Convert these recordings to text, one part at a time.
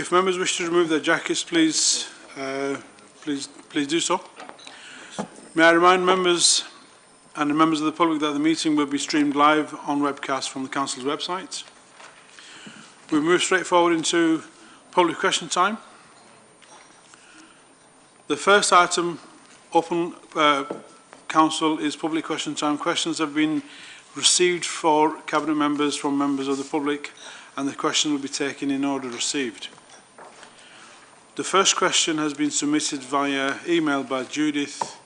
If members wish to remove their jackets, please do so. May I remind members and the members of the public that the meeting will be streamed live on webcast from the Council's website. We'll move straight forward into public question time. The first item, open Council, is public question time. Questions have been received for Cabinet members from members of the public, and the question will be taken in order received. The first question has been submitted via email by Judith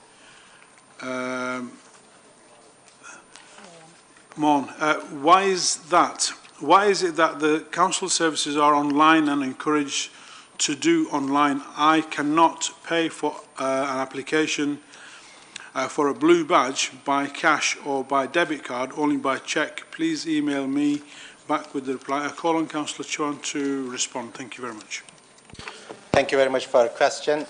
Morn. Why is that? Why is it that the council services are online and encouraged to do online? I cannot pay for an application for a blue badge by cash or by debit card, only by cheque. Please email me back with the reply. I call on Councillor Chuan to respond. Thank you very much. Thank you very much for your question.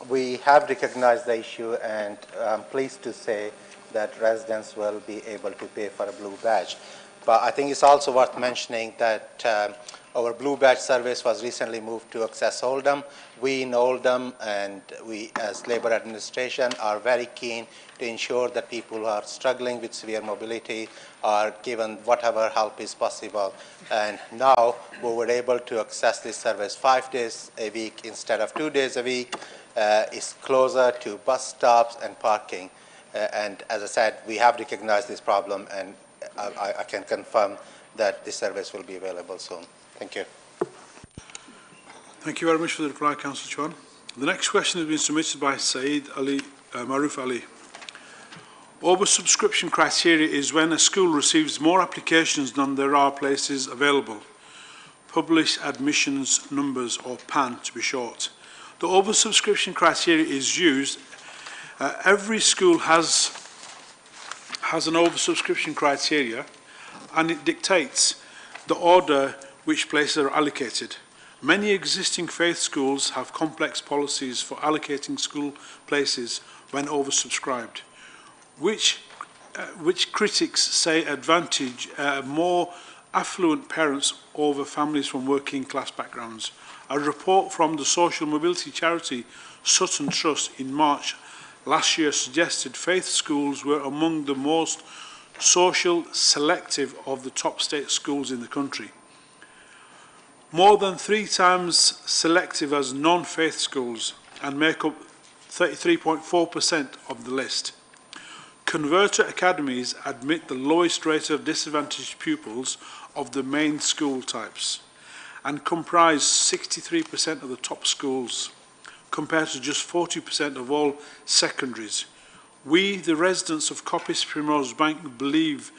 We have recognized the issue, and I'm pleased to say that residents will be able to pay for a blue badge. But I think it's also worth mentioning that our blue badge service was recently moved to Access Oldham. We in Oldham and we as Labour administration are very keen to ensure that people who are struggling with severe mobility are given whatever help is possible. And now we were able to access this service 5 days a week instead of 2 days a week. It's closer to bus stops and parking. And as I said, we have recognized this problem, and I can confirm that this service will be available soon. Thank you. Thank you very much for the reply, Councillor Chuan. The next question has been submitted by Saeed Ali, Maruf Ali. Oversubscription criteria is when a school receives more applications than there are places available. Published admissions numbers, or PAN to be short. The oversubscription criteria is used. Every school has an oversubscription criteria, and it dictates the order which places are allocated. Many existing faith schools have complex policies for allocating school places when oversubscribed, which critics say advantage more affluent parents over families from working class backgrounds. A report from the social mobility charity Sutton Trust in March last year suggested faith schools were among the most social selective of the top state schools in the country. More than 3 times selective as non-faith schools, and make up 33.4% of the list. Converter academies admit the lowest rate of disadvantaged pupils of the main school types and comprise 63% of the top schools, compared to just 40% of all secondaries. We, the residents of Coppice Primrose Bank, believe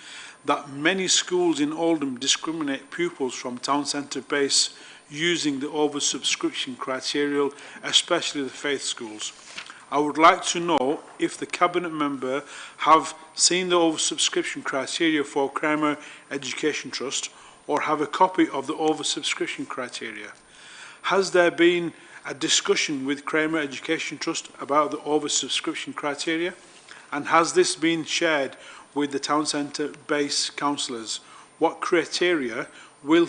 that many schools in Oldham discriminate pupils from town centre base using the oversubscription criteria, especially the faith schools. I would like to know if the Cabinet member have seen the oversubscription criteria for Kramer Education Trust, or have a copy of the oversubscription criteria. Has there been a discussion with Kramer Education Trust about the oversubscription criteria, and has this been shared with the town centre base councillors? What criteria will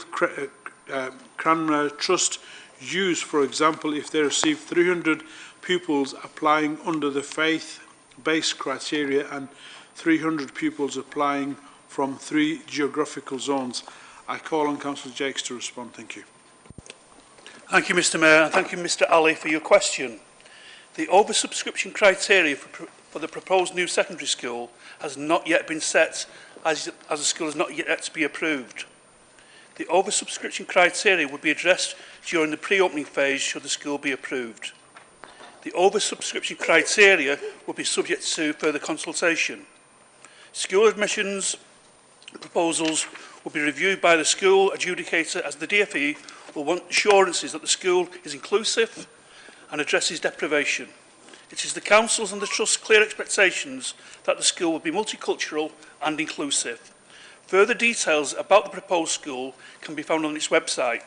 Kramer Trust use, for example, if they receive 300 pupils applying under the faith-based criteria and 300 pupils applying from 3 geographical zones? I call on Councillor Jakes to respond. Thank you. Thank you, Mr Mayor, and thank you, Mr Ali, for your question. The oversubscription criteria for the proposed new secondary school has not yet been set, as the school is not yet to be approved. The oversubscription criteria would be addressed during the pre-opening phase should the school be approved. The oversubscription criteria will be subject to further consultation. School admissions proposals will be reviewed by the school adjudicator, as the DfE will want assurances that the school is inclusive and addresses deprivation. It is the Council's and the Trust's clear expectations that the school will be multicultural and inclusive. Further details about the proposed school can be found on its website,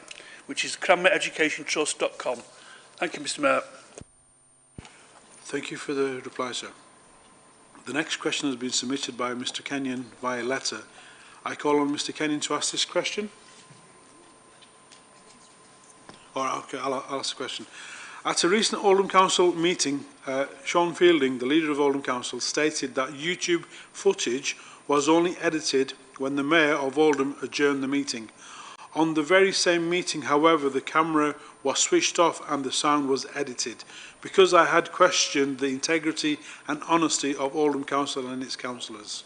which is cranmereducationtrust.com. Thank you, Mr Mayor. Thank you for the reply, sir. The next question has been submitted by Mr Kenyon via letter. I call on Mr Kenyon to ask this question. Okay, I'll ask the question. At a recent Oldham Council meeting, Sean Fielding, the leader of Oldham Council, stated that YouTube footage was only edited when the Mayor of Oldham adjourned the meeting. On the very same meeting, however, the camera was switched off and the sound was edited. Because I had questioned the integrity and honesty of Oldham Council and its councillors.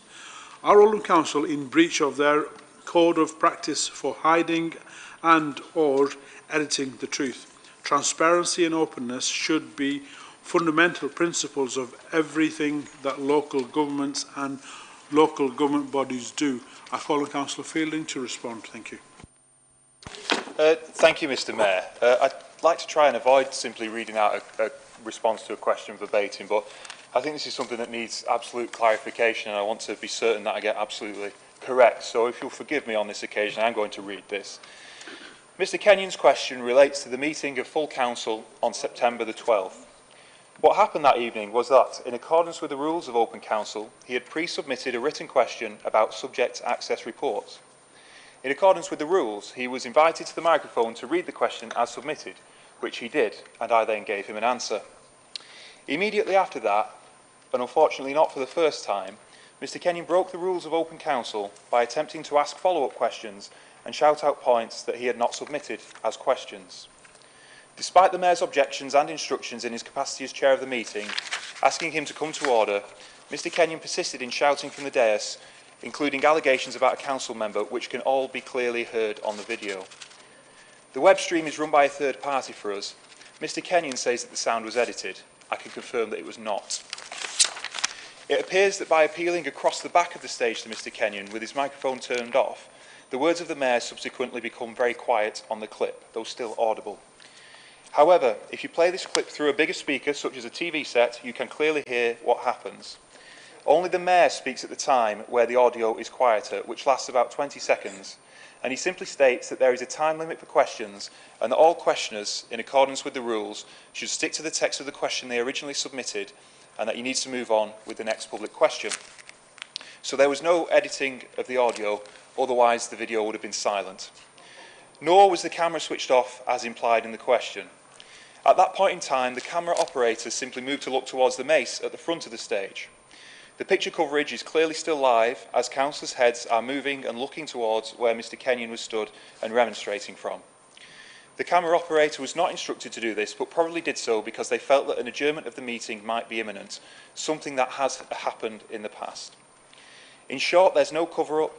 Are Oldham Council in breach of their code of practice for hiding and or editing the truth? Transparency and openness should be fundamental principles of everything that local governments and local government bodies do. I call on Councillor Fielding to respond. Thank you. Thank you, Mr. Mayor. I'd like to try and avoid simply reading out a response to a question verbatim, but I think this is something that needs absolute clarification, and I want to be certain that I get absolutely correct. So if you'll forgive me on this occasion, I'm going to read this. Mr. Kenyon's question relates to the meeting of full council on September the 12th. What happened that evening was that, in accordance with the rules of Open Council, he had pre-submitted a written question about subject access reports. In accordance with the rules, he was invited to the microphone to read the question as submitted, which he did, and I then gave him an answer. Immediately after that, and unfortunately not for the first time, Mr. Kenyon broke the rules of Open Council by attempting to ask follow-up questions and shout out points that he had not submitted as questions. Despite the Mayor's objections and instructions in his capacity as chair of the meeting, asking him to come to order, Mr. Kenyon persisted in shouting from the dais, including allegations about a council member, which can all be clearly heard on the video. The web stream is run by a third party for us. Mr. Kenyon says that the sound was edited. I can confirm that it was not. It appears that by appealing across the back of the stage to Mr. Kenyon with his microphone turned off, the words of the Mayor subsequently become very quiet on the clip, though still audible. However, if you play this clip through a bigger speaker, such as a TV set, you can clearly hear what happens. Only the Mayor speaks at the time where the audio is quieter, which lasts about 20 seconds, and he simply states that there is a time limit for questions and that all questioners, in accordance with the rules, should stick to the text of the question they originally submitted and that he needs to move on with the next public question. So there was no editing of the audio, otherwise the video would have been silent. Nor was the camera switched off as implied in the question. At that point in time, the camera operator simply moved to look towards the mace at the front of the stage. The picture coverage is clearly still live as councillors' heads are moving and looking towards where Mr. Kenyon was stood and remonstrating from. The camera operator was not instructed to do this, but probably did so because they felt that an adjournment of the meeting might be imminent, something that has happened in the past. In short, there's no cover-up,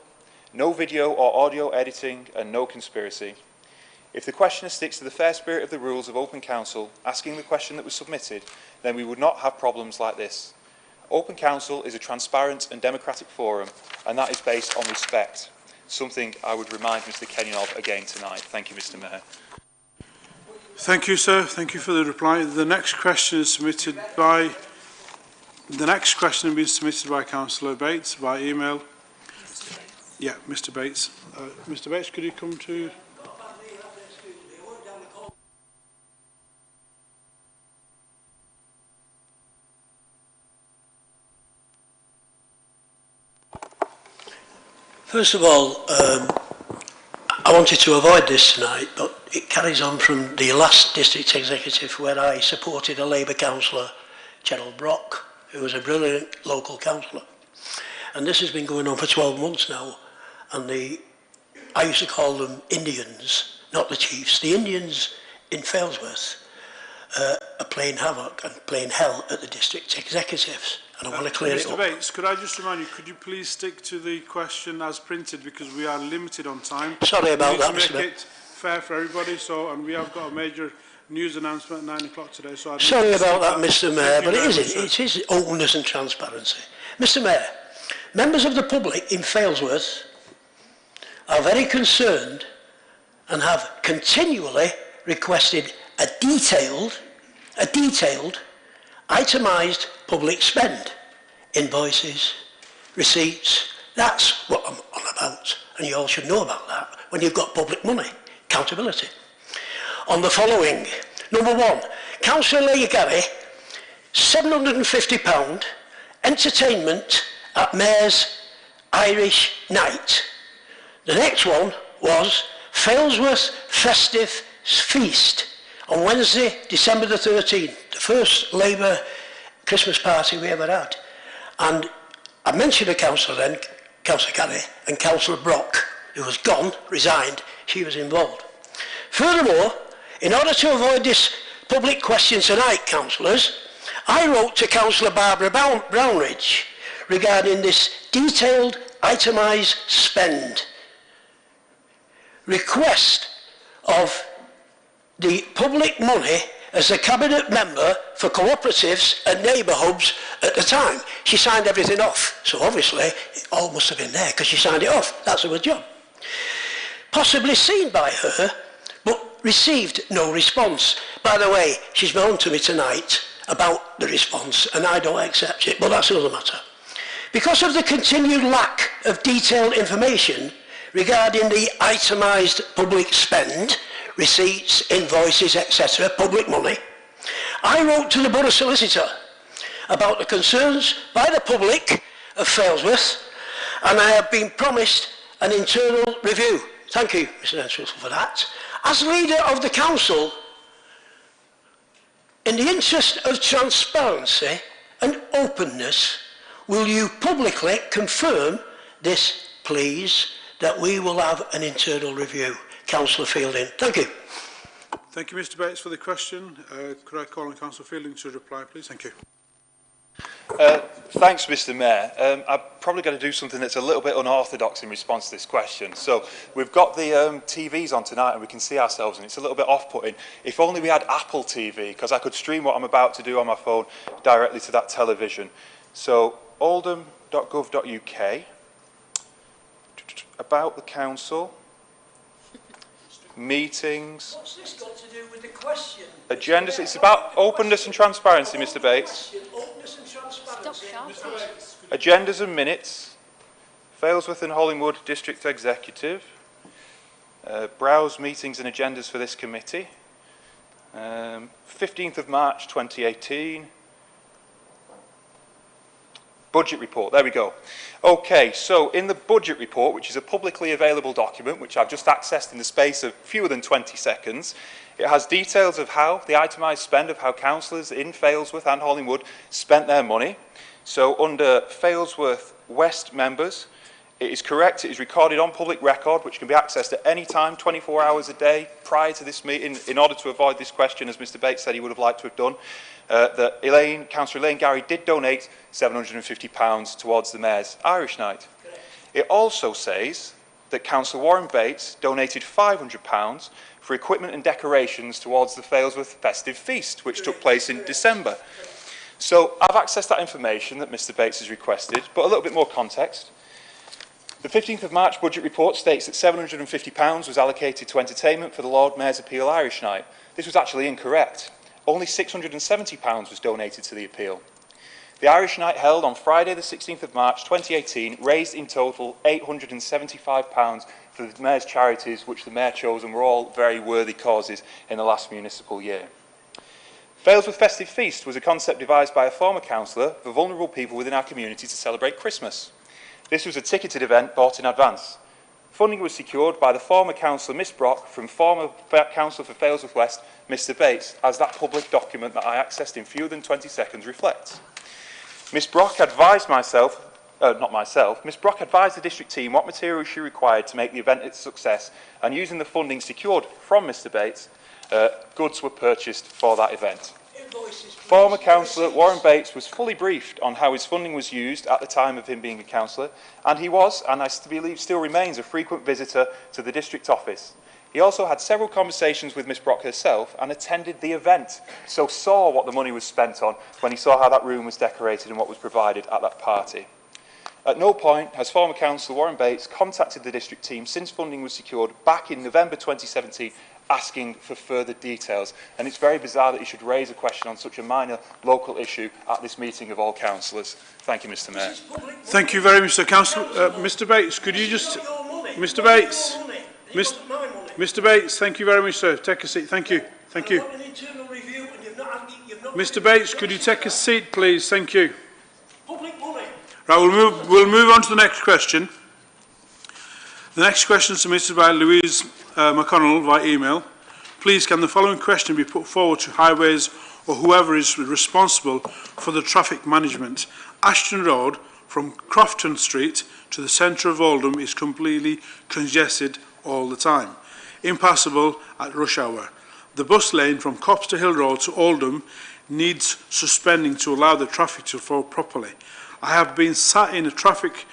no video or audio editing, and no conspiracy. If the questioner sticks to the fair spirit of the rules of Open Council, asking the question that was submitted, then we would not have problems like this. Open Council is a transparent and democratic forum, and that is based on respect, something I would remind Mr. Kenyon of again tonight. Thank you, Mr. Mayor. Thank you, sir. Thank you for the reply. The next question is submitted by Councillor Bates by email. Yeah, Mr. Bates. Mr. Bates, could you come to? First of all, I wanted to avoid this tonight, but it carries on from the last district executive where I supported a Labour councillor, Gerald Brock, who was a brilliant local councillor. And this has been going on for 12 months now, and I used to call them Indians, not the chiefs. The Indians in Failsworth are playing havoc and playing hell at the district executives. And I want to clear it up. Mr. Bates, could I just remind you, could you please stick to the question as printed because we are limited on time. Sorry about that, Mr. Bates. Mr. To make it fair for everybody, and we have got a major news announcement at 9 o'clock today. So sorry about that, Mr. Mayor, but it is openness and transparency. Mr. Mayor, members of the public in Failsworth are very concerned and have continually requested a detailed, itemised public spend, invoices, receipts. That's what I'm on about, and you all should know about that when you've got public money. Accountability. On the following, number one, Councillor Legary, £750 entertainment at Mayor's Irish Night. The next one was Failsworth Festive feast on Wednesday, December the 13th, the first Labour Christmas party we ever had. And I mentioned a councillor then, Councillor Carey, and Councillor Brock, who was gone, resigned, she was involved. Furthermore, in order to avoid this public question tonight, councillors, I wrote to Councillor Barbara Brownridge regarding this detailed itemised spend request of the public money as a cabinet member for cooperatives and neighbour hubs at the time. She signed everything off, so obviously it all must have been there because she signed it off. That's her job. Possibly seen by her, but received no response. By the way, she's moaned to me tonight about the response, and I don't accept it, but that's another matter. Because of the continued lack of detailed information regarding the itemised public spend, receipts, invoices, etc., public money, I wrote to the Borough Solicitor about the concerns by the public of Failsworth, and I have been promised an internal review. Thank you, Mr. Entwistle, for that. As leader of the council, in the interest of transparency and openness, will you publicly confirm this, please, that we will have an internal review? Councillor Fielding. Thank you. Thank you, Mr. Bates, for the question. Could I call on Councillor Fielding to reply, please? Thank you. Thanks, Mr. Mayor. I'm probably going to do something that's a little bit unorthodox in response to this question. So we've got the TVs on tonight and we can see ourselves, and it's a little bit off-putting. If only we had Apple TV, because I could stream what I'm about to do on my phone directly to that television. So oldham.gov.uk, about the council, meetings. What's this got to do with the question? Agendas. It's about openness and transparency, Mr. Bates. Openness and transparency. Agendas and minutes. Failsworth and Hollingwood District Executive. Browse meetings and agendas for this committee. 15th of March 2018. Budget report, there we go. Okay, so in the budget report, which is a publicly available document, which I've just accessed in the space of fewer than 20 seconds, it has details of how the itemised spend of how councillors in Failsworth and Hollingwood spent their money. So under Failsworth West members, it is correct, it is recorded on public record, which can be accessed at any time, 24 hours a day, prior to this meeting, in order to avoid this question, as Mr. Bates said he would have liked to have done. That Councillor Elaine Gary did donate £750 towards the Mayor's Irish Night. It also says that Councillor Warren Bates donated £500 for equipment and decorations towards the Failsworth festive feast, which took place in December. So I've accessed that information that Mr. Bates has requested, but a little bit more context. The 15th of March budget report states that £750 was allocated to entertainment for the Lord Mayor's Appeal Irish Night. This was actually incorrect. Only £670 was donated to the appeal. The Irish Night held on Friday the 16th of March 2018 raised in total £875 for the Mayor's charities, which the Mayor chose and were all very worthy causes in the last municipal year. Failsworth Festive Feast was a concept devised by a former councillor for vulnerable people within our community to celebrate Christmas. This was a ticketed event bought in advance. Funding was secured by the former councillor, Miss Brock, from former councillor for Failsworth West, Mr. Bates, as that public document that I accessed in fewer than 20 seconds reflects. Miss Brock advised Miss Brock advised the district team what materials she required to make the event a success, and using the funding secured from Mr. Bates, goods were purchased for that event. Former councillor Warren Bates was fully briefed on how his funding was used at the time of him being a councillor, and he was, and I believe still remains, a frequent visitor to the district office. He also had several conversations with Miss Brock herself and attended the event, so saw what the money was spent on when he saw how that room was decorated and what was provided at that party. At no point has former councillor Warren Bates contacted the district team since funding was secured back in November 2017 asking for further details, and it's very bizarre that he should raise a question on such a minor local issue at this meeting of all councillors. Thank you, Mr. Mayor. Thank you very much, Mr. Councillor. Mr. Bates, could you just... Mr. Bates, Mr. Bates, thank you very much, sir. Take a seat. Thank you. Thank you. Mr. Bates, could you take a seat, please? Thank you. Right, we'll move on to the next question. The next question is submitted by Louise McConnell via email. Please, can the following question be put forward to Highways or whoever is responsible for the traffic management? Ashton Road from Crofton Street to the centre of Oldham is completely congested all the time, impassable at rush hour. The bus lane from Copster Hill Road to Oldham needs suspending to allow the traffic to flow properly. I have been sat in a traffic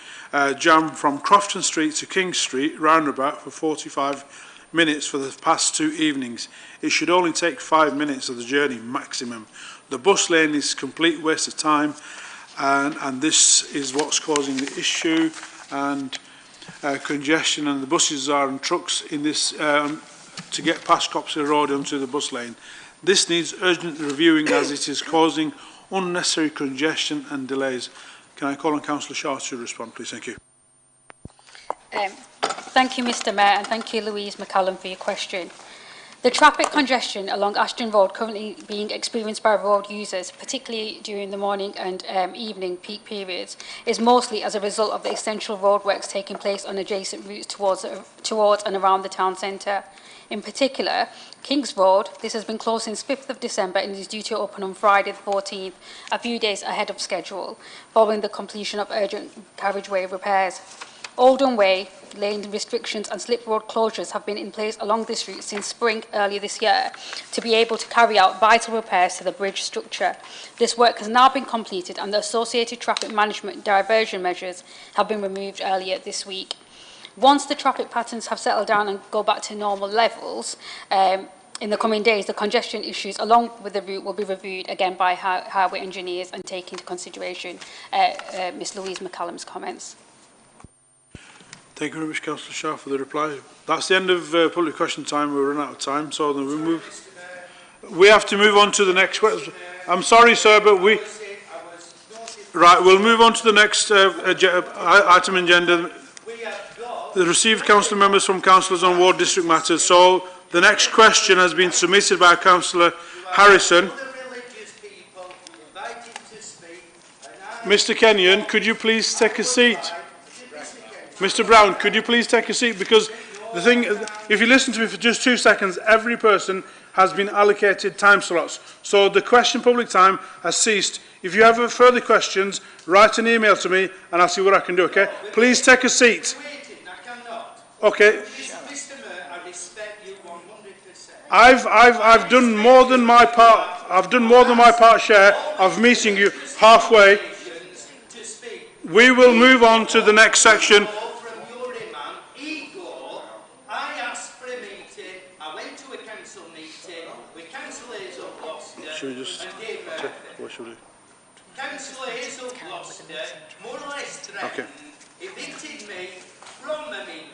jam from Crofton Street to King Street roundabout for 45 minutes for the past 2 evenings. It should only take 5 minutes of the journey maximum. The bus lane is a complete waste of time, and this is what's causing the issue and congestion, and the buses are and trucks in this to get past Copster Road onto the bus lane. This needs urgent reviewing as it is causing unnecessary congestion and delays. Can I call on Councillor Shaw to respond, please? Thank you. Thank you, Mr Mayor, and thank you, Louise McCallum, for your question. The traffic congestion along Ashton Road currently being experienced by road users, particularly during the morning and evening peak periods, is mostly as a result of the essential roadworks taking place on adjacent routes towards and around the town centre. In particular, King's Road, this has been closed since 5th of December and is due to open on Friday the 14th, a few days ahead of schedule, following the completion of urgent carriageway repairs. Oldham Way, lane restrictions and slip road closures have been in place along this route since spring earlier this year to be able to carry out vital repairs to the bridge structure. This work has now been completed and the associated traffic management diversion measures have been removed earlier this week. Once the traffic patterns have settled down and go back to normal levels, in the coming days, the congestion issues along with the route will be reviewed again by highway engineers and take into consideration Ms Louise McCallum's comments. Thank you very much, Councillor Shaw, for the reply. That's the end of public question time. We're running out of time, so then we have to move on to the next question. I'm sorry, sir, but we'll move on to the next item on agenda. The received councillor members from councillors on ward district matters. So the next question has been submitted by Councillor Harrison. Mr. Kenyon, could you please take a seat? Mr. Brown, could you please take a seat? Because the thing, if you listen to me for just 2 seconds, every person has been allocated time slots. So the question public time has ceased. If you have further questions, write an email to me and I'll see what I can do, okay? Please take a seat. Okay. Mr. Mayor, I respect you 100%. I've done more than my part. I've done more than my part share of meeting you halfway. We will move on to the next section. Should we just check? What should we do? Councillor Hazel Gloucester, more or less threatened, evicted me from the meeting.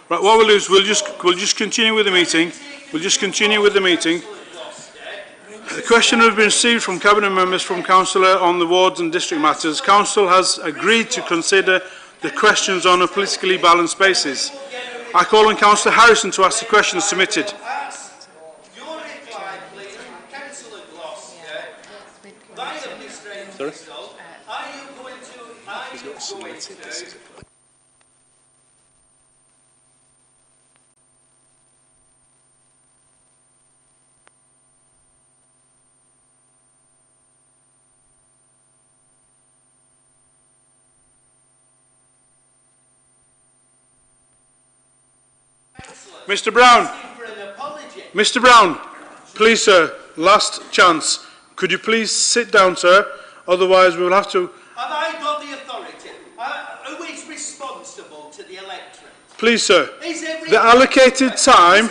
Right, what we'll do is we'll just continue with the meeting. We'll just continue with the meeting. The question has been received from Cabinet members from Councillor on the wards and district matters. Council has agreed to consider the questions on a politically balanced basis. I call on Councillor Harrison to ask the questions submitted. Sorry? Are you going to... Mr. Brown, please, sir, last chance. Could you please sit down, sir? Otherwise, we will have to... Have I got the authority? Who is responsible to the electorate? Please, sir, the allocated time...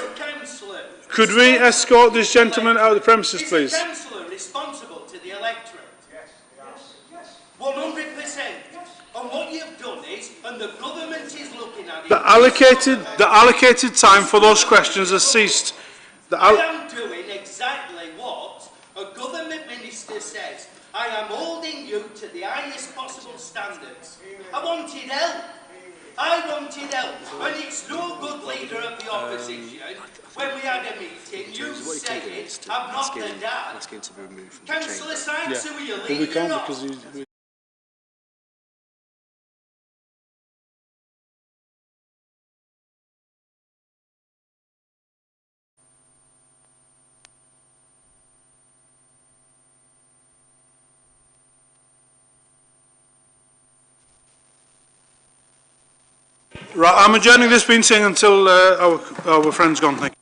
Could we escort this gentleman out of the premises, please? Is the councillor responsible to the electorate? Yes. 100%. And what you've done is, and the government is looking at it... The allocated time for those questions has ceased. I am doing exactly what a government minister says. I am holding you to the highest possible standards. I wanted help. And it's no good, leader of the opposition, when we had a meeting, you say it, I'm not the dad. Councillor Sykes, who are you leading? We can't because Right, I'm adjourning this meeting until our friend's gone. Thank you.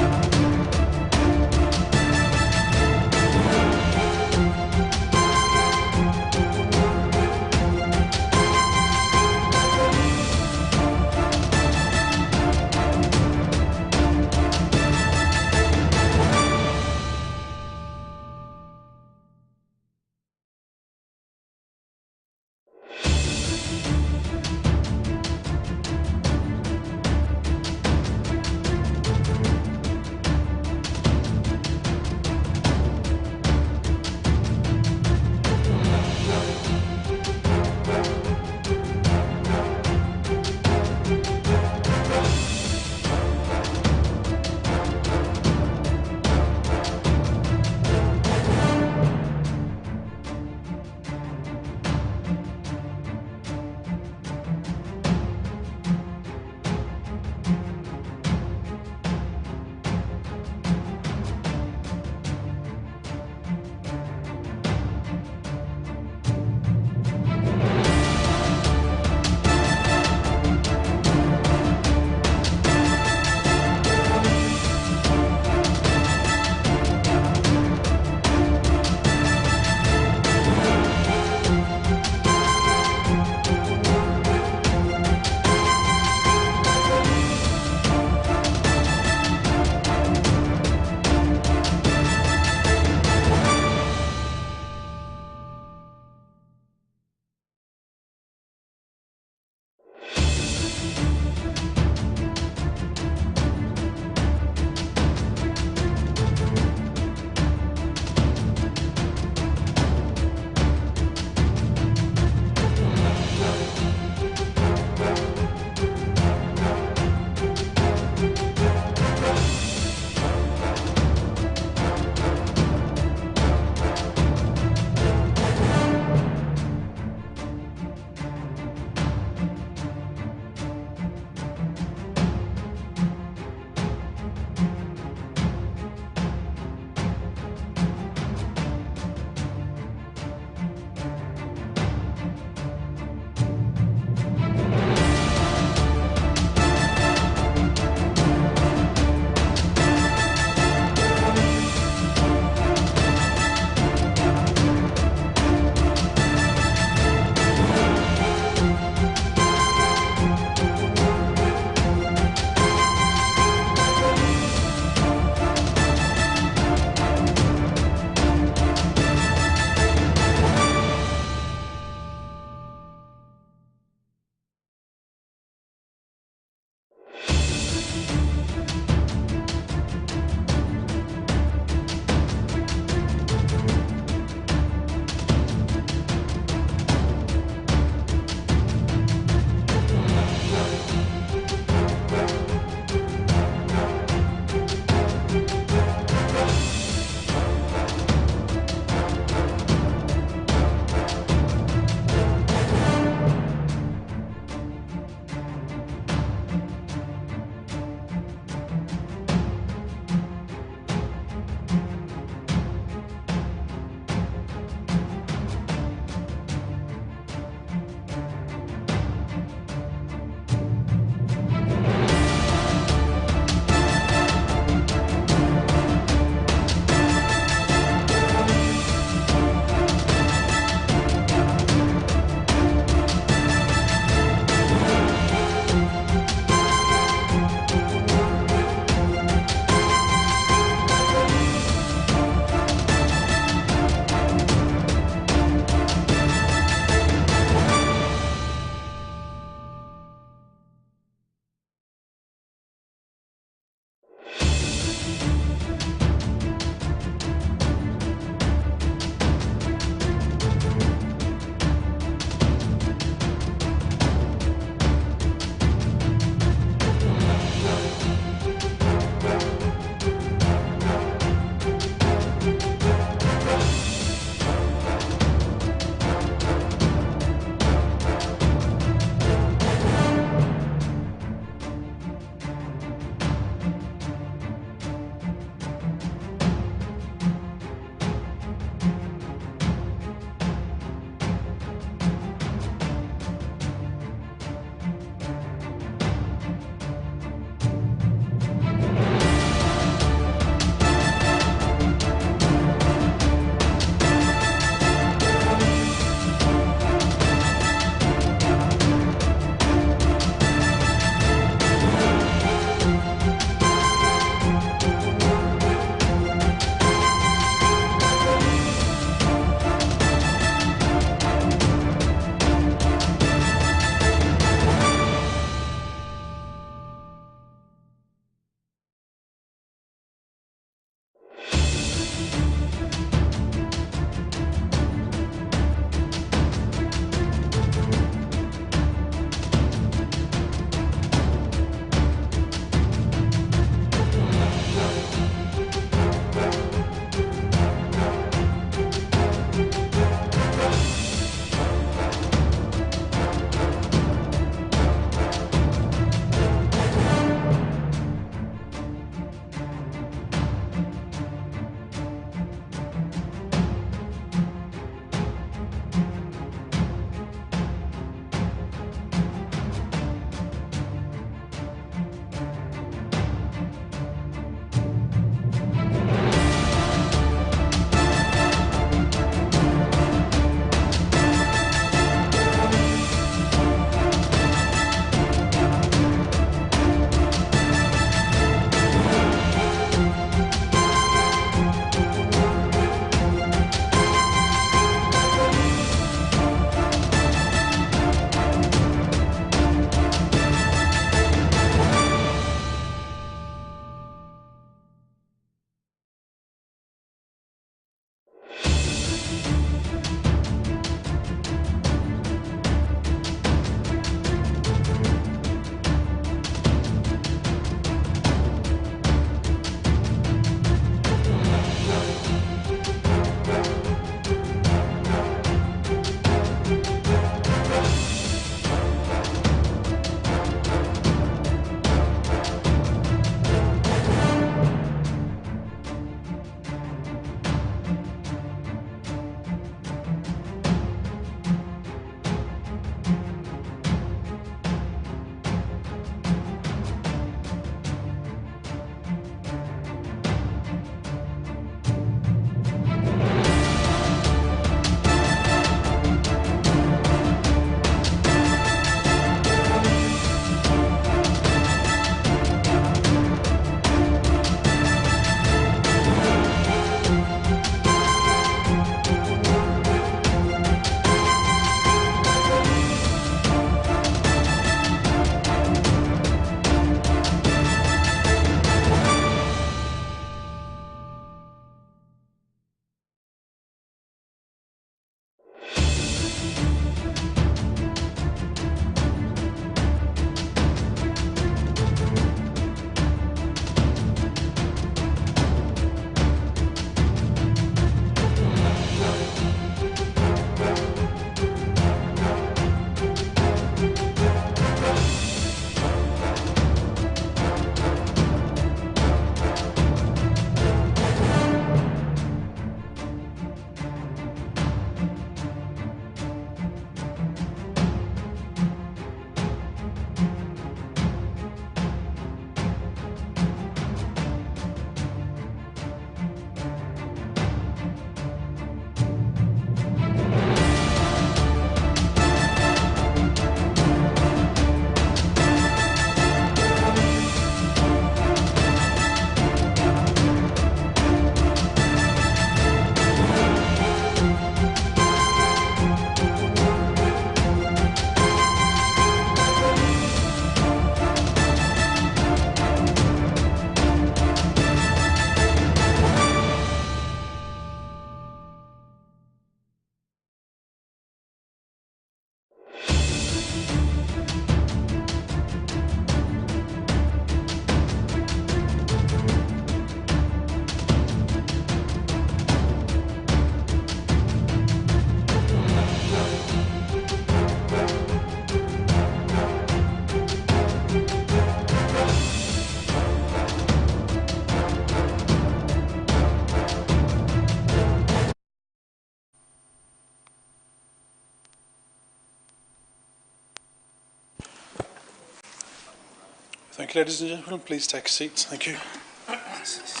Thank you, ladies and gentlemen. Please take a seat. Thank you. From this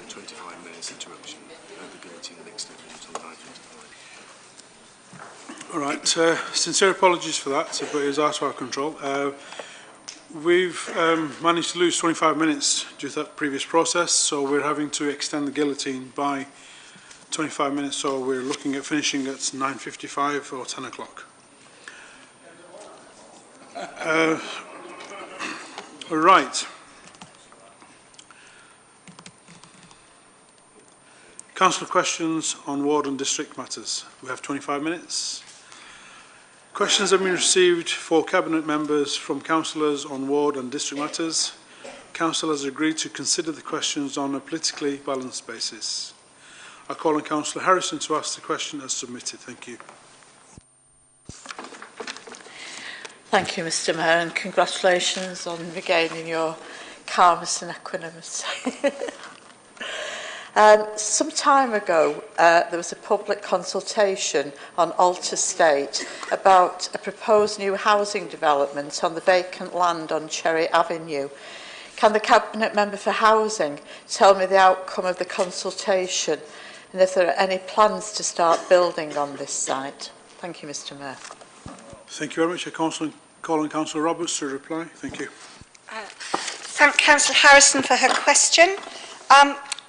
25 minutes interruption, the guillotine the next step until 9:55. All right. Sincere apologies for that, but it was out of our control. We've managed to lose 25 minutes due to that previous process, so we're having to extend the guillotine by 25 minutes, so we're looking at finishing at 9:55 or 10 o'clock. Right. Councillor questions on ward and district matters. We have 25 minutes. Questions have been received for Cabinet members from councillors on ward and district matters. Council has agreed to consider the questions on a politically balanced basis. I call on Councillor Harrison to ask the question as submitted. Thank you. Thank you, Mr Mayor, and congratulations on regaining your calmness and equanimity. Some time ago, there was a public consultation on Alter Estate about a proposed new housing development on the vacant land on Cherry Avenue. Can the Cabinet Member for Housing tell me the outcome of the consultation and if there are any plans to start building on this site? Thank you, Mr Mayor. Thank you very much. I call on Councillor Roberts to reply. Thank you. Thank Councillor Harrison for her question.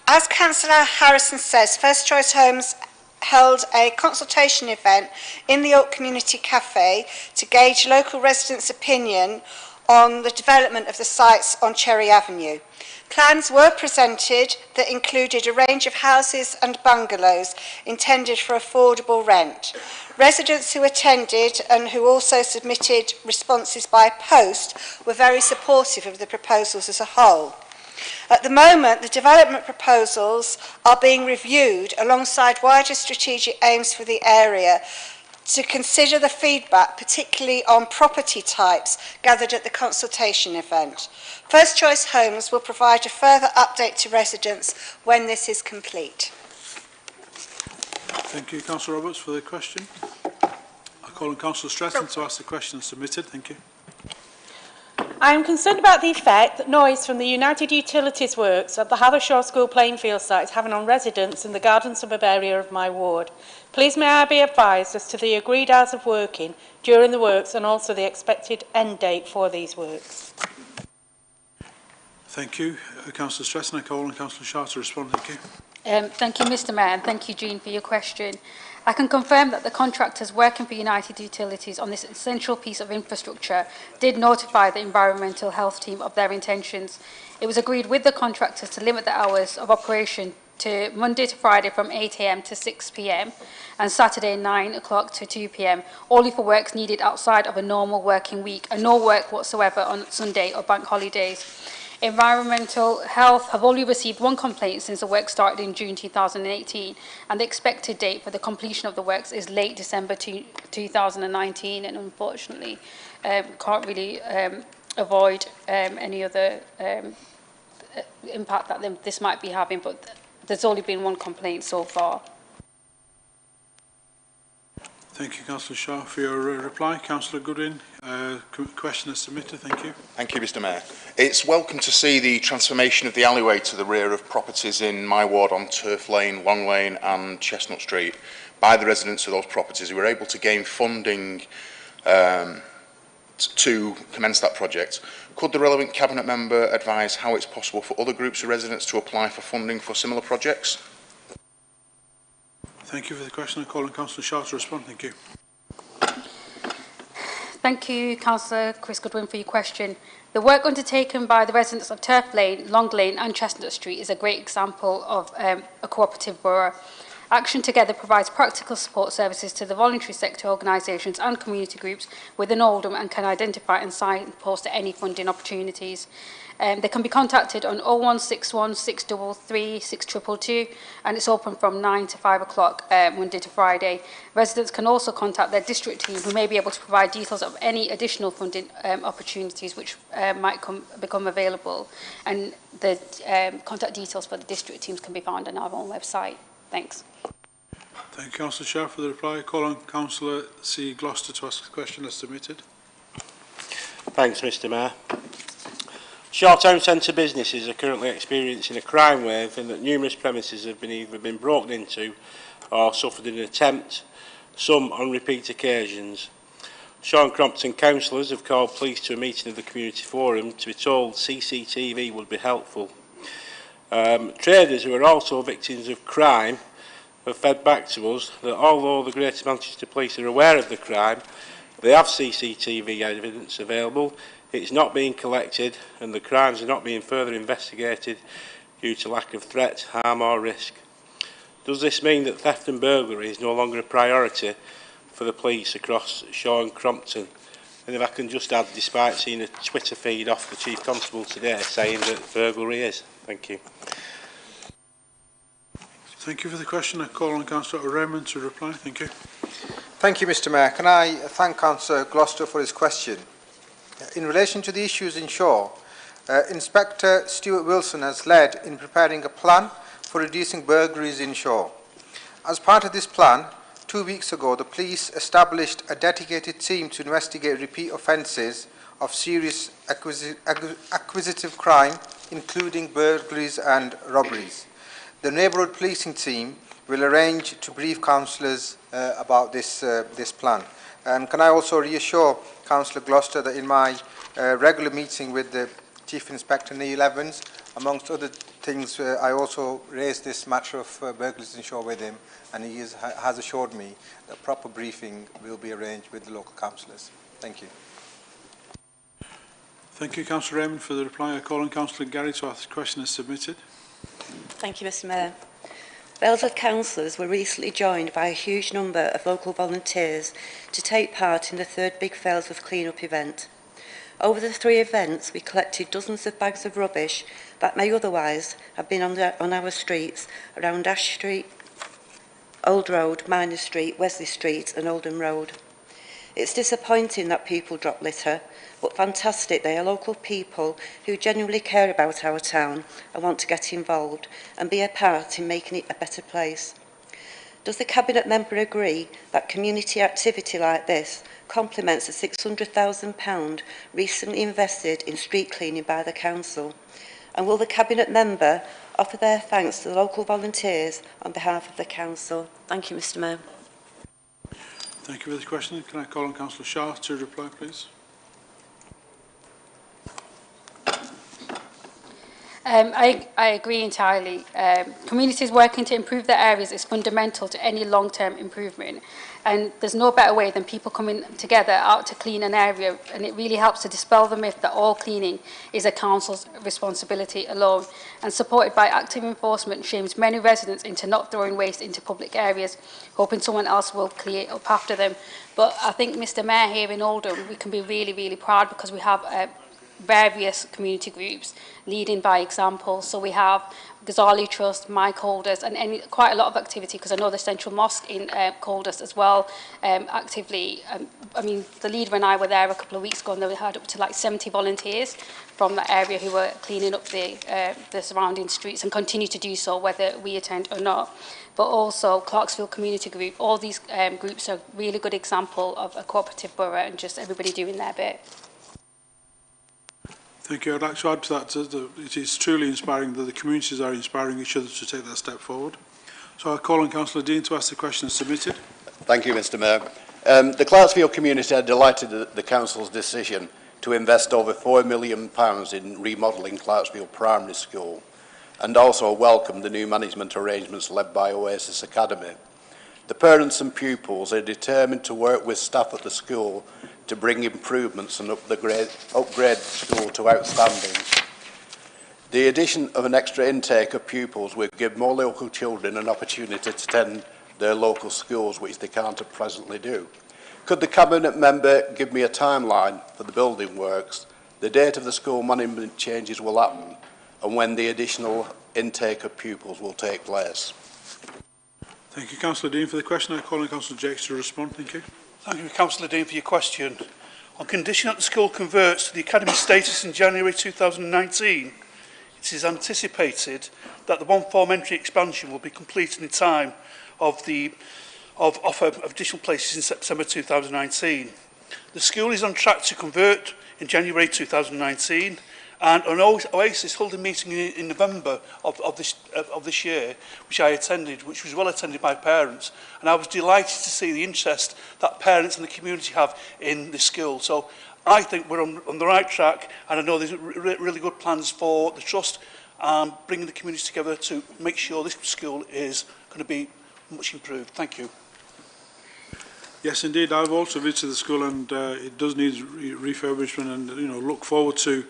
As Councillor Harrison says, First Choice Homes held a consultation event in the Oak Community Cafe to gauge local residents' opinion on the development of the sites on Cherry Avenue. Plans were presented that included a range of houses and bungalows intended for affordable rent. Residents who attended and who also submitted responses by post were very supportive of the proposals as a whole. At the moment, the development proposals are being reviewed alongside wider strategic aims for the area to consider the feedback, particularly on property types, gathered at the consultation event. First Choice Homes will provide a further update to residents when this is complete. Thank you, Councillor Roberts, for the question. I call on Councillor Stretton to ask the question submitted. Thank you. I am concerned about the effect that noise from the United Utilities works at the Hathershaw School playing field site is having on residents in the garden suburb area of my ward. Please may I be advised as to the agreed hours of working during the works and also the expected end date for these works. Thank you, Councillor Stretton. I call on Councillor Shaw to respond. Thank you. Thank you, Mr Mayor, and thank you, Jean, for your question. I can confirm that the contractors working for United Utilities on this essential piece of infrastructure did notify the environmental health team of their intentions. It was agreed with the contractors to limit the hours of operation to Monday to Friday from 8 AM to 6 PM and Saturday 9 o'clock to 2 PM, only for works needed outside of a normal working week and no work whatsoever on Sunday or bank holidays. Environmental Health have only received one complaint since the work started in June 2018, and the expected date for the completion of the works is late December 2019, and unfortunately can't really avoid any other impact that this might be having, but there's only been one complaint so far. Thank you, Councillor Shaw, for your reply. Councillor Goodwin, question is submitted. Thank you. Thank you, Mr Mayor. It's welcome to see the transformation of the alleyway to the rear of properties in my ward on Turf Lane, Long Lane and Chestnut Street by the residents of those properties who were able to gain funding to commence that project. Could the relevant Cabinet member advise how it's possible for other groups of residents to apply for funding for similar projects? Thank you for the question. I call on Councillor Shaw to respond. Thank you. Thank you, Councillor Chris Goodwin, for your question. The work undertaken by the residents of Turf Lane, Long Lane and Chestnut Street is a great example of a cooperative borough. Action Together provides practical support services to the voluntary sector organisations and community groups within Oldham and can identify and signpost any funding opportunities. They can be contacted on 0161 633 6222 and it's open from 9 to 5 o'clock Monday to Friday. Residents can also contact their district team who may be able to provide details of any additional funding opportunities which might become available, and the contact details for the district teams can be found on our own website. Thanks. Thank you, Councillor Shaw, for the reply. I call on Councillor C. Gloucester to ask the question as submitted. Thanks, Mr Mayor. Shore Town Centre businesses are currently experiencing a crime wave in that numerous premises have either been broken into or suffered an attempt, some on repeat occasions. Shore and Crompton councillors have called police to a meeting of the community forum to be told CCTV would be helpful. Traders who are also victims of crime have fed back to us that although the Greater Manchester Police are aware of the crime, they have CCTV evidence available, it's not being collected and the crimes are not being further investigated due to lack of threat, harm or risk. Does this mean that theft and burglary is no longer a priority for the police across Shore and Crompton? And if I can just add, despite seeing a Twitter feed off the Chief Constable today saying that burglary is. Thank you. Thank you for the question. I call on Councillor Raymond to reply. Thank you. Thank you, Mr Mayor. Can I thank Councillor Gloucester for his question? In relation to the issues in Shore, Inspector Stuart Wilson has led in preparing a plan for reducing burglaries in Shore. As part of this plan, 2 weeks ago, the police established a dedicated team to investigate repeat offences of serious acquisitive crime, including burglaries and robberies. The neighbourhood policing team will arrange to brief councillors about this plan. Can I also reassure Councillor Gloucester that in my regular meeting with the Chief Inspector Neil Evans, amongst other things, I also raised this matter of burglaries in Shore with him, and he has assured me that proper briefing will be arranged with the local councillors. Thank you. Thank you, Councillor Raymond, for the reply. I call on Councillor Gary to ask the question as submitted. Thank you, Mr Mayor. Belford councillors were recently joined by a huge number of local volunteers to take part in the third Big Failsworth clean-up event. Over the 3 events, we collected dozens of bags of rubbish that may otherwise have been on our streets around Ash Street, Old Road, Minor Street, Wesley Street and Oldham Road. It's disappointing that people drop litter, but fantastic they are local people who genuinely care about our town and want to get involved and be a part in making it a better place. Does the Cabinet member agree that community activity like this complements the £600,000 recently invested in street cleaning by the Council? And will the Cabinet member offer their thanks to the local volunteers on behalf of the Council? Thank you, Mr Mayor. Thank you for the question. Can I call on Councillor Shah to reply, please? I agree entirely. Communities working to improve their areas is fundamental to any long-term improvement, and there's no better way than people coming together out to clean an area, and it really helps to dispel the myth that all cleaning is a council's responsibility alone, and supported by active enforcement shames many residents into not throwing waste into public areas, hoping someone else will clear it up after them. But I think, Mr Mayor, here in Oldham, we can be really, really proud because we have various community groups leading by example. So we have Ghazali Trust, My Colders, and quite a lot of activity, because I know the Central Mosque in Colders as well actively. I mean, the leader and I were there a couple of weeks ago, and they had up to like 70 volunteers from that area who were cleaning up the surrounding streets and continue to do so whether we attend or not. But also Clarksville Community Group, all these groups are a really good example of a cooperative borough and just everybody doing their bit. Thank you. I'd like to add to that it is truly inspiring that the communities are inspiring each other to take that step forward. So I call on Councillor Dean to ask the question as submitted. Thank you, Mr Mayor. The Clarksville community are delighted at the Council's decision to invest over £4 million in remodelling Clarksville Primary School, and also welcome the new management arrangements led by Oasis Academy. The parents and pupils are determined to work with staff at the school to bring improvements and upgrade the school to outstanding. The addition of an extra intake of pupils will give more local children an opportunity to attend their local schools, which they can't presently do. Could the Cabinet member give me a timeline for the building works, the date of the school management changes will happen, and when the additional intake of pupils will take place? Thank you, Councillor Dean, for the question. I call on Councillor Jakes to respond. Thank you. Thank you, Councillor Dean, for your question. On condition that the school converts to the academy status in January 2019, it is anticipated that the one-form entry expansion will be completed in time of offer of additional places in September 2019. The school is on track to convert in January 2019, and an Oasis held a meeting in November of this year, which I attended, which was well attended by parents, and I was delighted to see the interest that parents and the community have in this school. So I think we're on the right track, and I know there's really good plans for the Trust, bringing the community together to make sure this school is going to be much improved. Thank you. Yes, indeed. I've also visited the school, and it does need refurbishment, and look forward to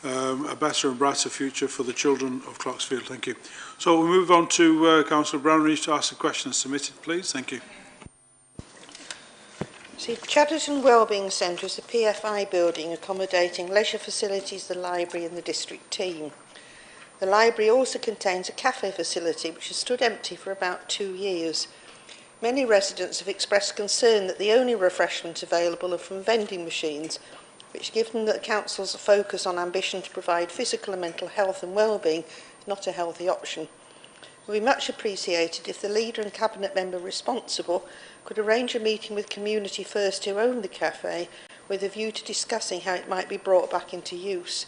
a better and brighter future for the children of Clarksfield. Thank you. So we'll move on to Councillor Brownridge to ask the question submitted, please. Thank you. See, Chadderton Wellbeing Centre is a PFI building accommodating leisure facilities, the library and the district team. The library also contains a cafe facility which has stood empty for about 2 years. Many residents have expressed concern that the only refreshments available are from vending machines, which, given the Council's focus on ambition to provide physical and mental health and well-being, is not a healthy option. It would be much appreciated if the Leader and Cabinet Member responsible could arrange a meeting with Community First, who own the cafe, with a view to discussing how it might be brought back into use.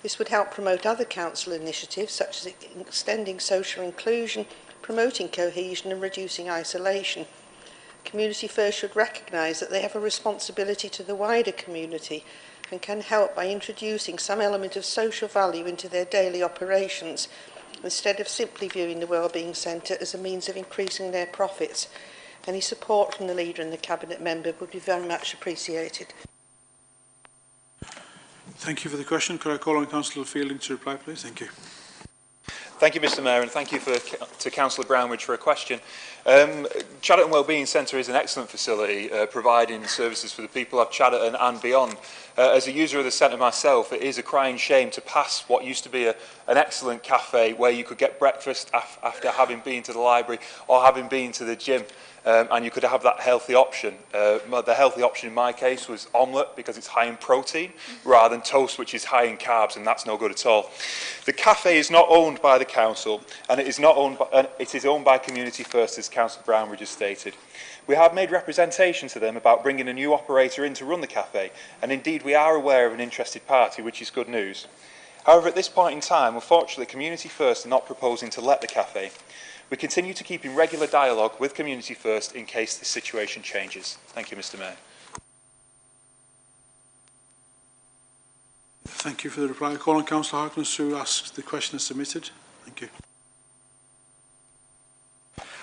This would help promote other council initiatives, such as extending social inclusion, promoting cohesion and reducing isolation. Community First should recognise that they have a responsibility to the wider community and can help by introducing some element of social value into their daily operations, instead of simply viewing the Wellbeing Centre as a means of increasing their profits. Any support from the Leader and the Cabinet Member would be very much appreciated. Thank you for the question. Could I call on Councillor Fielding to reply, please? Thank you. Thank you, Mr Mayor, and thank you to Councillor Brownridge for a question. Chadderton Wellbeing Centre is an excellent facility, providing services for the people of Chadderton and beyond. As a user of the centre myself, it is a crying shame to pass what used to be an excellent cafe where you could get breakfast after having been to the library or having been to the gym. And you could have that healthy option. The healthy option in my case was omelette, because it's high in protein, rather than toast, which is high in carbs, and that's no good at all. The cafe is not owned by the council, and it is owned by Community First, as Councillor Brownridge has stated. We have made representation to them about bringing a new operator in to run the cafe, and indeed we are aware of an interested party, which is good news. However, at this point in time, unfortunately, Community First are not proposing to let the cafe. We continue to keep in regular dialogue with Community First in case the situation changes. Thank you, Mr Mayor. Thank you for the reply. I call on Councillor Harkness to ask the question as submitted. Thank you.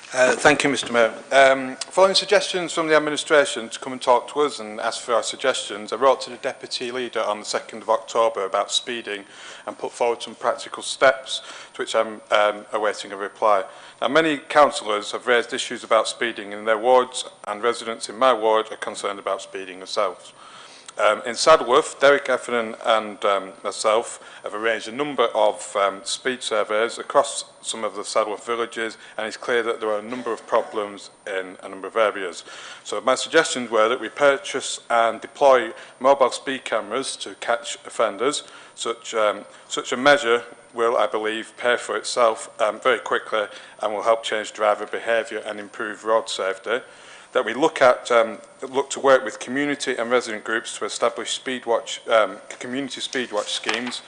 Thank you, Mr Mayor. Following suggestions from the administration to come and talk to us and ask for our suggestions, I wrote to the Deputy Leader on the 2nd of October about speeding and put forward some practical steps, to which I'm awaiting a reply. Now, many councillors have raised issues about speeding in their wards, and residents in my ward are concerned about speeding themselves. In Saddleworth, Derek Effernan and myself have arranged a number of speed surveys across some of the Saddleworth villages, and it's clear that there are a number of problems in a number of areas. So my suggestions were that we purchase and deploy mobile speed cameras to catch offenders. Such a measure will, I believe, pay for itself very quickly and will help change driver behaviour and improve road safety. That we look to work with community and resident groups to establish community speedwatch schemes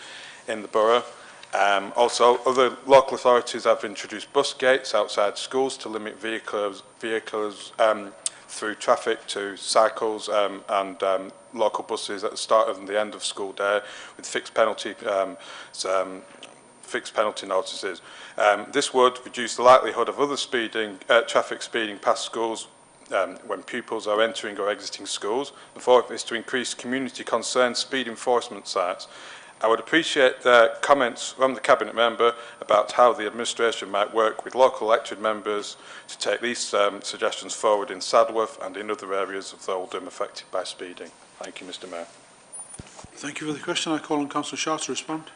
in the borough. Also, other local authorities have introduced bus gates outside schools to limit vehicles through traffic to cycles and local buses at the start and the end of school day, with fixed penalty notices. This would reduce the likelihood of other traffic speeding past schools when pupils are entering or exiting schools. The fourth is to increase community concerned speed enforcement sites. I would appreciate the comments from the Cabinet Member about how the administration might work with local elected members to take these suggestions forward in Saddleworth and in other areas of Oldham affected by speeding. Thank you, Mr Mayor. Thank you for the question. I call on Councillor Shaw to respond.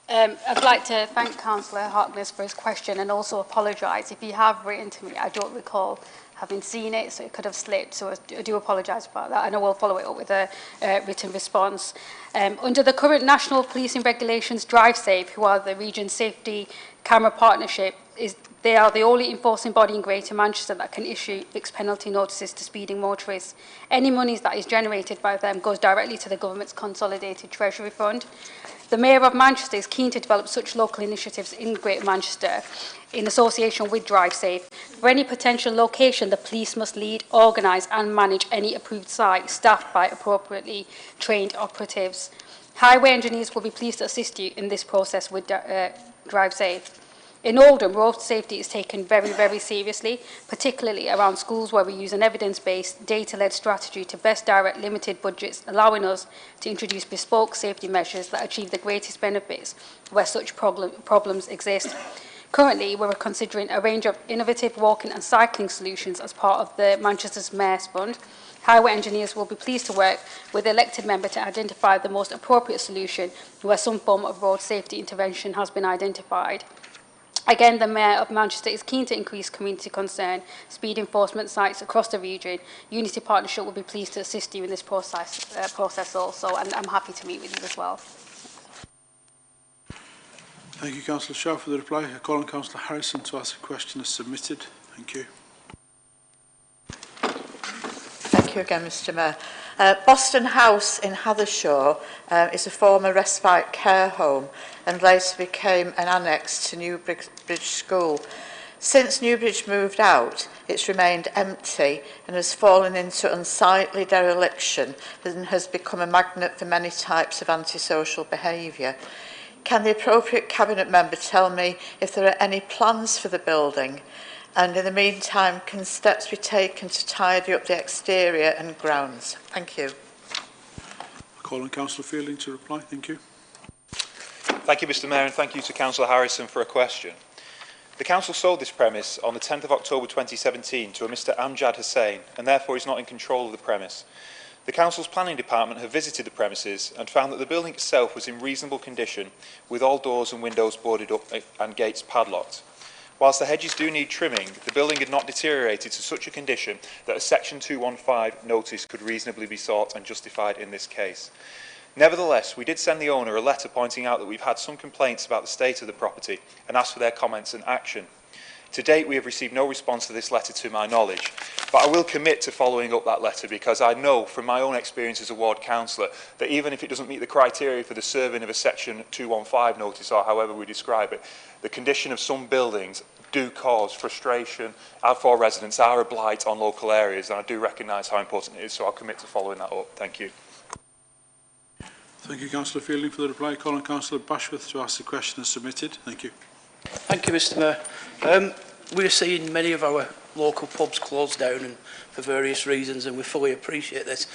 I'd like to thank Councillor Harkness for his question and also apologise if you have written to me. I don't recall having seen it, so it could have slipped. So I do apologise about that, and I will follow it up with a written response. Under the current National Policing Regulations, DriveSafe, who are the Region Safety Camera Partnership, they are the only enforcing body in Greater Manchester that can issue fixed penalty notices to speeding motorists. Any monies that is generated by them goes directly to the government's Consolidated Treasury Fund. The Mayor of Manchester is keen to develop such local initiatives in Greater Manchester in association with DriveSafe. For any potential location, the police must lead, organise and manage any approved site staffed by appropriately trained operatives. Highway engineers will be pleased to assist you in this process with DriveSafe. In Oldham, road safety is taken very, very seriously, particularly around schools where we use an evidence-based, data-led strategy to best direct limited budgets, allowing us to introduce bespoke safety measures that achieve the greatest benefits where such problems exist. Currently, we're considering a range of innovative walking and cycling solutions as part of the Manchester's Mayor's Fund. Highway engineers will be pleased to work with the elected member to identify the most appropriate solution where some form of road safety intervention has been identified. Again, the Mayor of Manchester is keen to increase community concern, speed enforcement sites across the region. Unity Partnership will be pleased to assist you in this process also, and I'm happy to meet with you as well. Thank you, Councillor Shaw, for the reply. I call on Councillor Harrison to ask a question as submitted. Thank you. Thank you again, Mr Mayor. Boston House in Hathershaw is a former respite care home and later became an annex to Newbridge School. Since Newbridge moved out, it's remained empty and has fallen into unsightly dereliction and has become a magnet for many types of antisocial behaviour. Can the appropriate Cabinet member tell me if there are any plans for the building? And in the meantime, can steps be taken to tidy up the exterior and grounds? Thank you. I call on Councillor Fielding to reply. Thank you. Thank you, Mr Mayor, and thank you to Councillor Harrison for a question. The Council sold this premise on the 10th of October 2017 to a Mr Amjad Hussain, and therefore is not in control of the premise. The Council's Planning Department have visited the premises and found that the building itself was in reasonable condition, with all doors and windows boarded up and gates padlocked. Whilst the hedges do need trimming, the building had not deteriorated to such a condition that a Section 215 notice could reasonably be sought and justified in this case. Nevertheless, we did send the owner a letter pointing out that we've had some complaints about the state of the property and asked for their comments and action. To date, we have received no response to this letter to my knowledge, but I will commit to following up that letter because I know from my own experience as a ward councillor that even if it doesn't meet the criteria for the serving of a Section 215 notice or however we describe it, the condition of some buildings do cause frustration for residents, are a blight on local areas, and I do recognise how important it is, so I'll commit to following that up. Thank you. Thank you, Councillor Fielding, for the reply. I call on Councillor Bashworth to ask the question as submitted. Thank you. Thank you, Mr Mayor. We're seeing many of our local pubs closed down and for various reasons, and we fully appreciate this.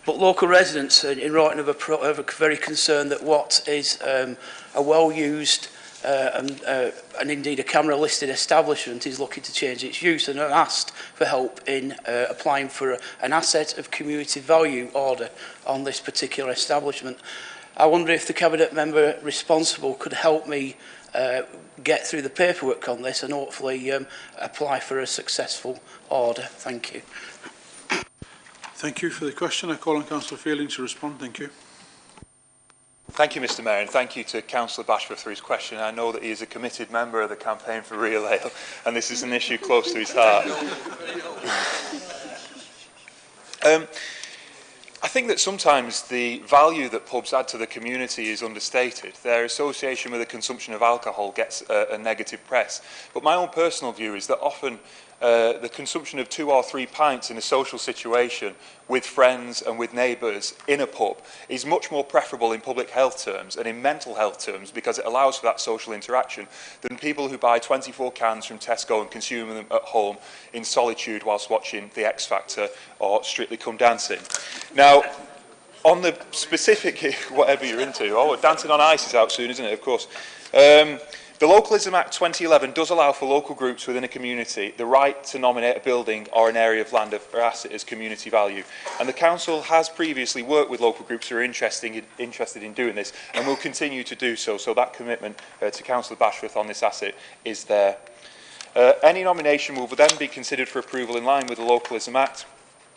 But local residents in Wrighton are very concerned that what is a well-used and indeed a camera-listed establishment is looking to change its use and are asked for help in applying for an asset of community value order on this particular establishment. I wonder if the Cabinet member responsible could help me get through the paperwork on this and hopefully apply for a successful order. Thank you. Thank you for the question. I call on Councillor Fielding to respond. Thank you. Thank you, Mr Mayor, and thank you to Councillor Bashworth for his question. I know that he is a committed member of the campaign for real ale, and this is an issue close to his heart. I think that sometimes the value that pubs add to the community is understated. Their association with the consumption of alcohol gets a negative press. But my own personal view is that often the consumption of 2 or 3 pints in a social situation with friends and with neighbours in a pub is much more preferable in public health terms and in mental health terms because it allows for that social interaction than people who buy 24 cans from Tesco and consume them at home in solitude whilst watching The X Factor or Strictly Come Dancing. Now, on the specific, whatever you're into, Dancing on Ice is out soon, isn't it, of course. The Localism Act 2011 does allow for local groups within a community the right to nominate a building or an area of land or asset as community value. And the Council has previously worked with local groups who are interested in doing this and will continue to do so. So that commitment to Councillor Bashworth on this asset is there. Any nomination will then be considered for approval in line with the Localism Act.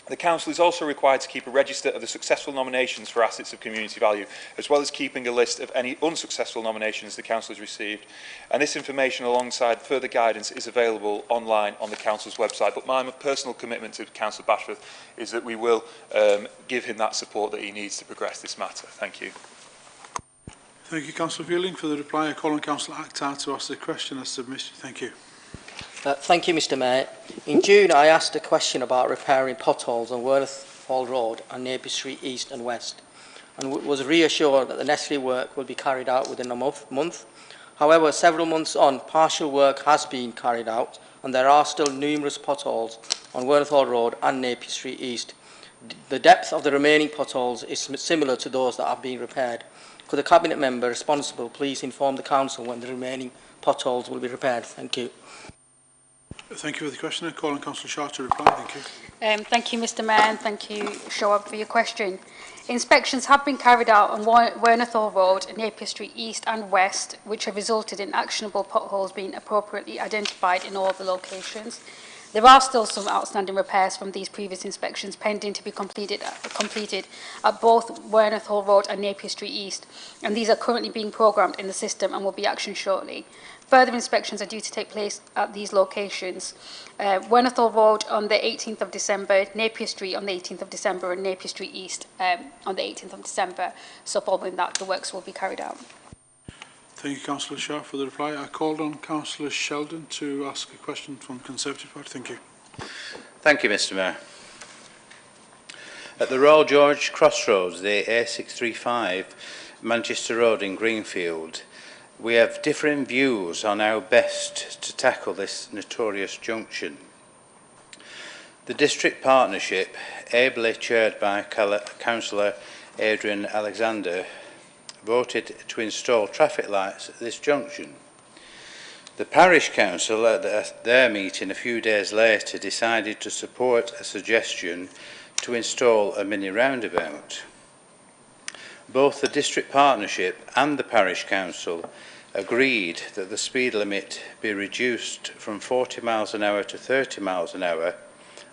The Council is also required to keep a register of the successful nominations for assets of community value, as well as keeping a list of any unsuccessful nominations the Council has received. And this information, alongside further guidance, is available online on the Council's website. But my personal commitment to Councillor Bashforth is that we will give him that support that he needs to progress this matter. Thank you. Thank you, Councillor Fielding. For the reply, I call on Councillor Akhtar to ask the question as submitted. Thank you. Thank you, Mr Mayor. In June, I asked a question about repairing potholes on Worth Hall Road and Napier Street East and West, and was reassured that the necessary work will be carried out within a month. However, several months on, partial work has been carried out, and there are still numerous potholes on Worth Hall Road and Napier Street East. The depth of the remaining potholes is similar to those that have been repaired. Could the Cabinet member responsible please inform the Council when the remaining potholes will be repaired? Thank you. Thank you for the question. I call on Councillor Shaw to reply. Thank you. Thank you, Mr Mayor, and thank you, Shoaib, for your question. Inspections have been carried out on Wernethall Road, Napier Street East and West, which have resulted in actionable potholes being appropriately identified in all the locations. There are still some outstanding repairs from these previous inspections pending to be completed at both Wernethall Road and Napier Street East, and these are currently being programmed in the system and will be actioned shortly. Further inspections are due to take place at these locations. Wernethall Road on the 18th of December, Napier Street on the 18th of December, and Napier Street East on the 18th of December. So following that, the works will be carried out. Thank you, Councillor Shaw, for the reply. I called on Councillor Sheldon to ask a question from the Conservative Party. Thank you. Thank you, Mr Mayor. At the Royal George Crossroads, the A635 Manchester Road in Greenfield, we have differing views on how best to tackle this notorious junction. The District Partnership, ably chaired by Councillor Adrian Alexander, voted to install traffic lights at this junction. The Parish Council, at their meeting a few days later, decided to support a suggestion to install a mini roundabout. Both the District Partnership and the Parish Council agreed that the speed limit be reduced from 40 miles an hour to 30 miles an hour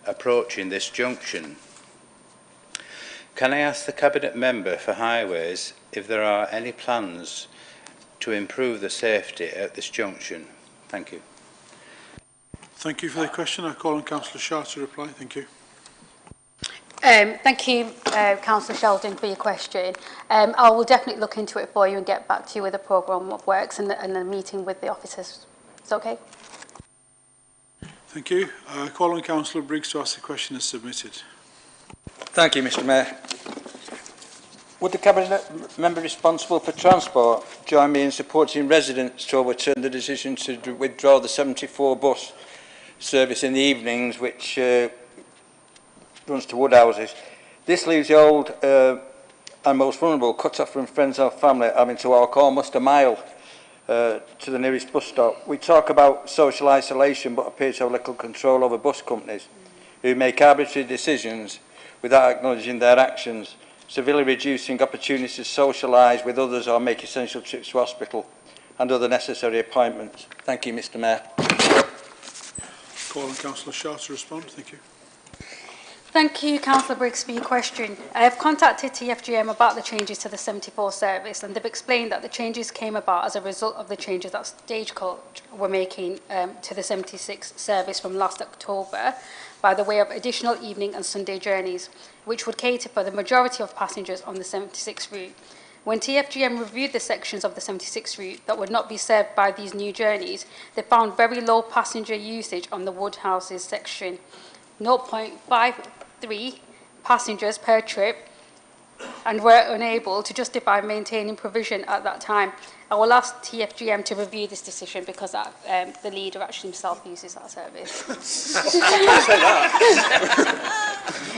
approaching this junction. Can I ask the Cabinet Member for Highways if there are any plans to improve the safety at this junction? Thank you. Thank you for the question. I call on Councillor Shaw to reply. Thank you. Thank you, Councillor Sheldon, for your question. I will definitely look into it for you and get back to you with a programme of works and a meeting with the officers. Is that okay? Thank you. I call on Councillor Briggs to ask the question as submitted. Thank you, Mr Mayor. Would the Cabinet Member responsible for transport join me in supporting residents to overturn the decision to withdraw the 74 bus service in the evenings, which runs to Woodhouses? This leaves the old and most vulnerable cut off from friends and family, having to walk almost a mile to the nearest bus stop. We talk about social isolation, but appear to have little control over bus companies who make arbitrary decisions without acknowledging their actions, severely reducing opportunities to socialise with others or make essential trips to hospital and other necessary appointments. Thank you, Mr Mayor. Call on Councillor Shaw to respond. Thank you. Thank you, Councillor Briggs, for your question. I have contacted TFGM about the changes to the 74 service, and they've explained that the changes came about as a result of the changes that Stagecoach were making to the 76 service from last October by the way of additional evening and Sunday journeys, which would cater for the majority of passengers on the 76 route. When TFGM reviewed the sections of the 76 route that would not be served by these new journeys, they found very low passenger usage on the Woodhouses section, 0.53 passengers per trip, and were unable to justify maintaining provision at that time. I will ask TFGM to review this decision because the leader actually himself uses that service.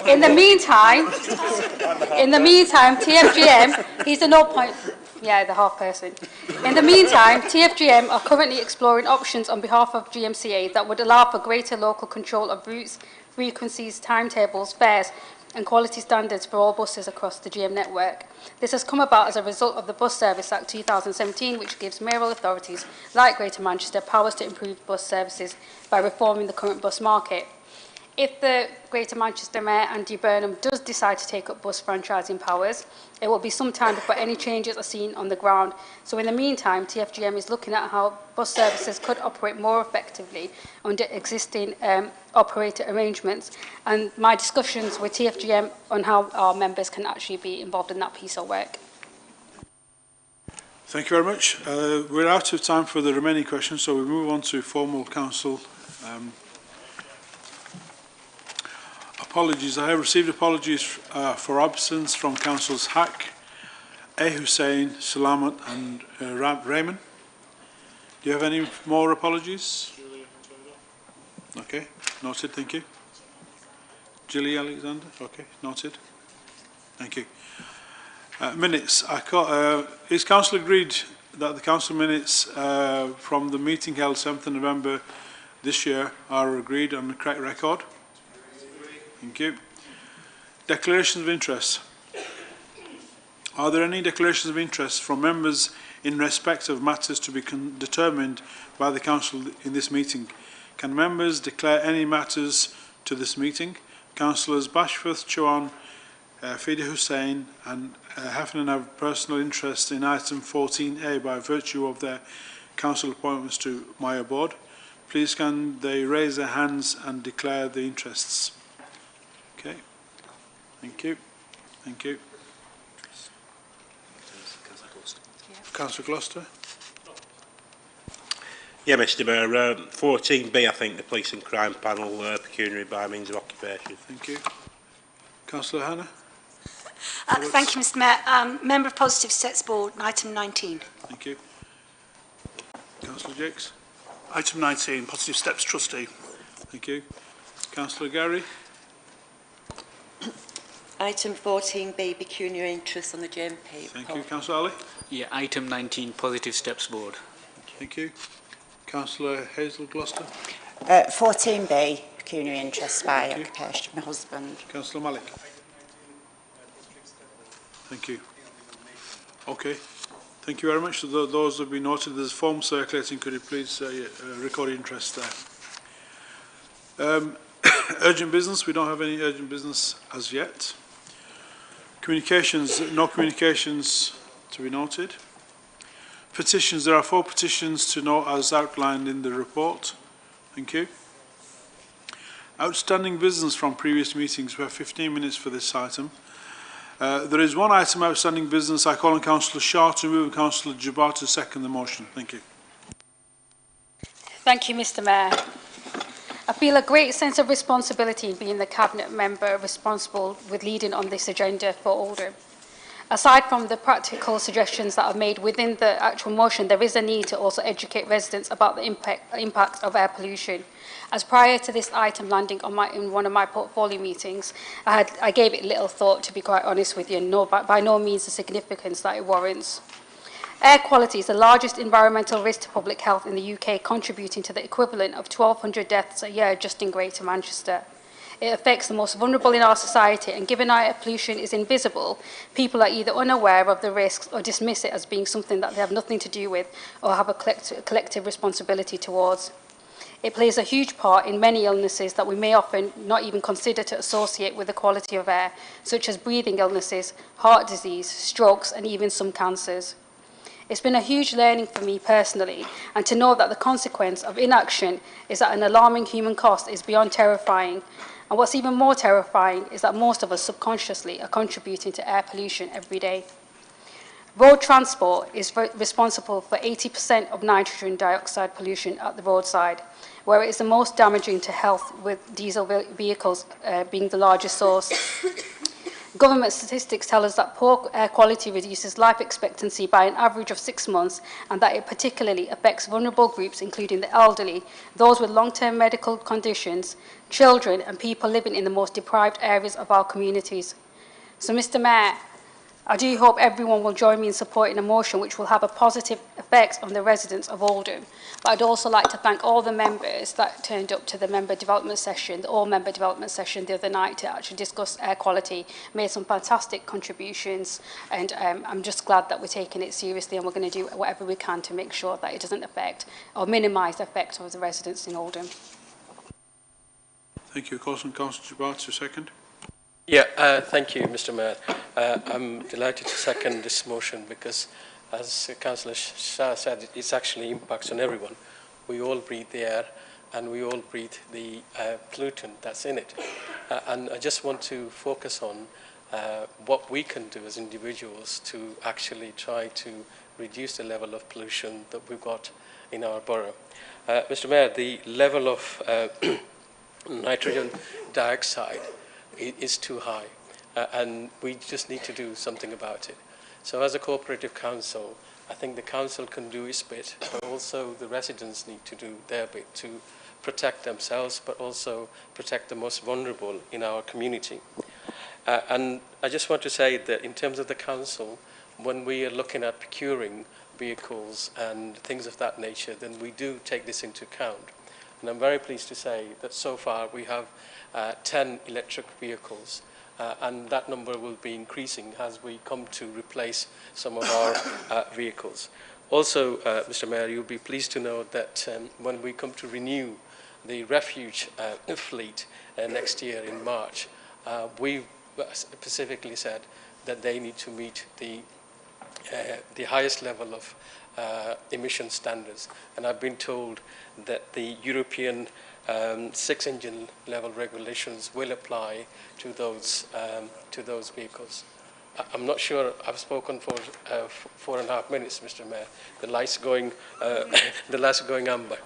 In the meantime, TFGM, he's the the half person. In the meantime, TFGM are currently exploring options on behalf of GMCA that would allow for greater local control of routes, frequencies, timetables, fares, and quality standards for all buses across the GM network. This has come about as a result of the Bus Service Act 2017, which gives mayoral authorities like Greater Manchester powers to improve bus services by reforming the current bus market. If the Greater Manchester Mayor, Andy Burnham, does decide to take up bus franchising powers, it will be some time before any changes are seen on the ground. So in the meantime, TFGM is looking at how bus services could operate more effectively under existing operator arrangements, and my discussions with TFGM on how our members can actually be involved in that piece of work. Thank you very much. We're out of time for the remaining questions, so we move on to formal council. Apologies. I have received apologies for absence from Councillors Hack, A. Hussain, Salamat and Raymond. Do you have any more apologies? Okay, noted, thank you. Gilly Alexander, okay, noted. Thank you. Minutes. Is Council agreed that the Council minutes from the meeting held 7th of November this year are agreed on the correct record? Thank you. Declarations of interest. Are there any declarations of interest from members in respect of matters to be determined by the Council in this meeting? Can members declare any matters to this meeting? Councillors Bashforth, Chouhan, Fida Hussain and Heffernan have personal interest in item 14A by virtue of their Council appointments to my board. Please can they raise their hands and declare the interests? Okay. Thank you. Thank you. Councillor Gloucester. Yeah, Mr Mayor, 14B, I think, the Police and Crime Panel, pecuniary by means of occupation. Thank you. Councillor Hannah. Thank you, Mr Mayor. Member of Positive Steps Board, item 19. Thank you. Councillor Jakes. Item 19, Positive Steps Trustee. Thank you. Councillor Gary. Item 14B, pecuniary interest on the JMP. Thank you. Councillor Ali. Yeah, item 19, Positive Steps Board. Thank you. Councillor Hazel Gloucester. 14B, pecuniary interest by occupation, my husband. Councillor Malik. Thank you. Okay. Thank you very much. So those have been noted. There's a form circulating. Could you please record your interest there? Urgent business. We don't have any urgent business as yet. Communications. No communications to be noted. Petitions. There are 4 petitions to note as outlined in the report. Thank you. Outstanding business from previous meetings. We have 15 minutes for this item. There is one item outstanding business. I call on Councillor Shah to move and Councillor Jabbar to second the motion. Thank you. Thank you, Mr Mayor. I feel a great sense of responsibility in being the Cabinet member responsible with leading on this agenda for Oldham. Aside from the practical suggestions that are made within the actual motion, there is a need to also educate residents about the impact of air pollution. As prior to this item landing on in one of my portfolio meetings, I gave it little thought, to be quite honest with you, and by no means the significance that it warrants. Air quality is the largest environmental risk to public health in the UK, contributing to the equivalent of 1,200 deaths a year just in Greater Manchester. It affects the most vulnerable in our society, and given air pollution is invisible, people are either unaware of the risks or dismiss it as being something that they have nothing to do with or have a collective responsibility towards. It plays a huge part in many illnesses that we may often not even consider to associate with the quality of air, such as breathing illnesses, heart disease, strokes, and even some cancers. It's been a huge learning for me personally, and to know that the consequence of inaction is at an alarming human cost is beyond terrifying. And what's even more terrifying is that most of us subconsciously are contributing to air pollution every day. Road transport is responsible for 80% of nitrogen dioxide pollution at the roadside, where it is the most damaging to health, with diesel vehicles being the largest source. Government statistics tell us that poor air quality reduces life expectancy by an average of 6 months, and that it particularly affects vulnerable groups, including the elderly, those with long-term medical conditions, children, and people living in the most deprived areas of our communities. So, Mr Mayor, I do hope everyone will join me in supporting a motion which will have a positive effect on the residents of Oldham. But I'd also like to thank all the members that turned up to the member development session, the all-member development session the other night to actually discuss air quality, made some fantastic contributions, and I'm just glad that we're taking it seriously and we're going to do whatever we can to make sure that it doesn't affect or minimise the effect of the residents in Oldham. Thank you. Councillor Jabbat, second. Yeah, thank you, Mr. Mayor. I'm delighted to second this motion because, as Councillor Shah said, it actually impacts on everyone. We all breathe the air and we all breathe the pollutant that's in it. And I just want to focus on what we can do as individuals to actually try to reduce the level of pollution that we've got in our borough. Mr. Mayor, the level of nitrogen dioxide is too high, and we just need to do something about it. So as a cooperative council, I think the council can do its bit, but also the residents need to do their bit to protect themselves, but also protect the most vulnerable in our community. And I just want to say that in terms of the council, when we are looking at procuring vehicles and things of that nature, then we do take this into account. And I'm very pleased to say that so far we have 10 electric vehicles, and that number will be increasing as we come to replace some of our vehicles. Also, Mr. Mayor, you'll be pleased to know that when we come to renew the refuge fleet next year in March, we've specifically said that they need to meet the highest level of emission standards, and I've been told that the European 6-engine level regulations will apply to those vehicles. I'm not sure I've spoken for 4.5 minutes, Mr. Mayor. The light's going, amber.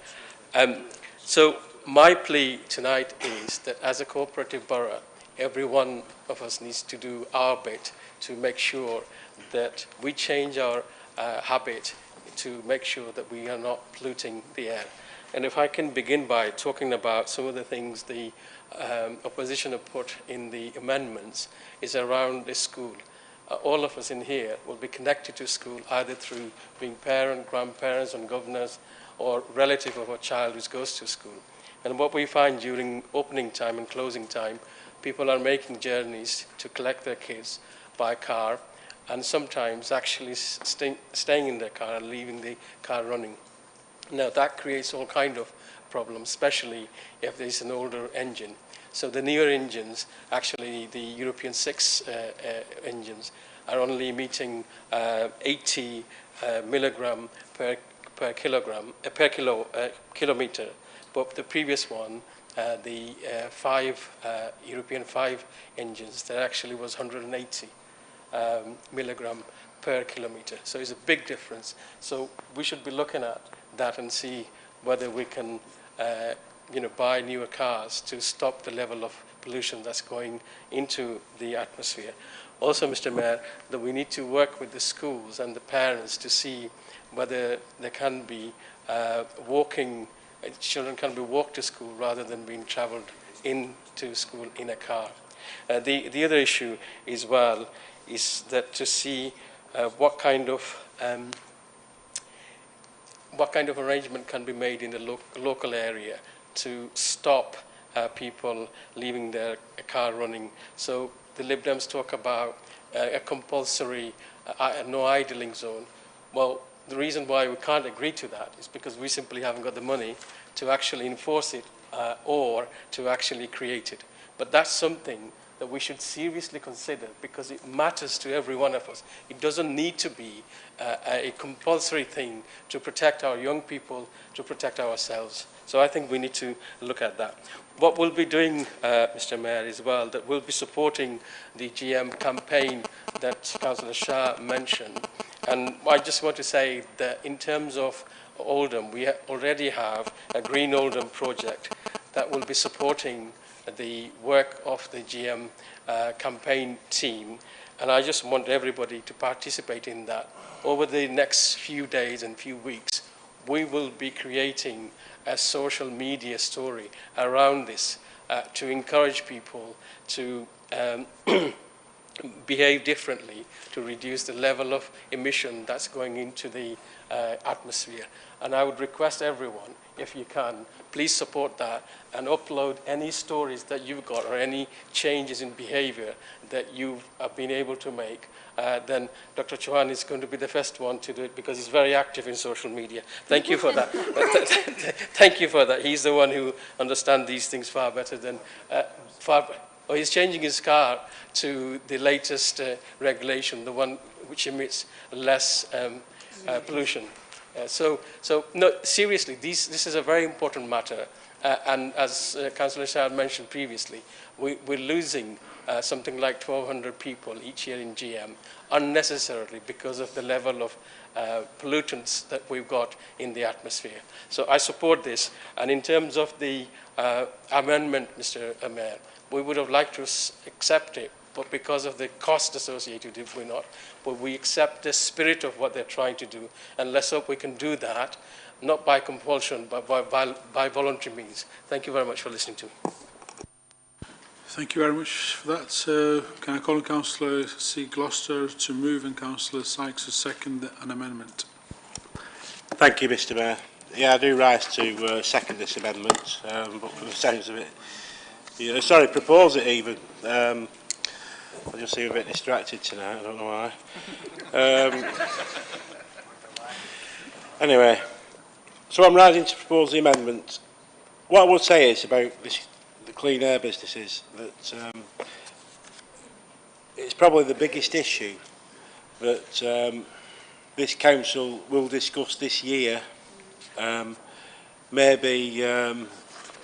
So my plea tonight is that as a cooperative borough, every one of us needs to do our bit to make sure that we change our habit to make sure that we are not polluting the air. And if I can begin by talking about some of the things the opposition have put in the amendments is around the school. All of us in here will be connected to school either through being parents, grandparents and governors or relative of a child who goes to school. And what we find during opening time and closing time, people are making journeys to collect their kids by car and sometimes actually staying in their car and leaving the car running. Now that creates all kind of problems, especially if there's an older engine. So the newer engines, actually the European 6 engines, are only meeting 80 milligram per kilometer. But the previous one, the European 5 engines, that actually was 180 milligram per kilometer. So it's a big difference. So we should be looking at that and see whether we can buy newer cars to stop the level of pollution that's going into the atmosphere. Also, Mr. Mayor, that we need to work with the schools and the parents to see whether there can be children can be walked to school rather than being travelled into school in a car. The other issue as well is that to see what kind of arrangement can be made in the local area to stop people leaving their car running. So the Lib Dems talk about a compulsory no idling zone. Well, the reason why we can't agree to that is because we simply haven't got the money to actually enforce it or to actually create it. But that's something that we should seriously consider because it matters to every one of us. It doesn't need to be a compulsory thing to protect our young people, to protect ourselves. So I think we need to look at that. What we'll be doing, Mr. Mayor, as well, that we'll be supporting the GM campaign that Councillor Shah mentioned. And I just want to say that in terms of Oldham, we already have a Green Oldham project that will be supporting the work of the GM campaign team, and I just want everybody to participate in that. Over the next few days and few weeks, we will be creating a social media story around this to encourage people to behave differently to reduce the level of emission that's going into the atmosphere. And I would request everyone, if you can, please support that and upload any stories that you've got or any changes in behavior that you have been able to make. Then Dr. Chauhan is going to be the first one to do it because he's very active in social media. Thank you for that. Thank you for that. He's the one who understands these things far better than he's changing his car to the latest regulation, the one which emits less pollution. So no, seriously, this is a very important matter. And as Councillor Shah mentioned previously, we're losing something like 1,200 people each year in GM unnecessarily because of the level of pollutants that we've got in the atmosphere. So I support this. And in terms of the amendment, Mr. Mayor, we would have liked to accept it, but because of the cost associated, if we're not, but we accept the spirit of what they're trying to do, and let's hope we can do that, not by compulsion, but by voluntary means. Thank you very much for listening to me. Thank you very much for that. Can I call on Councillor C. Gloucester to move and Councillor Sykes to second an amendment? Thank you, Mr. Mayor. Yeah, I do rise to second this amendment, but for the sounds of it, yeah, sorry, propose it even. I just seem a bit distracted tonight, I don't know why. Anyway, so I'm rising to propose the amendment. What I would say is about the clean air businesses that it's probably the biggest issue that this council will discuss this year, maybe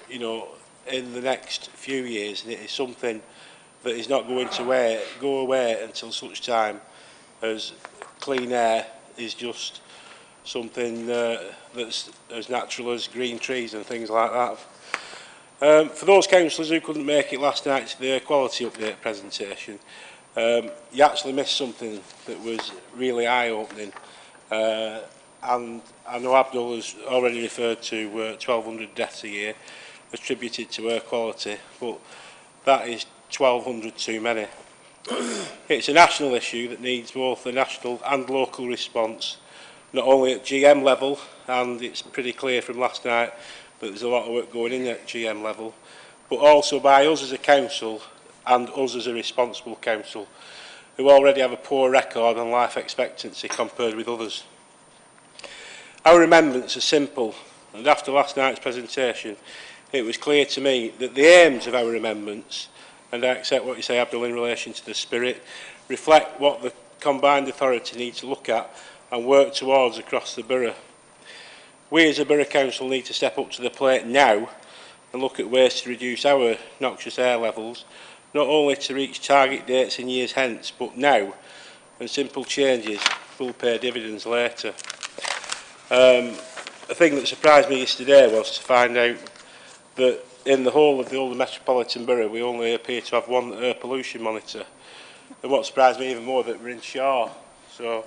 you know, in the next few years, and it is something that is not going to go away until such time as clean air is just something that's as natural as green trees and things like that. For those councillors who couldn't make it last night to the air quality update presentation, you actually missed something that was really eye-opening. And I know Abdul has already referred to 1,200 deaths a year attributed to air quality, but that is 1,200 too many. It's a national issue that needs both a national and local response, not only at GM level, and it's pretty clear from last night that there's a lot of work going in at GM level, but also by us as a council and us as a responsible council, who already have a poor record on life expectancy compared with others. Our amendments are simple, and after last night's presentation, it was clear to me that the aims of our amendments, and I accept what you say, Abdul, in relation to the spirit, reflect what the combined authority needs to look at and work towards across the borough. We as a borough council need to step up to the plate now and look at ways to reduce our noxious air levels, not only to reach target dates in years hence, but now, and simple changes will pay dividends later. A thing that surprised me yesterday was to find out that in the whole of the Oldham Metropolitan Borough we only appear to have one air pollution monitor. And what surprised me even more, that we're in Shaw. So,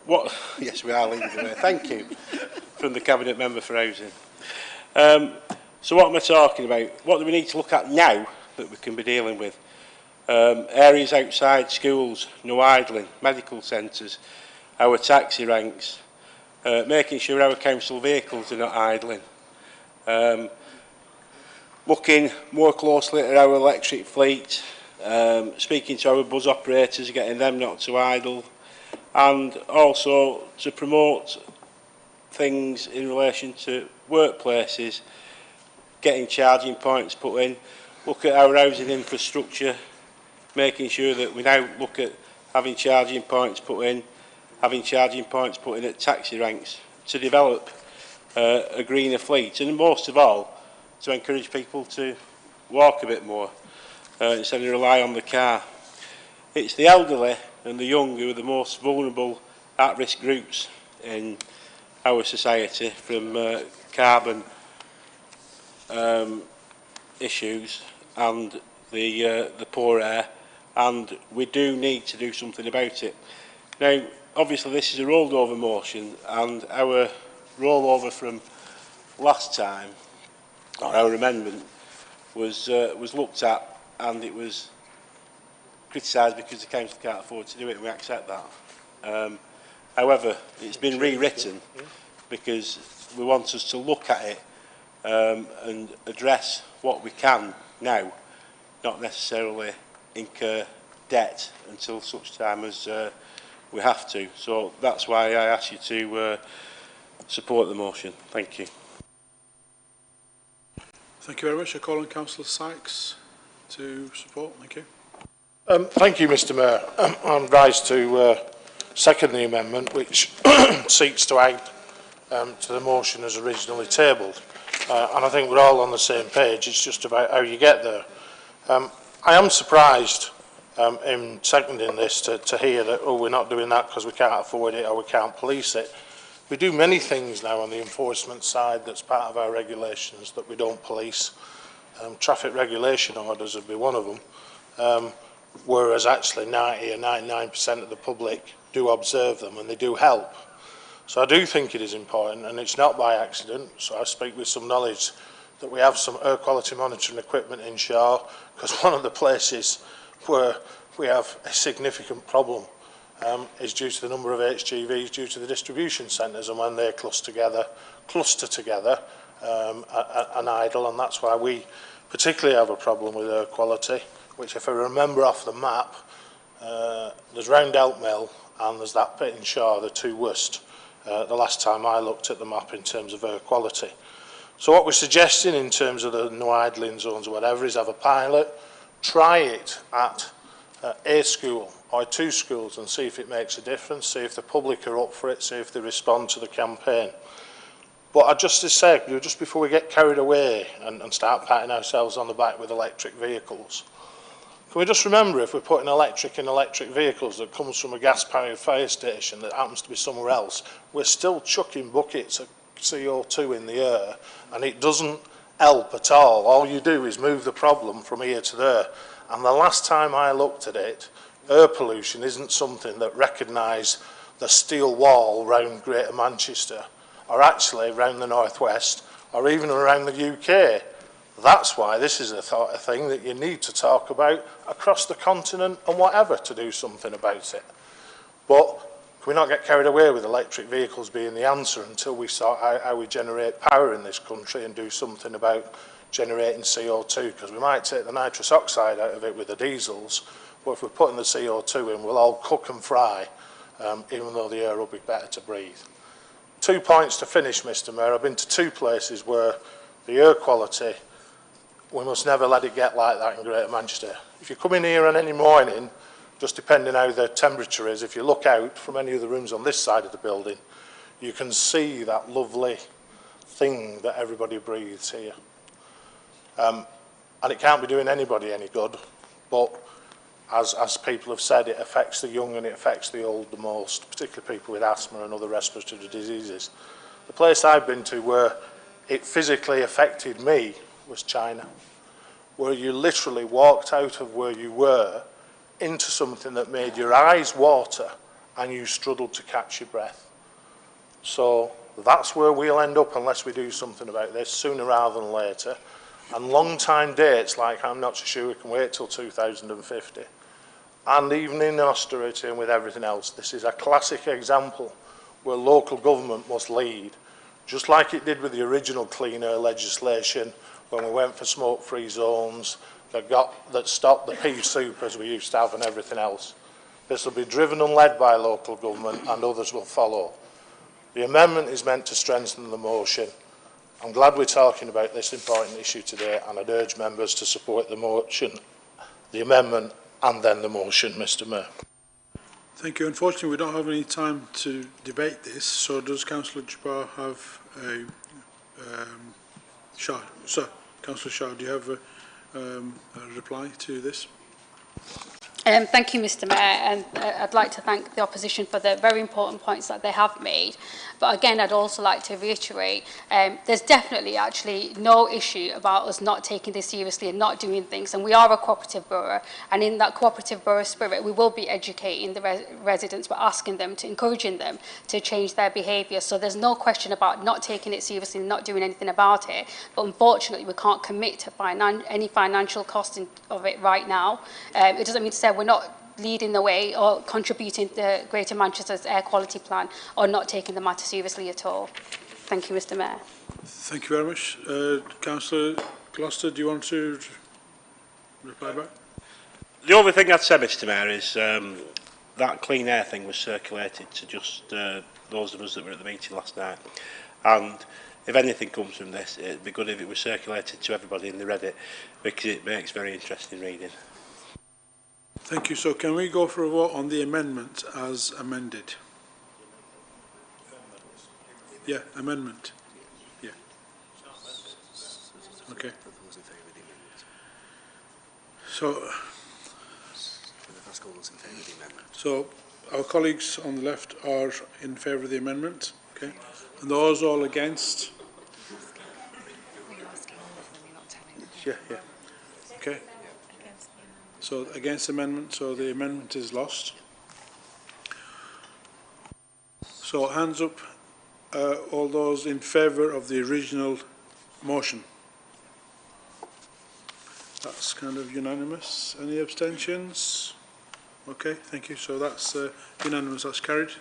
what? Yes, we are leading the way. Thank you, from the Cabinet Member for Housing. So what am I talking about? What do we need to look at now that we can be dealing with? Areas outside schools, no idling, medical centres, our taxi ranks, making sure our council vehicles are not idling, looking more closely at our electric fleet, speaking to our bus operators, getting them not to idle, and also to promote things in relation to workplaces, getting charging points put in, look at our housing infrastructure, making sure that we now look at having charging points put in, at taxi ranks to develop a greener fleet, and most of all to encourage people to walk a bit more instead of rely on the car. It's the elderly and the young who are the most vulnerable at-risk groups in our society from carbon issues and the poor air, and we do need to do something about it. Now, obviously this is a rolled over motion, and our rollover from last time, or our amendment, was looked at, and it was criticised because the council can't afford to do it, and we accept that. However, it's been rewritten because we want us to look at it and address what we can now, not necessarily incur debt until such time as we have to. So that's why I ask you to support the motion. Thank you. Thank you very much. I call on Councillor Sykes to support. Thank you. Thank you, Mr Mayor. I'm advised to second the amendment, which seeks to add to the motion as originally tabled. And I think we're all on the same page. It's just about how you get there. I am surprised in seconding this to hear that, oh, we're not doing that because we can't afford it or we can't police it. We do many things now on the enforcement side that's part of our regulations that we don't police. Traffic regulation orders would be one of them, whereas actually 90 or 99% of the public do observe them and they do help. So I do think it is important, and it's not by accident, so I speak with some knowledge that we have some air quality monitoring equipment in Shaw, because one of the places where we have a significant problem is due to the number of HGVs due to the distribution centres, and when they cluster together and idle, and that's why we particularly have a problem with air quality, which if I remember off the map, there's round Elkmill and there's that bit in Shaw, the two worst, the last time I looked at the map in terms of air quality. So what we're suggesting in terms of the no idling zones or whatever is have a pilot, try it at a school or two schools and see if it makes a difference, see if the public are up for it, see if they respond to the campaign. But I just say, just before we get carried away and start patting ourselves on the back with electric vehicles, can we just remember if we're putting electric in electric vehicles that comes from a gas-powered fire station that happens to be somewhere else, we're still chucking buckets of CO2 in the air, and it doesn't help at all. All you do is move the problem from here to there. And the last time I looked at it, air pollution isn't something that recognised the steel wall round Greater Manchester, or actually around the northwest, or even around the UK. That's why this is a thing that you need to talk about across the continent and whatever to do something about it. But can we not get carried away with electric vehicles being the answer until we sort out how we generate power in this country and do something about generating CO2, because we might take the nitrous oxide out of it with the diesels, but if we're putting the CO2 in, we'll all cook and fry, even though the air will be better to breathe. 2 points to finish, Mr Mayor. I've been to 2 places where the air quality, we must never let it get like that in Greater Manchester. If you come in here on any morning, just depending how the temperature is, if you look out from any of the rooms on this side of the building, you can see that lovely thing that everybody breathes here. And it can't be doing anybody any good, but as people have said, it affects the young and it affects the old the most, particularly people with asthma and other respiratory diseases. The place I've been to where it physically affected me was China, where you literally walked out of where you were into something that made your eyes water and you struggled to catch your breath. So that's where we'll end up unless we do something about this sooner rather than later. And long time dates, like I'm not so sure we can wait till 2050. And even in austerity and with everything else, this is a classic example where local government must lead, just like it did with the original clean air legislation when we went for smoke-free zones, that stopped the pea soup as we used to have and everything else. This will be driven and led by local government and others will follow. The amendment is meant to strengthen the motion. I'm glad we're talking about this important issue today, and I'd urge members to support the motion, the amendment and then the motion, Mr Mayor. Thank you. Unfortunately, we don't have any time to debate this, so does Councillor Jabbar have a... Shah, sir, Councillor Shah, do you have a reply to this? Thank you, Mr Mayor, and I'd like to thank the opposition for the very important points that they have made. But again, I'd also like to reiterate, there's definitely actually no issue about us not taking this seriously and not doing things. And we are a cooperative borough, and in that cooperative borough spirit, we will be educating the residents, but asking them, encouraging them to change their behaviour. So there's no question about not taking it seriously and not doing anything about it. But unfortunately, we can't commit to any financial cost of it right now. It doesn't mean to say we're not leading the way or contributing to Greater Manchester's air quality plan or not taking the matter seriously at all. Thank you, Mr Mayor. Thank you very much. Councillor Gloucester, do you want to reply back? The only thing I'd say, Mr Mayor, is that clean air thing was circulated to just those of us that were at the meeting last night. And if anything comes from this, it'd be good if it was circulated to everybody in the Reddit, because it makes very interesting reading. Thank you. So can we go for a vote on the amendment as amended? Yeah, amendment. Yeah. Okay. So our colleagues on the left are in favour of the amendment. Okay. And those all against? Yeah, yeah. Okay. So against amendment, so the amendment is lost. So hands up, all those in favour of the original motion. That's kind of unanimous. Any abstentions? Okay, thank you. So that's unanimous, that's carried.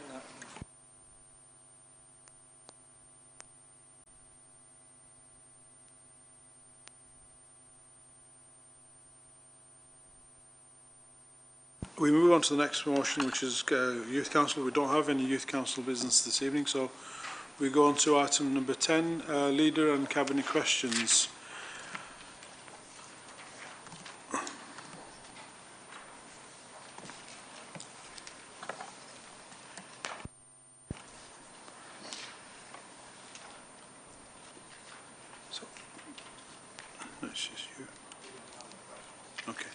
We move on to the next motion, which is Youth Council. We don't have any Youth Council business this evening, so we go on to item number 10, Leader and Cabinet Questions. So, that's just you. Okay.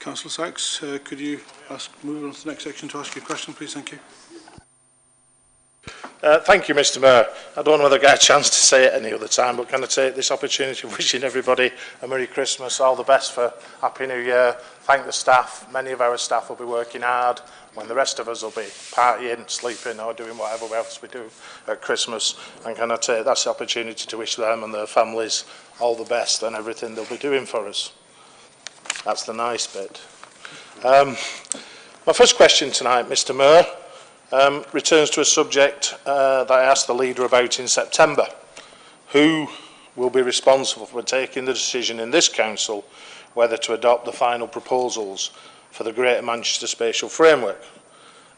Councillor Sykes, could you move on to the next section to ask your question, please? Thank you. Thank you, Mr Mayor. I don't know whether I get a chance to say it any other time, but can I take this opportunity of wishing everybody a Merry Christmas, all the best for Happy New Year, thank the staff. Many of our staff will be working hard when the rest of us will be partying, sleeping or doing whatever else we do at Christmas. And can I take this opportunity to wish them and their families all the best and everything they'll be doing for us. That's the nice bit. My first question tonight, Mr Mayor, returns to a subject that I asked the leader about in September. Who will be responsible for taking the decision in this council whether to adopt the final proposals for the Greater Manchester Spatial Framework?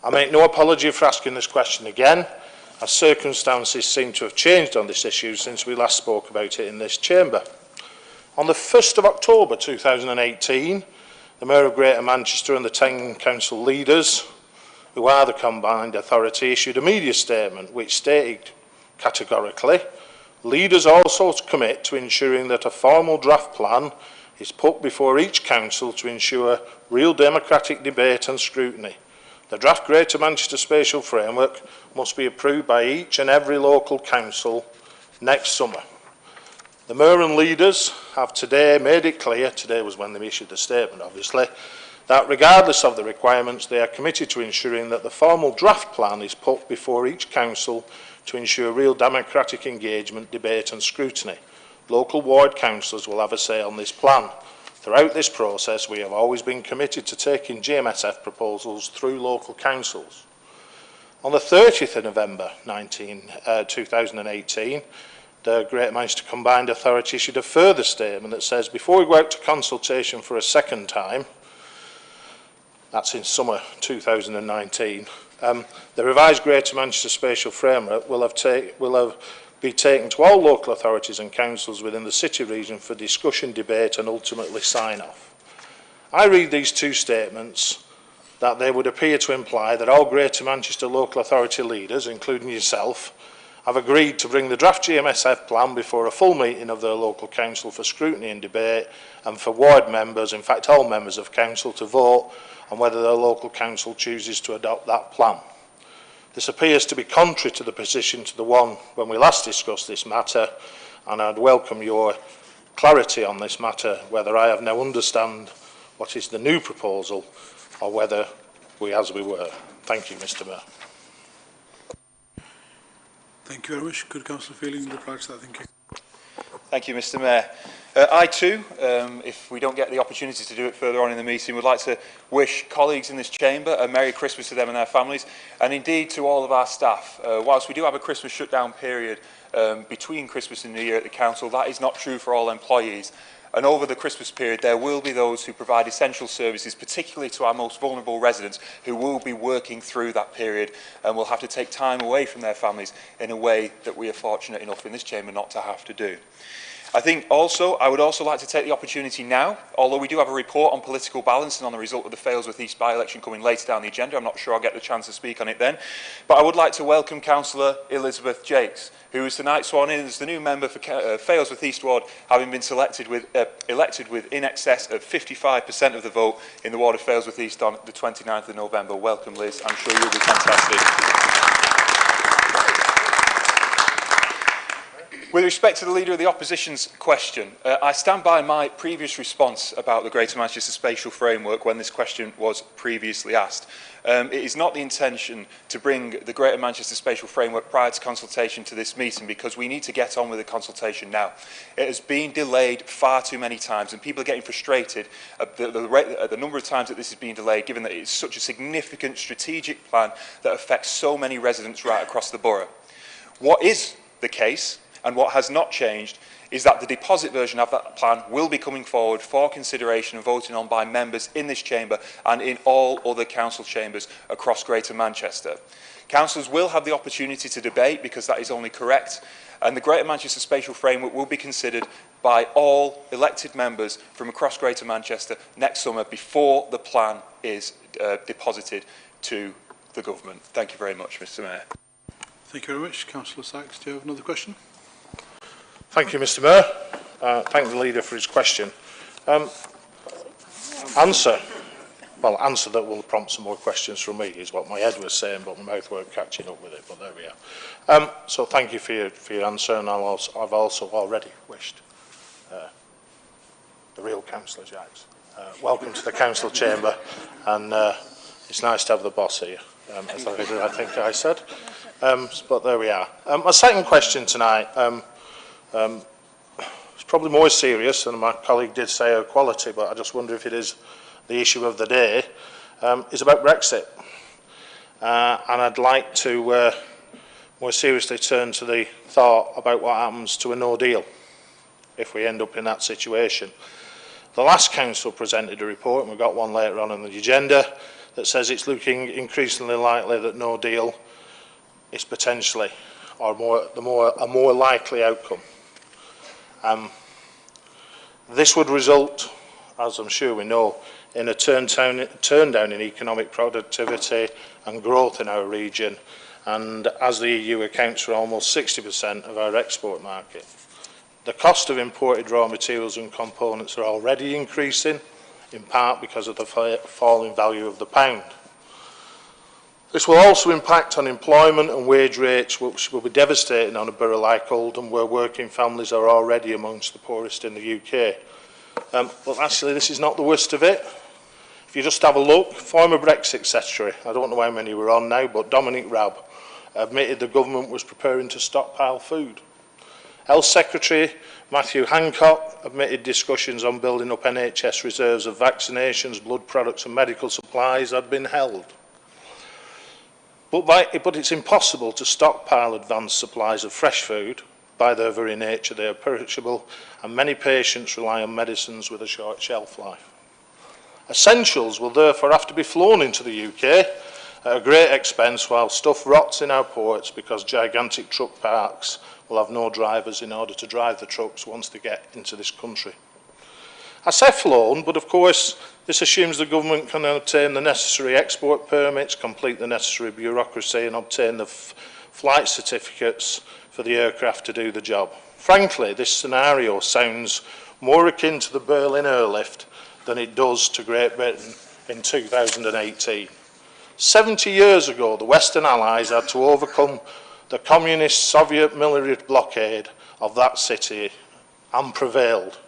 I make no apology for asking this question again, as circumstances seem to have changed on this issue since we last spoke about it in this chamber. On the 1st of October 2018, the Mayor of Greater Manchester and the 10 council leaders, who are the combined authority, issued a media statement which stated categorically, leaders also commit to ensuring that a formal draft plan is put before each council to ensure real democratic debate and scrutiny. The draft Greater Manchester Spatial Framework must be approved by each and every local council next summer. The Mayor and leaders have today made it clear, today was when they issued the statement obviously, that regardless of the requirements, they are committed to ensuring that the formal draft plan is put before each council to ensure real democratic engagement, debate and scrutiny. Local ward councillors will have a say on this plan. Throughout this process, we have always been committed to taking GMSF proposals through local councils. On the 30th of November 2018, the Greater Manchester Combined Authority issued a further statement that says, before we go out to consultation for a second time, that's in summer 2019, the revised Greater Manchester Spatial Framework will be taken to all local authorities and councils within the city region for discussion, debate and ultimately sign-off. I read these two statements that they would appear to imply that all Greater Manchester local authority leaders, including yourself, have agreed to bring the draft GMSF plan before a full meeting of their local council for scrutiny and debate, and for ward members, in fact all members of council, to vote on whether their local council chooses to adopt that plan. This appears to be contrary to the position to the one when we last discussed this matter, and I'd welcome your clarity on this matter, whether I have now understand what is the new proposal or whether we as we were. Thank you, Mr. Mayor. Thank you very much. Could Councillor Feeling reply to that? Thank you. Thank you, Mr. Mayor. I too, if we don't get the opportunity to do it further on in the meeting, would like to wish colleagues in this chamber a Merry Christmas to them and their families, and indeed to all of our staff. Whilst we do have a Christmas shutdown period between Christmas and New Year at the Council, that is not true for all employees. And over the Christmas period, there will be those who provide essential services, particularly to our most vulnerable residents, who will be working through that period and will have to take time away from their families in a way that we are fortunate enough in this chamber not to have to do. I would also like to take the opportunity now, although we do have a report on political balance and on the result of the Failsworth East by-election coming later down the agenda. I'm not sure I'll get the chance to speak on it then. But I would like to welcome Councillor Elizabeth Jakes, who is tonight sworn in as the new member for Failsworth East Ward, having been elected with in excess of 55% of the vote in the ward of Failsworth East on the 29th of November. Welcome, Liz. I'm sure you'll be fantastic. With respect to the Leader of the Opposition's question, I stand by my previous response about the Greater Manchester Spatial Framework when this question was previously asked. It is not the intention to bring the Greater Manchester Spatial Framework prior to consultation to this meeting, because we need to get on with the consultation now. It has been delayed far too many times, and people are getting frustrated at the number of times that this has been delayed, given that it is such a significant strategic plan that affects so many residents right across the borough. What is the case, and what has not changed, is that the deposit version of that plan will be coming forward for consideration and voting on by members in this chamber and in all other council chambers across Greater Manchester. Councillors will have the opportunity to debate, because that is only correct, and the Greater Manchester Spatial Framework will be considered by all elected members from across Greater Manchester next summer before the plan is deposited to the government. Thank you very much, Mr. Mayor. Thank you very much. Councillor Sykes, do you have another question? Thank you, Mr. Mayor. Thank the Leader for his question. Answer that will prompt some more questions from me is what my head was saying, but my mouth weren't catching up with it, but there we are. So thank you for your answer, and I've also already wished the real Councillor Jacks welcome to the Council chamber, and it's nice to have the boss here, as I think I said. But there we are. My second question tonight, it's probably more serious, and my colleague did say equality, but I just wonder if it is the issue of the day, is about Brexit. And I'd like to more seriously turn to the thought about what happens to a no deal if we end up in that situation. The last council presented a report, and we've got one later on the agenda, that says it's looking increasingly likely that no deal is potentially or a more likely outcome. This would result, as I'm sure we know, in a turn down in economic productivity and growth in our region, and as the EU accounts for almost 60% of our export market. The cost of imported raw materials and components are already increasing, in part because of the falling value of the pound. This will also impact on employment and wage rates, which will be devastating on a borough like Oldham, where working families are already amongst the poorest in the UK. But actually, this is not the worst of it. If you just have a look, former Brexit Secretary, I don't know how many we're on now, but Dominic Raab, admitted the government was preparing to stockpile food. Health Secretary Matthew Hancock admitted discussions on building up NHS reserves of vaccinations, blood products and medical supplies had been held. But it's impossible to stockpile advanced supplies of fresh food. By their very nature, they are perishable, and many patients rely on medicines with a short shelf life. Essentials will therefore have to be flown into the UK at a great expense, while stuff rots in our ports because gigantic truck parks will have no drivers in order to drive the trucks once they get into this country. I say flown, but of course this assumes the government can obtain the necessary export permits, complete the necessary bureaucracy and obtain the flight certificates for the aircraft to do the job. Frankly, this scenario sounds more akin to the Berlin airlift than it does to Great Britain in 2018. 70 years ago, the Western Allies had to overcome the communist Soviet military blockade of that city and prevailed.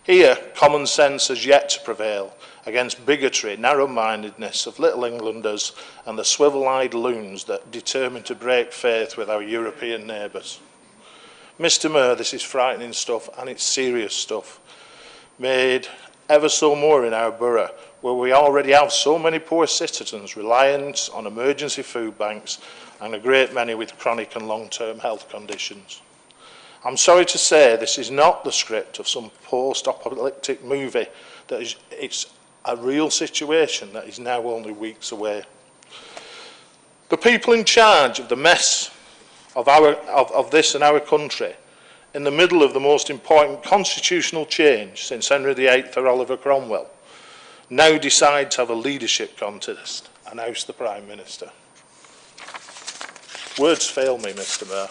Here, common sense has yet to prevail against bigotry, narrow-mindedness of little Englanders and the swivel-eyed loons that are determined to break faith with our European neighbours. Mr Mayor, this is frightening stuff, and it's serious stuff, made ever so more in our borough, where we already have so many poor citizens reliant on emergency food banks and a great many with chronic and long-term health conditions. I'm sorry to say this is not the script of some post-apocalyptic movie. It's a real situation that is now only weeks away. The people in charge of the mess of this in our country, in the middle of the most important constitutional change since Henry VIII or Oliver Cromwell, now decide to have a leadership contest and oust the Prime Minister. Words fail me, Mr Mayor.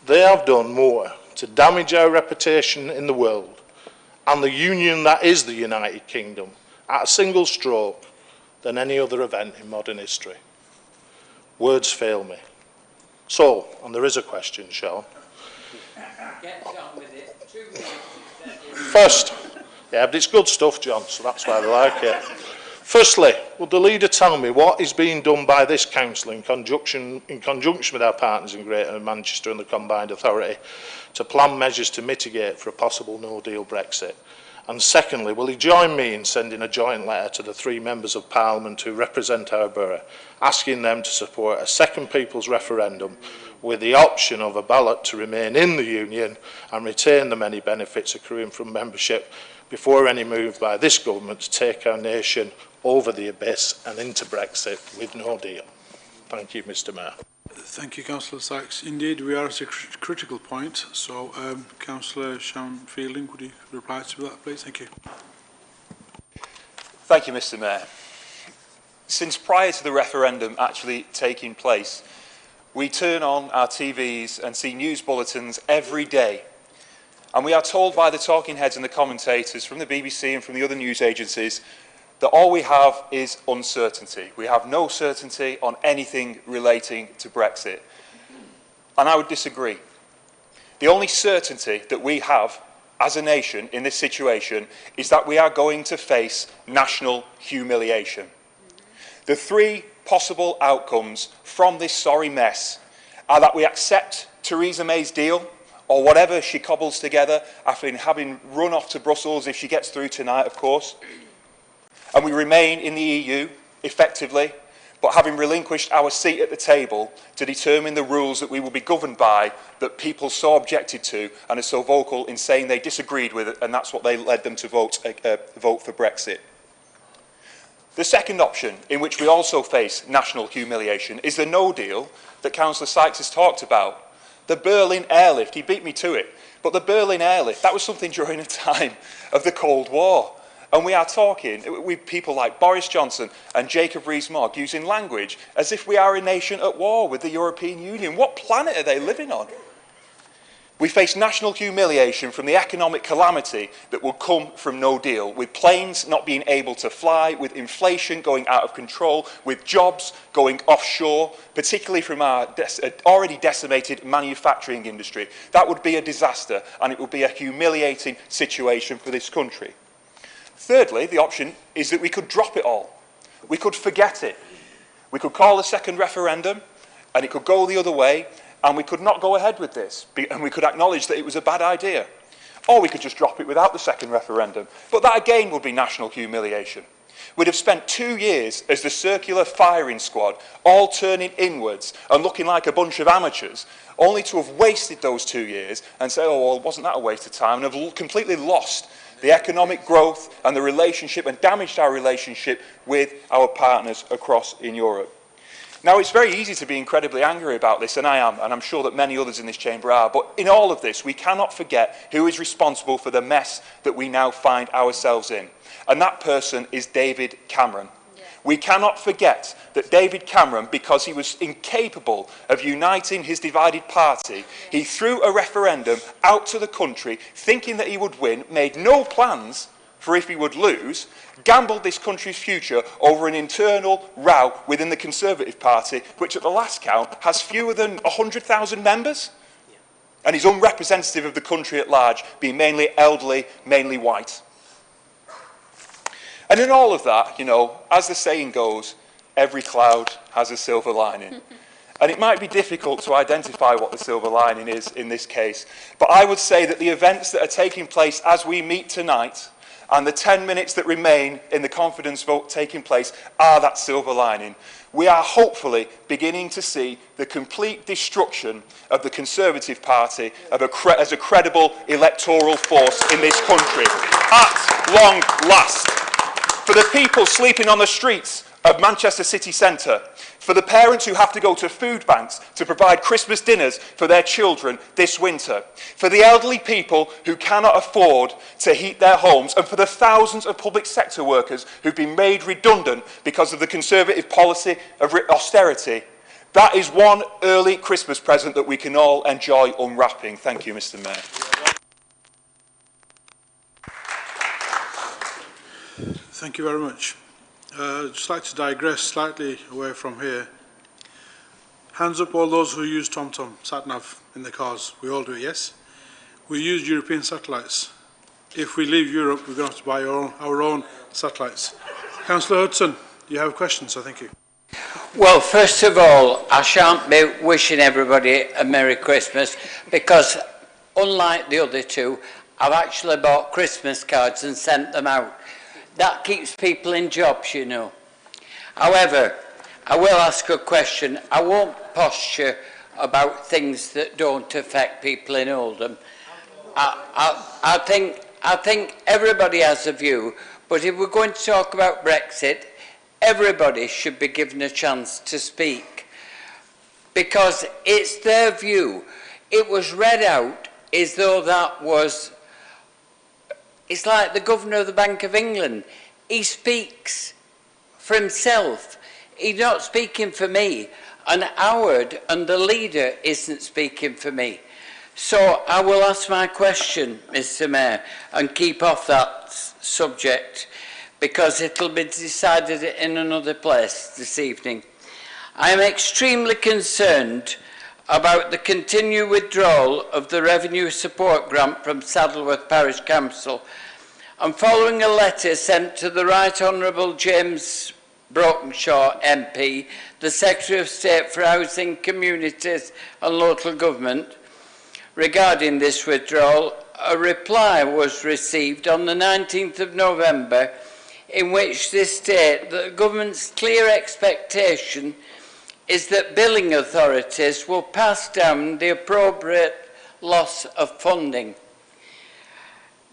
They have done more to damage our reputation in the world and the union that is the United Kingdom at a single stroke than any other event in modern history. Words fail me. So, and there is a question, Sean. Get on with it. 2 minutes. First, yeah, but it's good stuff, John, so that's why I like it. Firstly, will the leader tell me what is being done by this council in conjunction with our partners in Greater Manchester and the Combined Authority to plan measures to mitigate for a possible no-deal Brexit? And secondly, will he join me in sending a joint letter to the 3 members of Parliament who represent our borough, asking them to support a second people's referendum with the option of a ballot to remain in the Union and retain the many benefits accruing from membership before any move by this government to take our nation over the abyss and into Brexit with no deal? Thank you, Mr Mayor. Thank you, Councillor Sykes. Indeed, we are at a critical point. So, Councillor Sean Fielding, would you reply to that, please? Thank you. Thank you, Mr Mayor. Since prior to the referendum actually taking place, we turn on our TVs and see news bulletins every day. And we are told by the talking heads and the commentators from the BBC and from the other news agencies that all we have is uncertainty. We have no certainty on anything relating to Brexit. And I would disagree. The only certainty that we have as a nation in this situation is that we are going to face national humiliation. The 3 possible outcomes from this sorry mess are that we accept Theresa May's deal, or whatever she cobbles together after having run off to Brussels, if she gets through tonight, of course, and we remain in the EU, effectively, but having relinquished our seat at the table to determine the rules that we will be governed by, that people so objected to and are so vocal in saying they disagreed with it, and that's what they led them to vote for Brexit. The second option, in which we also face national humiliation, is the no deal that Councillor Sykes has talked about. The Berlin airlift, he beat me to it, but the Berlin airlift, that was something during a time of the Cold War. And we are talking with people like Boris Johnson and Jacob Rees-Mogg using language as if we are a nation at war with the European Union. What planet are they living on? We face national humiliation from the economic calamity that will come from no deal, with planes not being able to fly, with inflation going out of control, with jobs going offshore, particularly from our already decimated manufacturing industry. That would be a disaster, and it would be a humiliating situation for this country. Thirdly, the option is that we could drop it all. We could forget it. We could call a second referendum, and it could go the other way, and we could not go ahead with this, and we could acknowledge that it was a bad idea. Or we could just drop it without the second referendum. But that again would be national humiliation. We'd have spent 2 years as the circular firing squad, all turning inwards and looking like a bunch of amateurs, only to have wasted those 2 years and say, oh, well, wasn't that a waste of time, and have completely lost the economic growth and the relationship and damaged our relationship with our partners across in Europe. Now, it's very easy to be incredibly angry about this, and I am, and I'm sure that many others in this chamber are, but in all of this, we cannot forget who is responsible for the mess that we now find ourselves in. And that person is David Cameron. We cannot forget that David Cameron, because he was incapable of uniting his divided party, he threw a referendum out to the country thinking that he would win, made no plans for if he would lose, gambled this country's future over an internal row within the Conservative Party, which at the last count has fewer than 100,000 members, and is unrepresentative of the country at large, being mainly elderly, mainly white. And in all of that, you know, as the saying goes, every cloud has a silver lining. And it might be difficult to identify what the silver lining is in this case, but I would say that the events that are taking place as we meet tonight and the 10 minutes that remain in the confidence vote taking place are that silver lining. We are hopefully beginning to see the complete destruction of the Conservative Party as a credible electoral force in this country, at long last. For the people sleeping on the streets of Manchester city centre, for the parents who have to go to food banks to provide Christmas dinners for their children this winter, for the elderly people who cannot afford to heat their homes, and for the thousands of public sector workers who've been made redundant because of the Conservative policy of austerity, that is one early Christmas present that we can all enjoy unwrapping. Thank you, Mr. Mayor. Thank you very much. I'd just like to digress slightly away from here. Hands up all those who use TomTom, sat-nav in the cars. We all do it, yes? We use European satellites. If we leave Europe, we're going to have to buy our own satellites. Councillor Hudson, you have questions, so thank you. Well, first of all, I shan't be wishing everybody a Merry Christmas because, unlike the other two, I've actually bought Christmas cards and sent them out. That keeps people in jobs, you know. However, I will ask a question. I won't posture about things that don't affect people in Oldham. I think everybody has a view, but if we're going to talk about Brexit, everybody should be given a chance to speak because it's their view. It was read out as though that was... It's like the Governor of the Bank of England. He speaks for himself. He's not speaking for me. And Howard and the leader isn't speaking for me. So I will ask my question, Mr. Mayor, and keep off that subject because it'll be decided in another place this evening. I am extremely concerned about the continued withdrawal of the revenue support grant from Saddleworth Parish Council, and following a letter sent to the Right Honourable James Brokenshaw MP, the Secretary of State for Housing, Communities and Local Government, regarding this withdrawal, a reply was received on the 19th of November in which they state that the government's clear expectation is that billing authorities will pass down the appropriate loss of funding.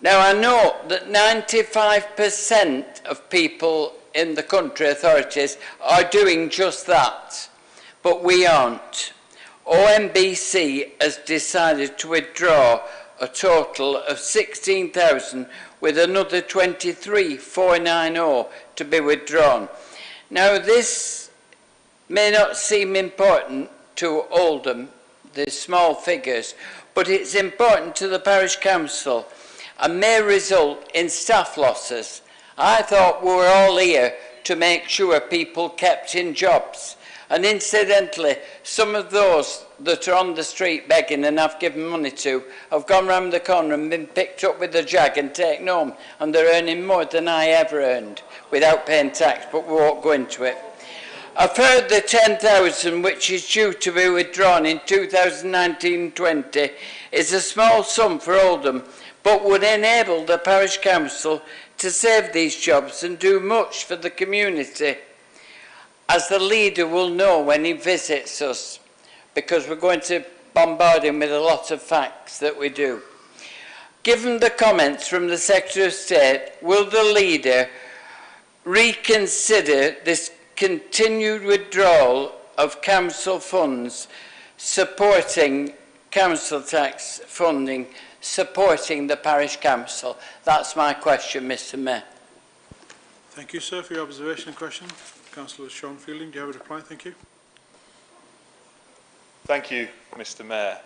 Now, I know that 95% of people in the country, authorities, are doing just that, but we aren't. OMBC has decided to withdraw a total of 16,000 with another 23,490 to be withdrawn. Now, this may not seem important to Oldham, the small figures, but it's important to the parish council and may result in staff losses. I thought we were all here to make sure people kept in jobs. And incidentally, some of those that are on the street begging and I've given money to have gone round the corner and been picked up with a jag and taken home, and they're earning more than I ever earned without paying tax, but we won't go into it. A further 10,000, which is due to be withdrawn in 2019-20, is a small sum for Oldham, but would enable the parish council to save these jobs and do much for the community, as the leader will know when he visits us, because we're going to bombard him with a lot of facts that we do. Given the comments from the Secretary of State, will the leader reconsider this continued withdrawal of council funds supporting council tax funding, supporting the parish council? That's my question, Mr. Mayor. Thank you, sir, for your observation and question. Councillor Sean Fielding, do you have a reply? Thank you. Thank you, Mr. Mayor.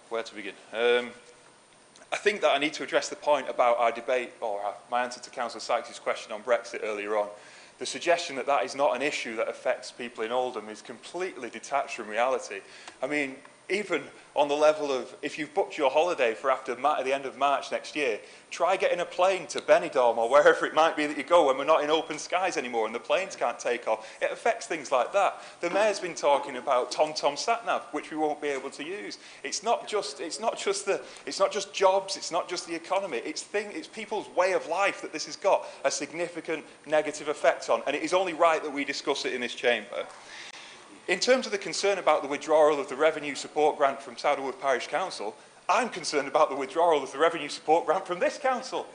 Where to begin? I think that I need to address the point about our debate, or my answer to Councillor Sykes' question on Brexit earlier on. The suggestion that that is not an issue that affects people in Oldham is completely detached from reality. I mean, even on the level of, if you've booked your holiday for after the end of March next year, try getting a plane to Benidorm or wherever it might be that you go when we're not in open skies anymore and the planes can't take off. It affects things like that. The Mayor's been talking about TomTom SatNav, which we won't be able to use. It's not just jobs, it's not just the economy, it's people's way of life that this has got a significant negative effect on, and it is only right that we discuss it in this chamber. In terms of the concern about the withdrawal of the revenue support grant from Saddleworth Parish Council, I'm concerned about the withdrawal of the revenue support grant from this council.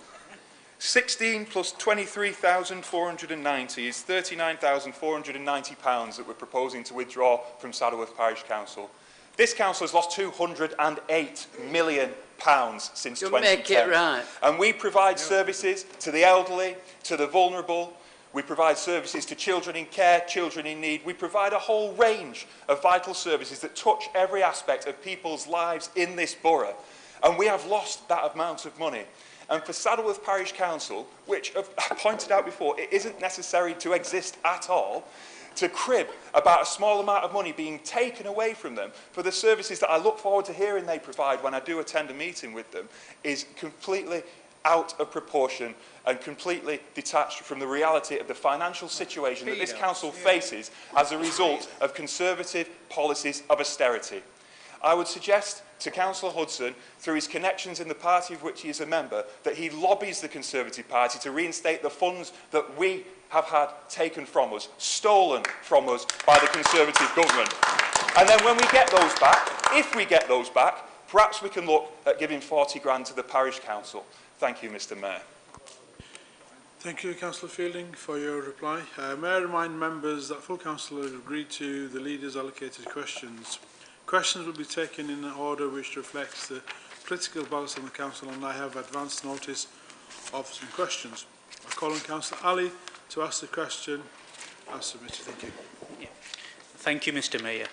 16 plus 23,490 is £39,490 that we're proposing to withdraw from Saddleworth Parish Council. This council has lost £208 million since 2010. Make it right. And we provide services to the elderly, to the vulnerable. We provide services to children in care, children in need. We provide a whole range of vital services that touch every aspect of people's lives in this borough. And we have lost that amount of money. And for Saddleworth Parish Council, which I've pointed out before, it isn't necessary to exist at all, to crib about a small amount of money being taken away from them for the services that I look forward to hearing they provide when I do attend a meeting with them is completely out of proportion and completely detached from the reality of the financial situation that this council faces as a result of Conservative policies of austerity. I would suggest to Councillor Hudson, through his connections in the party of which he is a member, that he lobbies the Conservative Party to reinstate the funds that we have had taken from us, stolen from us by the Conservative government. And then when we get those back, if we get those back, perhaps we can look at giving 40 grand to the Parish Council. Thank you, Mr. Mayor. Thank you, Councillor Fielding, for your reply. May I remind members that full council have agreed to the leader's allocated questions. Questions will be taken in an order which reflects the political balance on the council, and I have advanced notice of some questions. I call on Councillor Ali to ask the question as submitted. Thank you. Thank you, Mr. Mayor.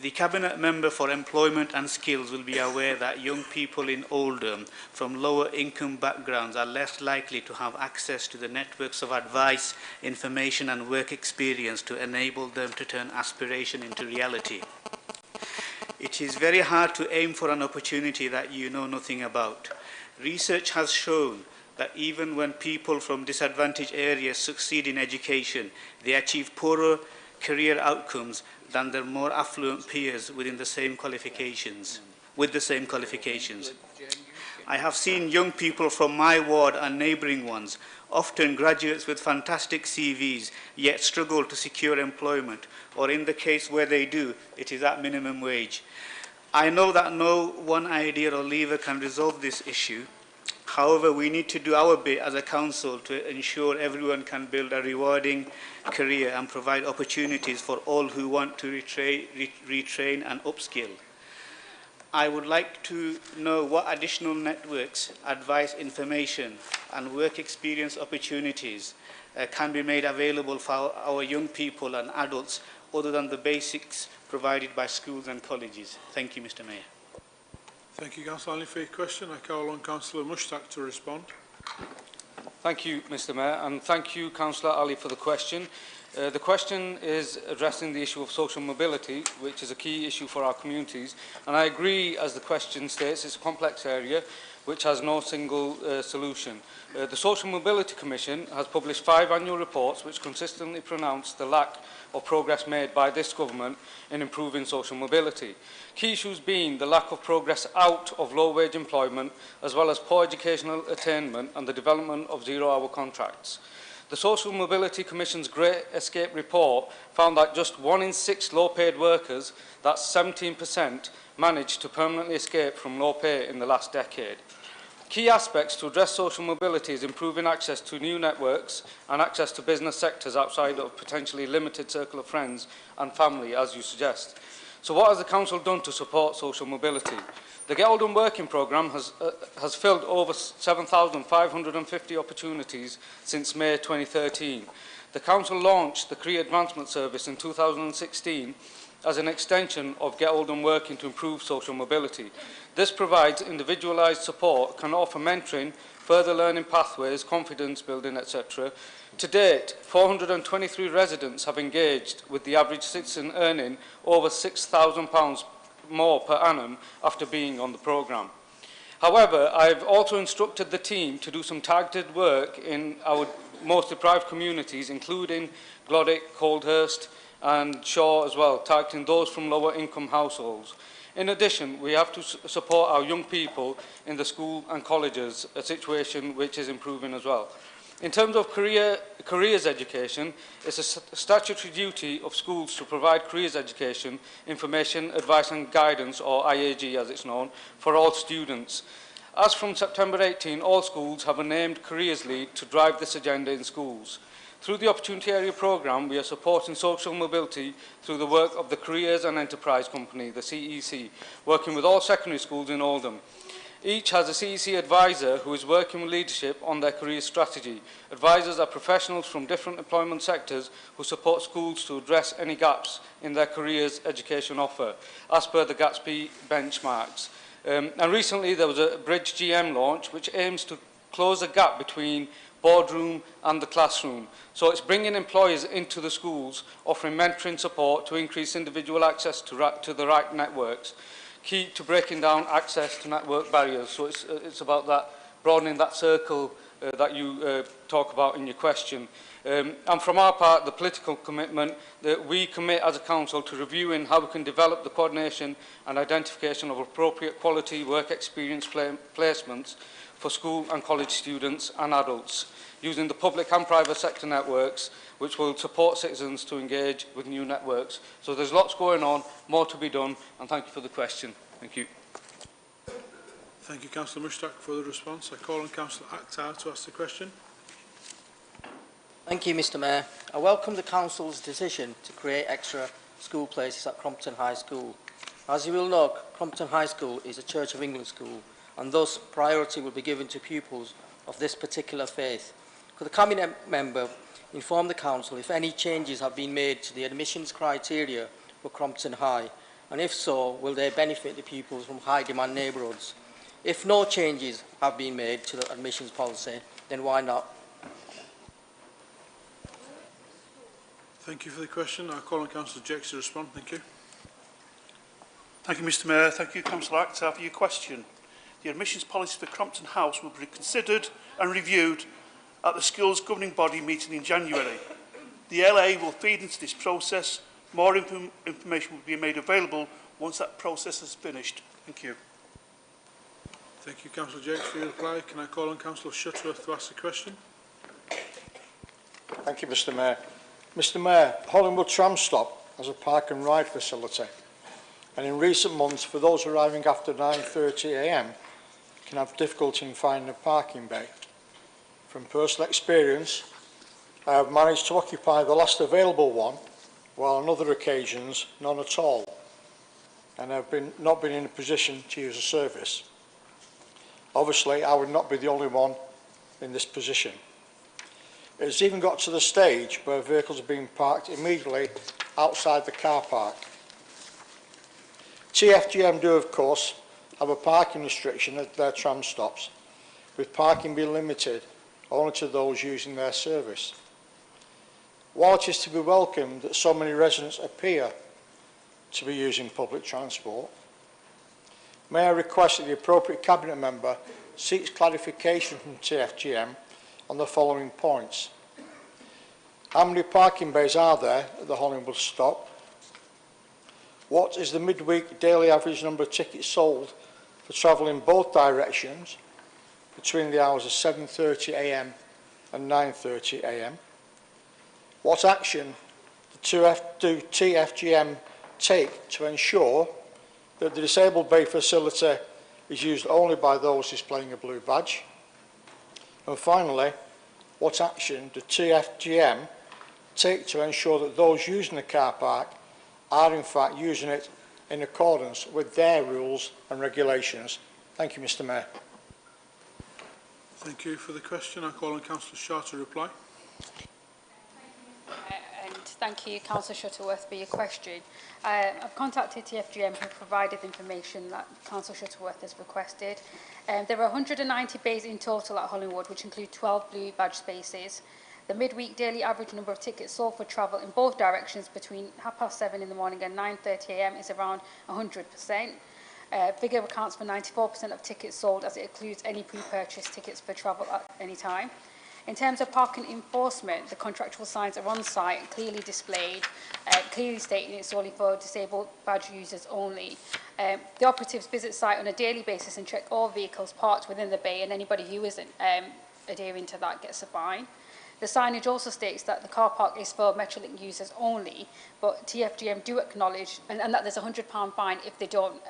The Cabinet Member for Employment and Skills will be aware that young people in Oldham from lower income backgrounds are less likely to have access to the networks of advice, information and work experience to enable them to turn aspiration into reality. It is very hard to aim for an opportunity that you know nothing about. Research has shown that even when people from disadvantaged areas succeed in education, they achieve poorer career outcomes than their more affluent peers within the same qualifications, I have seen young people from my ward and neighbouring ones, often graduates with fantastic CVs, yet struggle to secure employment, or in the case where they do, it is at minimum wage. I know that no one idea or lever can resolve this issue. However, we need to do our bit as a council to ensure everyone can build a rewarding career and provide opportunities for all who want to retrain and upskill. I would like to know what additional networks, advice, information and work experience opportunities can be made available for our young people and adults other than the basics provided by schools and colleges. Thank you, Mr. Mayor. Thank you, Councillor Ali, for your question. I call on Councillor Mushtaq to respond. Thank you, Mr. Mayor, and thank you, Councillor Ali, for the question. The question is addressing the issue of social mobility, which is a key issue for our communities. And I agree, as the question states, it's a complex area which has no single solution. The Social Mobility Commission has published 5 annual reports which consistently pronounce the lack of progress made by this government in improving social mobility. Key issues being the lack of progress out of low-wage employment, as well as poor educational attainment and the development of zero-hour contracts. The Social Mobility Commission's Great Escape report found that just 1 in 6 low-paid workers, that's 17%, managed to permanently escape from low pay in the last decade. Key aspects to address social mobility is improving access to new networks and access to business sectors outside of potentially limited circle of friends and family, as you suggest. So what has the Council done to support social mobility? The Get Oldham Working Programme has filled over 7,550 opportunities since May 2013. The Council launched the Career Advancement Service in 2016 as an extension of Get Oldham Working to improve social mobility. This provides individualised support, can offer mentoring, further learning pathways, confidence building, etc. To date, 423 residents have engaged, with the average citizen earning over £6,000 more per annum after being on the programme. However, I've also instructed the team to do some targeted work in our most deprived communities, including Glodick, Coldhurst and Shaw as well, targeting those from lower income households. In addition, we have to support our young people in the school and colleges, a situation which is improving as well. In terms of careers education, it's a statutory duty of schools to provide careers education, information, advice and guidance, or IAG as it's known, for all students. As from September 18, all schools have a named careers lead to drive this agenda in schools. Through the Opportunity Area Programme, we are supporting social mobility through the work of the Careers and Enterprise Company, the CEC, working with all secondary schools in Oldham. Each has a CEC advisor who is working with leadership on their career strategy. Advisors are professionals from different employment sectors who support schools to address any gaps in their careers education offer, as per the Gatsby benchmarks. And recently there was a Bridge GM launch which aims to close the gap between boardroom and the classroom. So it's bringing employers into the schools, offering mentoring support to increase individual access to the right networks, key to breaking down access to network barriers. So it's about that, broadening that circle that you talk about in your question. And from our part, the political commitment that we commit as a council to reviewing how we can develop the coordination and identification of appropriate quality work experience placements for school and college students and adults, using the public and private sector networks, which will support citizens to engage with new networks. So there's lots going on, more to be done, and thank you for the question. Thank you. Thank you, Councillor Mushtaq, for the response. I call on Councillor Akhtar to ask the question. Thank you, Mr Mayor. I welcome the Council's decision to create extra school places at Crompton High School. As you will know, Crompton High School is a Church of England school, and thus priority will be given to pupils of this particular faith. Could the Cabinet member inform the Council if any changes have been made to the admissions criteria for Crompton High, and if so, will they benefit the pupils from high-demand neighbourhoods? If no changes have been made to the admissions policy, then why not? Thank you for the question. I call on Councillor Jakes to respond. Thank you. Thank you, Mr Mayor. Thank you, Councillor Akhtar, for your question. The admissions policy for Crompton House will be considered and reviewed at the school's governing body meeting in January. The LA will feed into this process. More information will be made available once that process is finished. Thank you. Thank you, Councillor Jakes, for your reply. Can I call on Councillor Shutterworth to ask the question? Thank you, Mr Mayor. Mr Mayor, Hollingwood tram stop has a park and ride facility, and in recent months, for those arriving after 9:30 a.m, can have difficulty in finding a parking bay. From personal experience, I have managed to occupy the last available one, while on other occasions, none at all, and have not been in a position to use a service. Obviously, I would not be the only one in this position. It has even got to the stage where vehicles are being parked immediately outside the car park. TFGM do, of course, have a parking restriction at their tram stops, with parking being limited only to those using their service. While it is to be welcomed that so many residents appear to be using public transport, may I request that the appropriate Cabinet member seeks clarification from TFGM on the following points. How many parking bays are there at the Hollingwood stop? What is the midweek daily average number of tickets sold for travel in both directions between the hours of 7:30 a.m. and 9:30 a.m? What action do TFGM take to ensure that the disabled bay facility is used only by those displaying a blue badge? And finally, what action do TFGM take to ensure that those using the car park are in fact using it in accordance with their rules and regulations. Thank you, Mr. Mayor. Thank you for the question. I call on Councillor Shaw to reply. And thank you, Councillor Shuttleworth, for your question. I've contacted TFGM, who provided the information that Councillor Shuttleworth has requested. There are 190 bays in total at Hollingwood, which include 12 blue badge spaces. The midweek daily average number of tickets sold for travel in both directions between 7:30 in the morning and 9:30 a.m. is around 100%. Figure accounts for 94% of tickets sold, as it includes any pre-purchased tickets for travel at any time. In terms of parking enforcement, the contractual signs are on site and clearly displayed, clearly stating it's only for disabled badge users only. The operatives visit site on a daily basis and check all vehicles parked within the bay, and anybody who isn't adhering to that gets a fine. The signage also states that the car park is for Metrolink users only, but TFGM do acknowledge, and that there's a £100 fine if they don't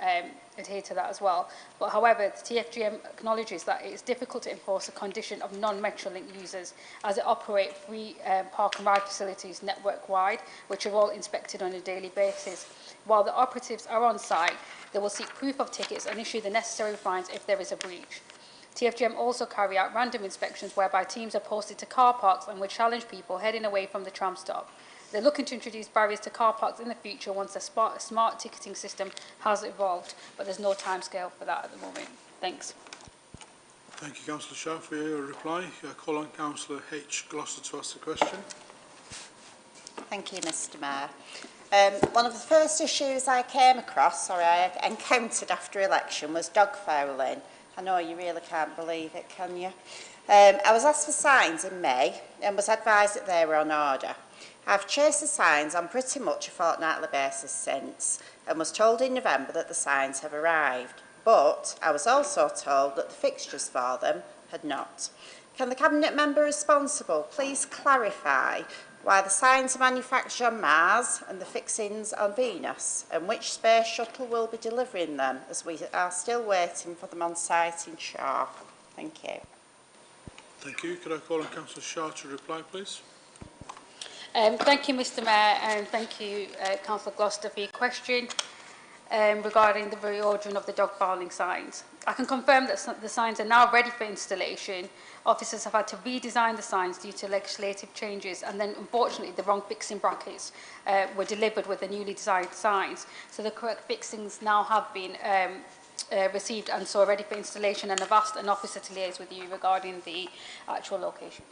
adhere to that as well. But however, the TFGM acknowledges that it is difficult to enforce a condition of non-Metrolink users, as it operates free park and ride facilities network-wide, which are all inspected on a daily basis. While the operatives are on site, they will seek proof of tickets and issue the necessary fines if there is a breach. TFGM also carry out random inspections whereby teams are posted to car parks and will challenge people heading away from the tram stop. They're looking to introduce barriers to car parks in the future once a smart ticketing system has evolved, but there's no timescale for that at the moment. Thanks. Thank you, Councillor Shaw, for your reply. I call on Councillor H. Gloucester to ask the question. Thank you, Mr. Mayor. One of the first issues I came across, or I encountered after election, was dog fouling. I know you really can't believe it, can you? I was asked for signs in May and was advised that they were on order. I've chased the signs on pretty much a fortnightly basis since and was told in November that the signs have arrived, but I was also told that the fixtures for them had not. Can the Cabinet member responsible please clarify why the signs are manufactured on Mars and the fixings on Venus, and which space shuttle will be delivering them, as we are still waiting for them on site in Shaw? Thank you. Thank you. Could I call on Councillor Shaw to reply, please? Thank you, Mr. Mayor, and thank you, Councillor Gloucester, for your question regarding the reordering of the dog fouling signs. I can confirm that the signs are now ready for installation. Officers have had to redesign the signs due to legislative changes, and then unfortunately the wrong fixing brackets were delivered with the newly designed signs. So the correct fixings now have been received and so ready for installation, and I've asked an officer to liaise with you regarding the actual location.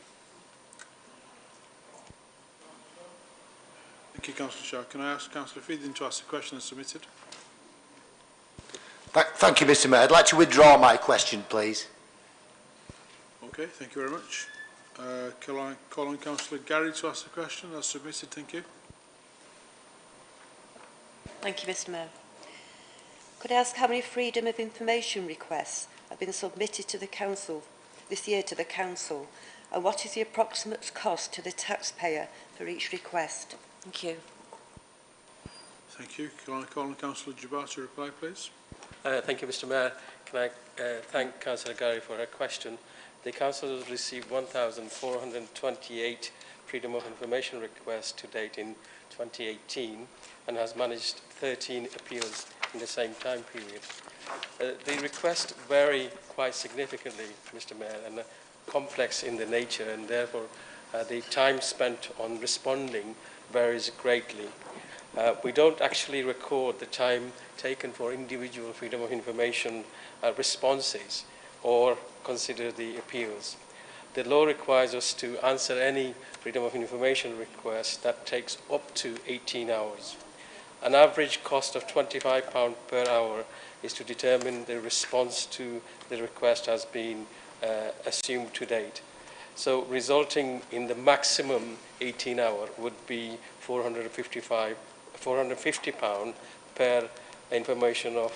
Thank you, Councillor Shaw. Can I ask Councillor Feeding to ask the question as submitted? Thank you, Mr. Mayor. I'd like to withdraw my question, please. Okay, thank you very much. Can I call on Councillor Gary to ask the question as submitted? Thank you. Thank you, Mr. Mayor. Could I ask how many freedom of information requests have been submitted to the Council this year to the Council, and what is the approximate cost to the taxpayer for each request? Thank you. Thank you. Can I call on Councillor Jabbar to reply, please? Thank you, Mr. Mayor. Can I thank Councillor Gary for her question? The Council has received 1,428 Freedom of Information requests to date in 2018 and has managed 13 appeals in the same time period. The requests vary quite significantly, Mr. Mayor, and are complex in their nature, and therefore the time spent on responding varies greatly. We don't actually record the time taken for individual freedom of information responses or consider the appeals. The law requires us to answer any freedom of information request that takes up to 18 hours. An average cost of £25 per hour is to determine the response to the request has been assumed to date. So resulting in the maximum 18 hour would be £450 per information of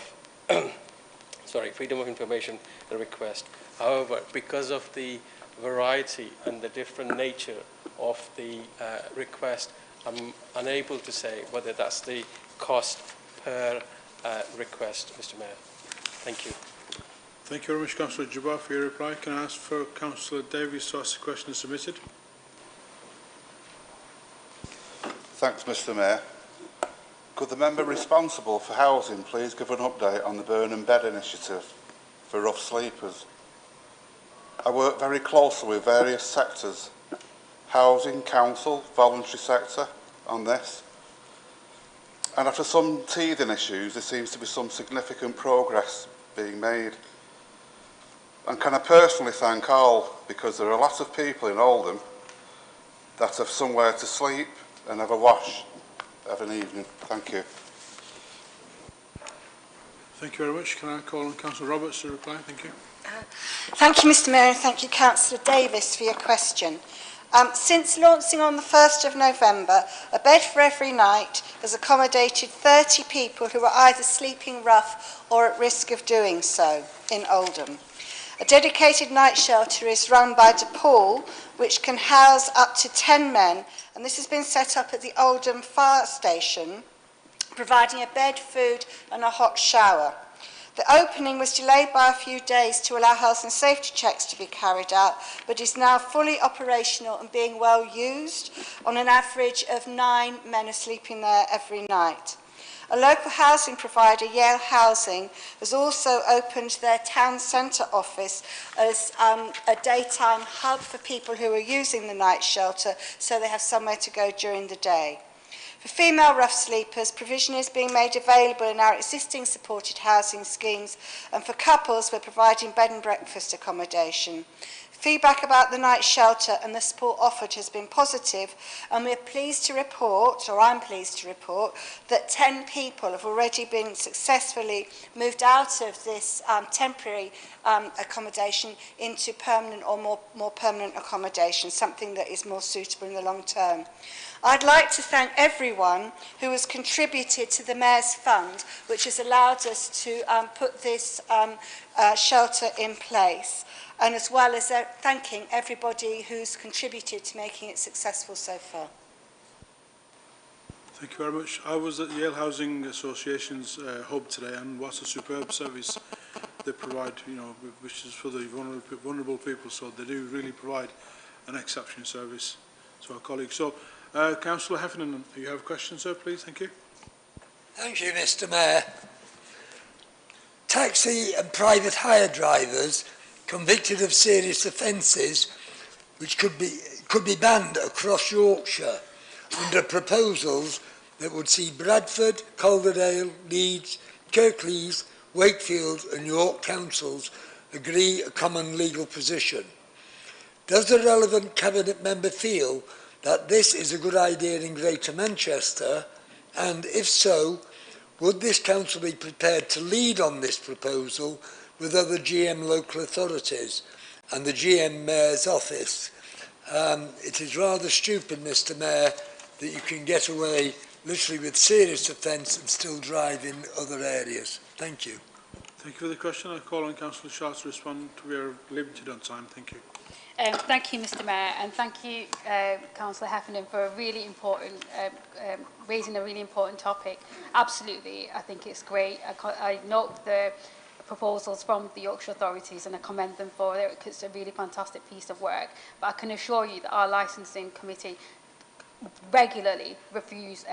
freedom of information request. However, because of the variety and the different nature of the request, I'm unable to say whether that's the cost per request, Mr. Mayor. Thank you. Thank you very much, Councillor Jabbar, for your reply. Can I ask for Councillor Davies to ask the question as submitted? Thanks, Mr. Mayor. Could the member responsible for housing please give an update on the Burn and Bed initiative for rough sleepers? I work very closely with various sectors, housing, council, voluntary sector, on this. And after some teething issues, there seems to be some significant progress being made. And can I personally thank all, because there are a lot of people in Oldham that have somewhere to sleep and have a wash of an evening. Thank you. Thank you very much. Can I call on Councillor Roberts to reply? Thank you. Thank you, Mr Mayor, and thank you, Councillor Davis, for your question. Since launching on the 1st of November, a bed for every night has accommodated 30 people who are either sleeping rough or at risk of doing so in Oldham. A dedicated night shelter is run by DePaul, which can house up to 10 men, and this has been set up at the Oldham fire station, providing a bed, food and a hot shower. The opening was delayed by a few days to allow health and safety checks to be carried out, but is now fully operational and being well used. On an average of 9 men are sleeping there every night. A local housing provider, Yale Housing, has also opened their town centre office as a daytime hub for people who are using the night shelter, so they have somewhere to go during the day. For female rough sleepers, provision is being made available in our existing supported housing schemes, and for couples, we're providing bed and breakfast accommodation. Feedback about the night shelter and the support offered has been positive, and we're pleased to report, or I'm pleased to report, that 10 people have already been successfully moved out of this temporary accommodation into permanent or more permanent accommodation, something that is more suitable in the long term. I'd like to thank everyone who has contributed to the Mayor's Fund, which has allowed us to put this shelter in place, and as well as thanking everybody who's contributed to making it successful so far. Thank you very much. I was at Yale Housing Association's hub today, and what a superb service they provide, you know, which is for the vulnerable people, so they do really provide an exceptional service to our colleagues. So, Councillor Heffernan, you have questions, sir, please? Thank you. Thank you, Mr Mayor. Taxi and private hire drivers convicted of serious offences which could be banned across Yorkshire under proposals that would see Bradford, Calderdale, Leeds, Kirklees, Wakefield and York councils agree a common legal position. Does the relevant Cabinet member feel that this is a good idea in Greater Manchester, and if so, would this council be prepared to lead on this proposal with other GM local authorities and the GM Mayor's office? It is rather stupid, Mr Mayor, that you can get away literally with serious offence and still drive in other areas. Thank you. Thank you for the question. I call on Councillor Shaw to respond. We are limited on time. Thank you. Thank you, Mr Mayor, and thank you, Councillor Heffernan, for a really important, raising a really important topic. Absolutely, I think it's great. I note the proposals from the Yorkshire authorities and I commend them for it because it's a really fantastic piece of work. But I can assure you that our licensing committee regularly reviews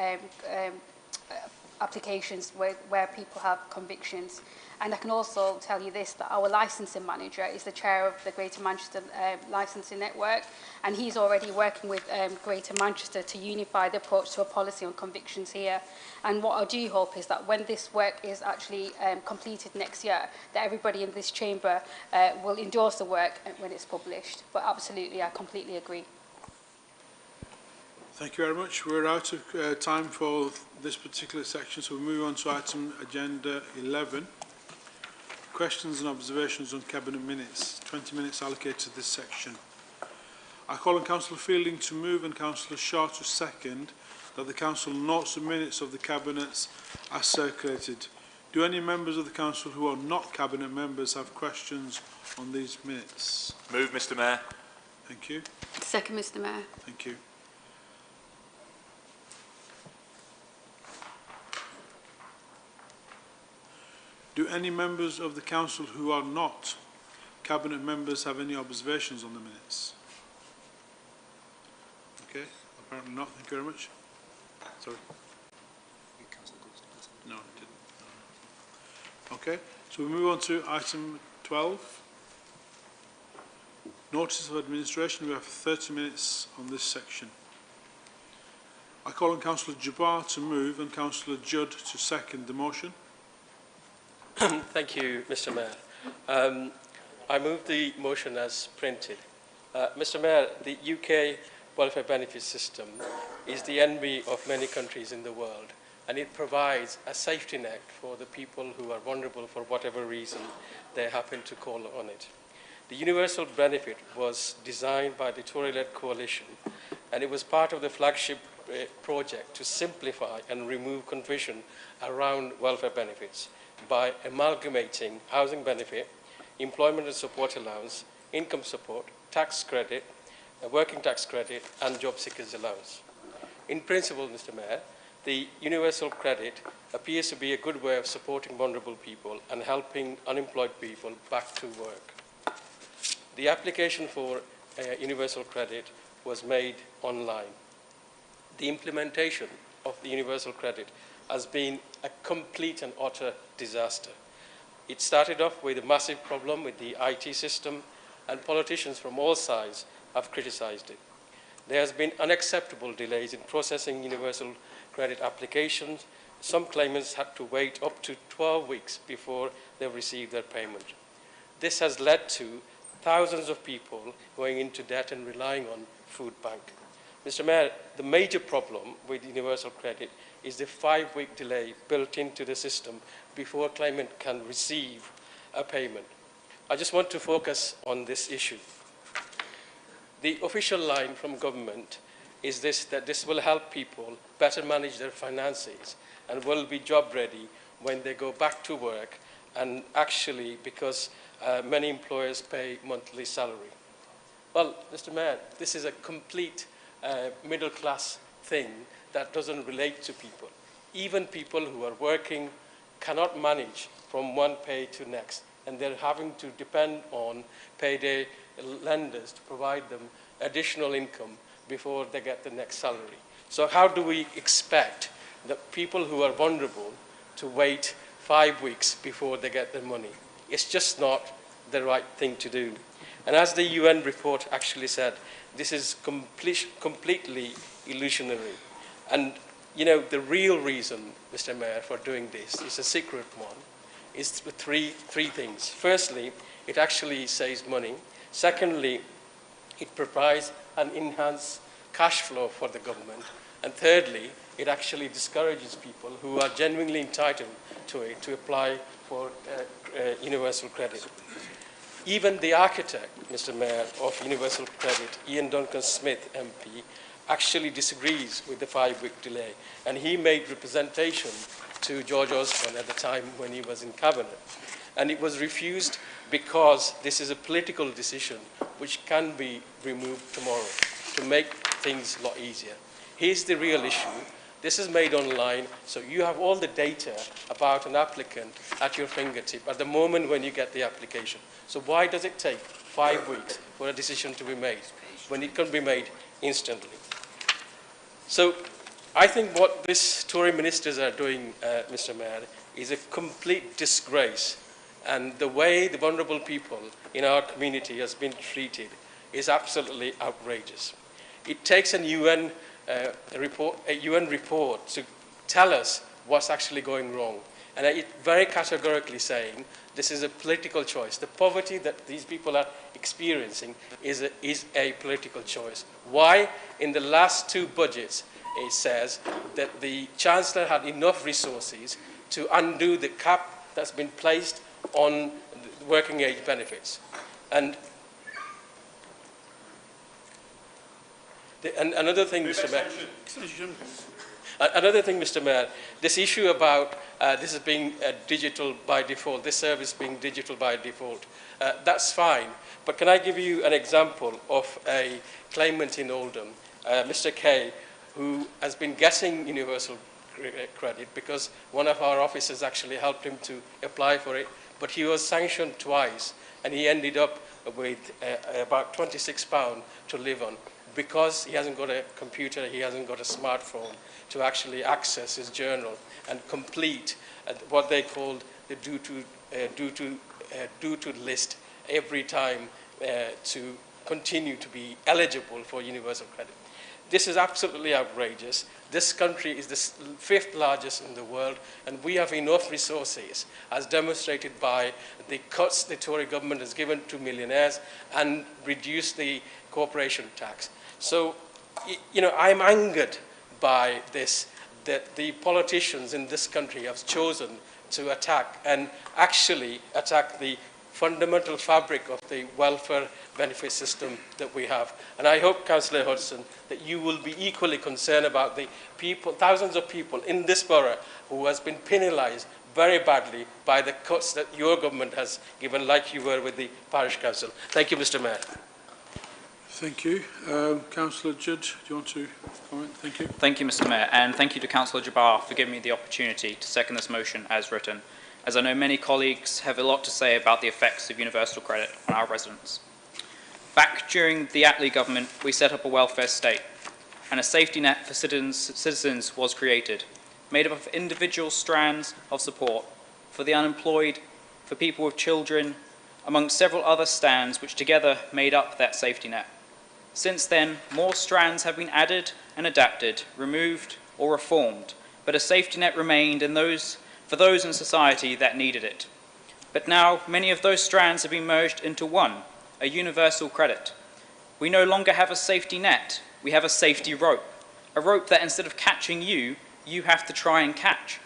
applications where people have convictions. And I can also tell you this, that our licensing manager is the chair of the Greater Manchester Licensing Network, and he's already working with Greater Manchester to unify the approach to a policy on convictions here. And what I do hope is that when this work is actually completed next year, that everybody in this chamber will endorse the work when it's published. But absolutely, I completely agree. Thank you very much. We're out of time for this particular section, so we move on to item agenda 11. Questions and observations on Cabinet minutes. 20 minutes allocated to this section. I call on Councillor Fielding to move and Councillor Shaw to second that the Council notes the minutes of the Cabinets as circulated. Do any members of the Council who are not Cabinet members have questions on these minutes? Move, Mr Mayor. Thank you. Second, Mr Mayor. Thank you. Do any members of the Council who are not Cabinet members have any observations on the minutes? Okay, apparently not. Thank you very much. Sorry. No, it didn't. Okay, so we move on to item 12. Notice of administration. We have 30 minutes on this section. I call on Councillor Jabbar to move and Councillor Judd to second the motion. Thank you, Mr. Mayor. I move the motion as printed. Mr. Mayor, the UK welfare benefit system is the envy of many countries in the world, and it provides a safety net for the people who are vulnerable for whatever reason they happen to call on it. The universal benefit was designed by the Tory-led coalition, and it was part of the flagship project to simplify and remove confusion around welfare benefits by amalgamating housing benefit, employment and support allowance, income support, tax credit, working tax credit, and job seekers allowance. In principle, Mr. Mayor, the universal credit appears to be a good way of supporting vulnerable people and helping unemployed people back to work. The application for universal credit was made online. The implementation of the universal credit has been a complete and utter disaster. It started off with a massive problem with the IT system, and politicians from all sides have criticised it. There has been unacceptable delays in processing universal credit applications. Some claimants had to wait up to 12 weeks before they received their payment. This has led to thousands of people going into debt and relying on food bank. Mr. Mayor, the major problem with universal credit is the 5-week delay built into the system before a claimant can receive a payment. I just want to focus on this issue. The official line from government is that this will help people better manage their finances and will be job ready when they go back to work, and actually because many employers pay monthly salary. Well, Mr. Mayor, this is a complete middle-class thing that doesn't relate to people. Even people who are working cannot manage from one pay to next, and they're having to depend on payday lenders to provide them additional income before they get the next salary. So how do we expect the people who are vulnerable to wait 5 weeks before they get their money? It's just not the right thing to do. And as the UN report actually said, this is completely illusionary. And, you know, the real reason, Mr. Mayor, for doing this is a secret one. It's three things. Firstly, it actually saves money. Secondly, it provides an enhanced cash flow for the government. And thirdly, it actually discourages people who are genuinely entitled to it to apply for universal credit. Even the architect, Mr. Mayor, of universal credit, Ian Duncan-Smith MP, actually disagrees with the 5-week delay. And he made representation to George Osborne at the time when he was in cabinet. And it was refused because this is a political decision which can be removed tomorrow to make things a lot easier. Here's the real issue. This is made online, so you have all the data about an applicant at your fingertip at the moment when you get the application. So why does it take 5 weeks for a decision to be made when it can be made instantly? So I think what these Tory ministers are doing, Mr. Mayor, is a complete disgrace. And the way the vulnerable people in our community has been treated is absolutely outrageous. It takes a UN report to tell us what's actually going wrong. And it very categorically saying this is a political choice. The poverty that these people are experiencing is a political choice. Why? In the last 2 budgets, it says that the Chancellor had enough resources to undo the cap that's been placed on working age benefits. And another thing, Mr. Mayor. Another thing, Mr. Mayor, this issue about this is being digital by default, this service being digital by default, that's fine. But can I give you an example of a claimant in Oldham, Mr. K, who has been getting universal credit because one of our officers actually helped him to apply for it, but he was sanctioned twice, and he ended up with about £26 to live on. because he hasn't got a computer, he hasn't got a smartphone to actually access his journal and complete what they called the due to list every time to continue to be eligible for universal credit. This is absolutely outrageous. This country is the 5th largest in the world, and we have enough resources, as demonstrated by the cuts the Tory government has given to millionaires and reduced the corporation tax. So, you know, I'm angered by this, that the politicians in this country have chosen to attack and actually attack the fundamental fabric of the welfare benefit system that we have. And I hope, Councillor Hudson, that you will be equally concerned about the people, thousands of people in this borough who has been penalised very badly by the cuts that your government has given, like you were with the Parish Council. Thank you, Mr. Mayor. Thank you. Councillor Judd, do you want to comment? Thank you. Thank you, Mr. Mayor, and thank you to Councillor Jabbar for giving me the opportunity to second this motion as written, as I know many colleagues have a lot to say about the effects of universal credit on our residents. Back during the Attlee government, we set up a welfare state, and a safety net for citizens was created, made up of individual strands of support for the unemployed, for people with children, amongst several other strands which together made up that safety net. Since then, more strands have been added and adapted, removed or reformed, but a safety net remained for those in society that needed it. But now, many of those strands have been merged into one, a universal credit. We no longer have a safety net, we have a safety rope. A rope that instead of catching you, you have to try and catch.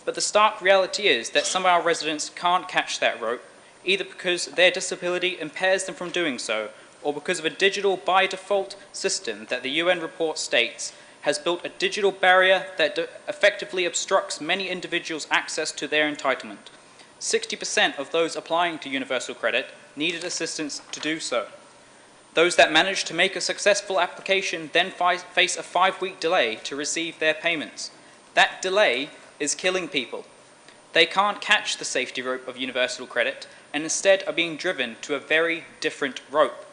But the stark reality is that some of our residents can't catch that rope, either because their disability impairs them from doing so, or because of a digital by default system that the UN report states has built a digital barrier that effectively obstructs many individuals' access to their entitlement. 60% of those applying to universal credit needed assistance to do so. Those that manage to make a successful application then face a 5-week delay to receive their payments. That delay is killing people. They can't catch the safety rope of universal credit and instead are being driven to a very different rope.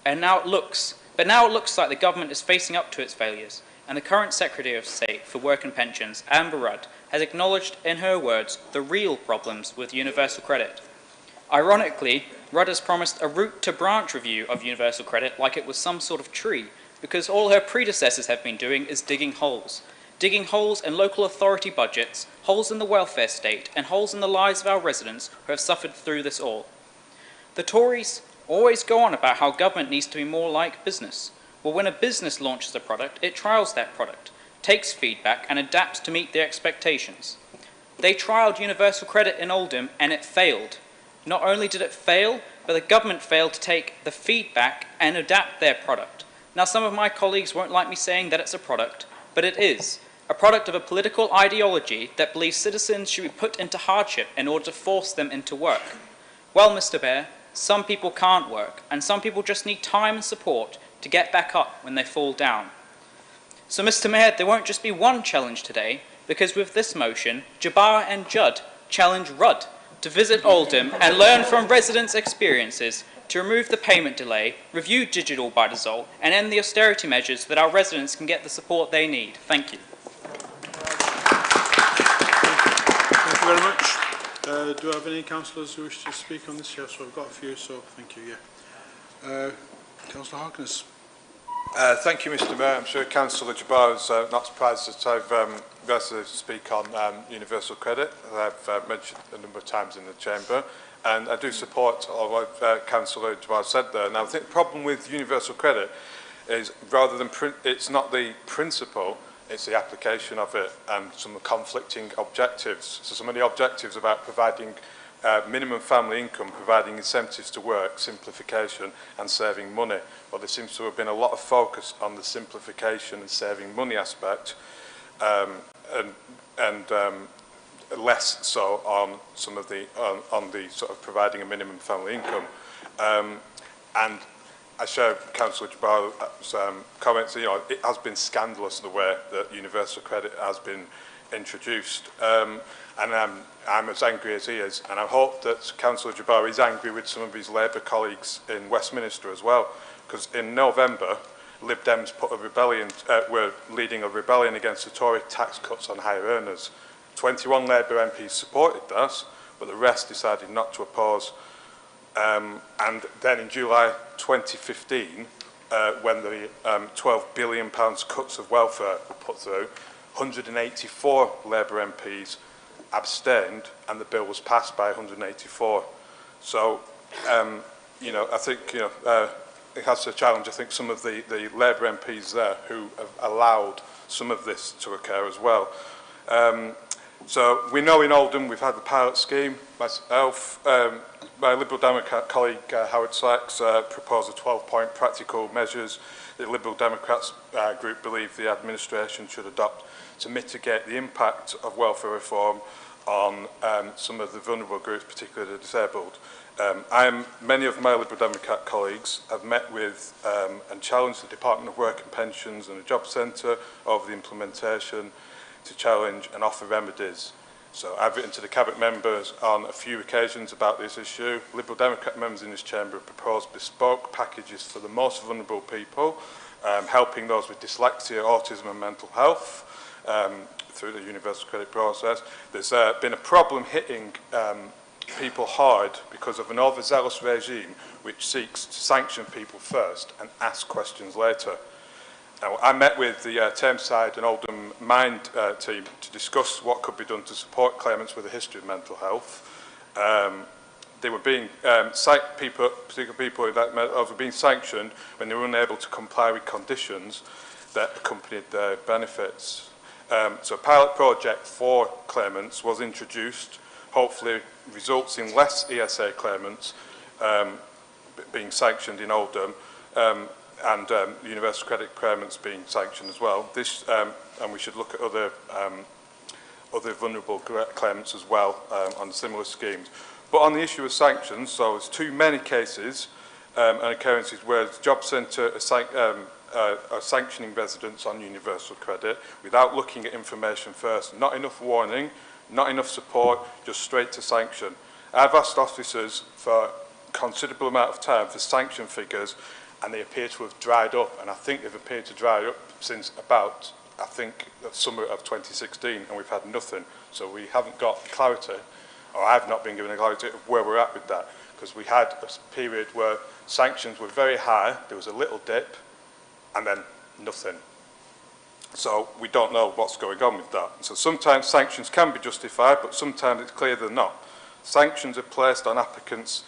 But now it looks like the government is facing up to its failures, and the current Secretary of State for Work and Pensions, Amber Rudd, has acknowledged, in her words, the real problems with universal credit. Ironically, Rudd has promised a root-to-branch review of universal credit like it was some sort of tree, because all her predecessors have been doing is digging holes in local authority budgets, holes in the welfare state, and holes in the lives of our residents who have suffered through this all. The Tories always go on about how government needs to be more like business. Well, when a business launches a product, it trials that product, takes feedback, and adapts to meet their expectations. They trialled universal credit in Oldham, and it failed. Not only did it fail, but the government failed to take the feedback and adapt their product. Now, some of my colleagues won't like me saying that it's a product, but it is. A product of a political ideology that believes citizens should be put into hardship in order to force them into work. Well, Mr. Mayor, some people can't work, and some people just need time and support to get back up when they fall down. So, Mr. Mayor, there won't just be one challenge today, because with this motion, Jabbar and Judd challenge Rudd to visit Oldham and learn from residents' experiences to remove the payment delay, review digital by default, and end the austerity measures so that our residents can get the support they need. Thank you. Thank you very much. Do I have any councillors who wish to speak on this? Yes, well, I've got a few, so thank you, yeah. Councillor Harkness. Thank you, Mr. Mayor. I'm sure Councillor Jabbar is not surprised that I've asked to speak on universal credit. I've mentioned a number of times in the chamber, and I do support all what Councillor Jabbar said there. Now, I think the problem with universal credit is rather than it's not the principle, it's the application of it and some conflicting objectives. So some of the objectives about providing minimum family income, providing incentives to work, simplification and saving money. Well, there seems to have been a lot of focus on the simplification and saving money aspect and less so on some of the on the sort of providing a minimum family income. And I share Councillor Jabbar's comments. You know, it has been scandalous the way that universal credit has been introduced, and I'm as angry as he is. And I hope that Councillor Jabbar is angry with some of his Labour colleagues in Westminster as well, because in November Lib Dems put a rebellion, were leading a rebellion against the Tory tax cuts on higher earners. 21 Labour MPs supported that, but the rest decided not to oppose. And then in July 2015, when the £12 billion cuts of welfare were put through, 184 Labour MPs abstained, and the bill was passed by 184. So, you know, I think, you know, it has to challenge, I think, some of the Labour MPs there who have allowed some of this to occur as well. So we know in Oldham we've had the pilot scheme. Myself, my Liberal Democrat colleague Howard Sykes proposed a 12-point practical measures that Liberal Democrats group believe the administration should adopt to mitigate the impact of welfare reform on some of the vulnerable groups, particularly the disabled. Many of my Liberal Democrat colleagues have met with and challenged the Department of Work and Pensions and the Job Centre over the implementation to challenge and offer remedies. So I've written to the Cabinet members on a few occasions about this issue. Liberal Democrat members in this chamber have proposed bespoke packages for the most vulnerable people, helping those with dyslexia, autism and mental health through the universal credit process. There's been a problem hitting people hard because of an overzealous regime which seeks to sanction people first and ask questions later. Now, I met with the Tameside and Oldham Mind team to discuss what could be done to support claimants with a history of mental health. They were being particular people that were being sanctioned when they were unable to comply with conditions that accompanied their benefits. So a pilot project for claimants was introduced, hopefully results in less ESA claimants being sanctioned in Oldham, and universal credit claimants being sanctioned as well. This, and we should look at other vulnerable claimants as well on similar schemes. But on the issue of sanctions, so there's too many cases and occurrences where the Job Centre are sanctioning residents on universal credit without looking at information first. Not enough warning, not enough support, just straight to sanction. I've asked officers for a considerable amount of time for sanction figures, and they appear to have dried up, and I think they've appeared to dry up since about, I think, the summer of 2016, and we've had nothing. So we haven't got clarity, or I've not been given a clarity of where we're at with that, because we had a period where sanctions were very high, there was a little dip, and then nothing. So we don't know what's going on with that. So sometimes sanctions can be justified, but sometimes it's clear they're not. Sanctions are placed on applicants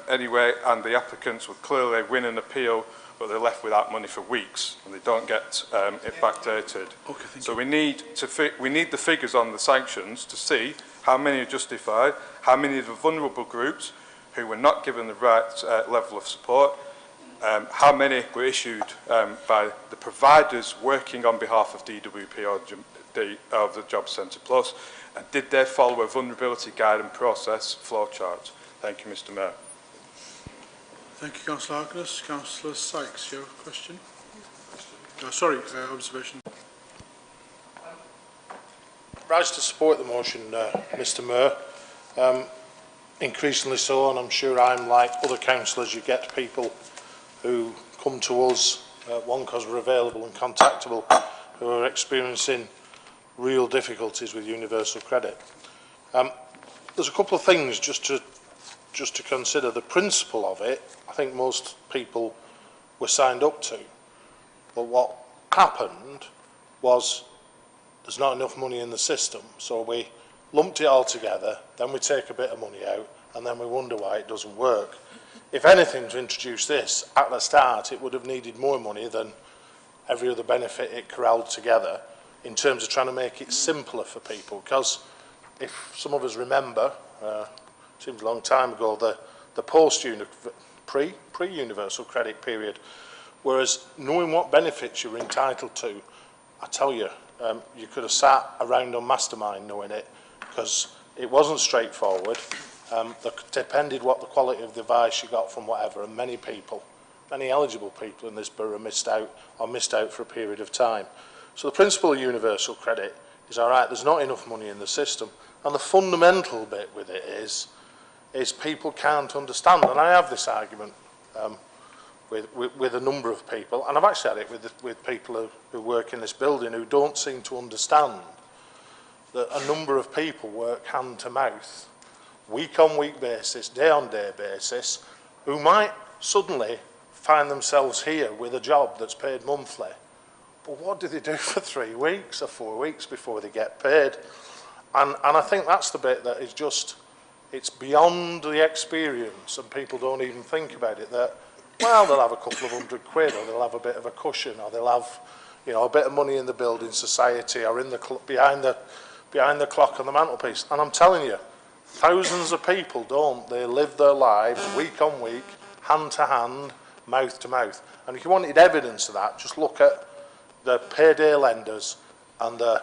anyway, and the applicants would clearly win an appeal, but they're left without money for weeks, and they don't get it backdated. Okay, so we need the figures on the sanctions to see how many are justified, how many of the vulnerable groups who were not given the right level of support, how many were issued by the providers working on behalf of DWP or the Job Centre Plus, and did they follow a vulnerability guide and process flowchart? Thank you, Mr. Mayor. Thank you, Councillor Harkness. Councillor Sykes, you have a question? Observation. Rise to support the motion, Mr. Mayor. Increasingly so, and I'm sure I'm like other councillors, you get people who come to us, one, because we're available and contactable, who are experiencing real difficulties with universal credit. There's a couple of things just to consider. The principle of it, I think most people were signed up to. But what happened was there's not enough money in the system, so we lumped it all together, then we take a bit of money out, and then we wonder why it doesn't work. If anything, to introduce this, at the start, it would have needed more money than every other benefit it corralled together in terms of trying to make it simpler for people. Because if some of us remember, seems a long time ago, the pre-universal credit period, whereas knowing what benefits you were entitled to, I tell you, you could have sat around on Mastermind knowing it, because it wasn't straightforward. Depended what the quality of the advice you got from whatever, and many people, many eligible people in this borough missed out for a period of time. So the principle of universal credit is, all right, there's not enough money in the system, and the fundamental bit with it is people can't understand, and I have this argument with a number of people, and I've actually had it with people who work in this building who don't seem to understand that a number of people work hand to mouth, week on week basis, day on day basis, who might suddenly find themselves here with a job that's paid monthly. But what do they do for 3 weeks or 4 weeks before they get paid? And I think that's the bit that is just, it's beyond the experience, and people don't even think about it, that, well, they'll have a couple of £100, or they'll have a bit of a cushion, or they'll have, you know, a bit of money in the building society, or in the behind the clock on the mantelpiece. And I'm telling you, thousands of people don't. They live their lives week on week, hand to hand, mouth to mouth. And if you wanted evidence of that, just look at the payday lenders and the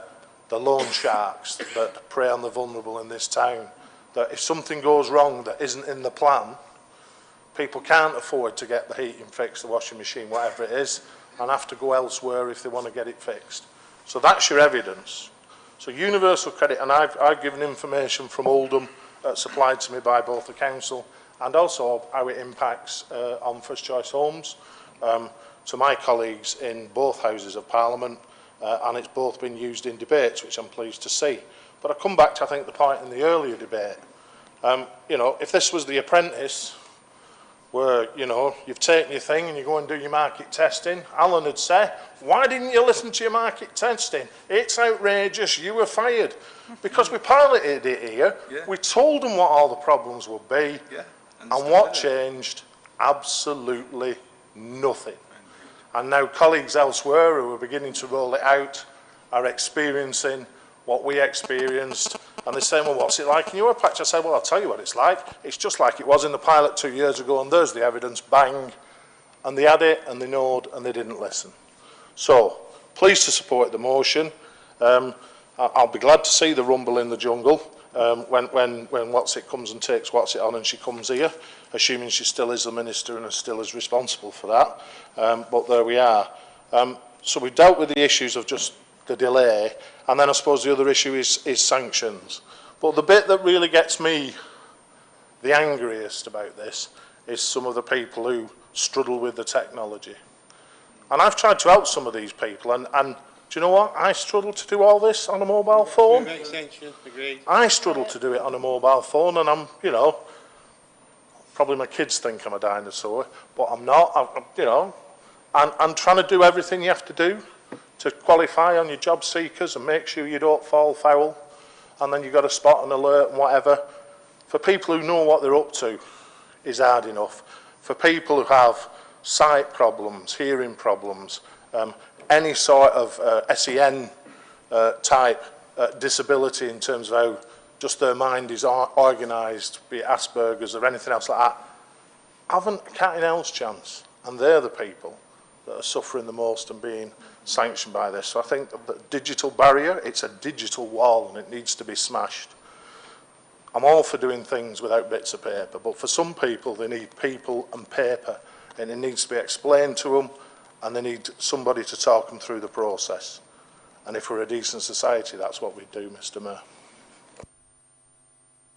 loan sharks that prey on the vulnerable in this town. That if something goes wrong that isn't in the plan, people can't afford to get the heating fixed, the washing machine, whatever it is, and have to go elsewhere if they want to get it fixed. So that's your evidence. So universal credit, and I've given information from Oldham supplied to me by both the council and also how it impacts on first choice homes to my colleagues in both Houses of Parliament, and it's both been used in debates, which I'm pleased to see. But I come back to, I think, the point in the earlier debate. You know, if this was The Apprentice, where, you know, you've taken your thing and you go and do your market testing, Alan would say, why didn't you listen to your market testing? It's outrageous, you were fired. Because we piloted it here, we told them what all the problems would be, and what changed? Absolutely nothing. And now colleagues elsewhere who are beginning to roll it out are experiencing what we experienced, and they're saying, well, what's it like in your patch? I said, well, I'll tell you what it's like. It's just like it was in the pilot 2 years ago, and there's the evidence, bang. And they had it, and they knowed, and they didn't listen. So, pleased to support the motion. I'll be glad to see the rumble in the jungle when What's-It comes and takes What's-It on, and she comes here, assuming she still is the minister and is still as responsible for that. But there we are. So we've dealt with the issues of just the delay, and then I suppose the other issue is sanctions. But the bit that really gets me the angriest about this is some of the people who struggle with the technology. And I've tried to help some of these people, and do you know what? I struggle to do all this on a mobile phone. I struggle to do it on a mobile phone, and I'm, you know, probably my kids think I'm a dinosaur, but I'm not, you know, and trying to do everything you have to do to qualify on your job seekers and make sure you don't fall foul, and then you've got to spot an alert and whatever. For people who know what they're up to is hard enough. For people who have sight problems, hearing problems, any sort of SEN type disability in terms of how just their mind is organised, be it Asperger's or anything else like that, haven't a cat in hell's chance. And they're the people that are suffering the most and being sanctioned by this. So I think the digital barrier, it's a digital wall and it needs to be smashed. I'm all for doing things without bits of paper, but for some people they need people and paper, and it needs to be explained to them, and they need somebody to talk them through the process. And if we're a decent society, that's what we do, Mr. Mayor.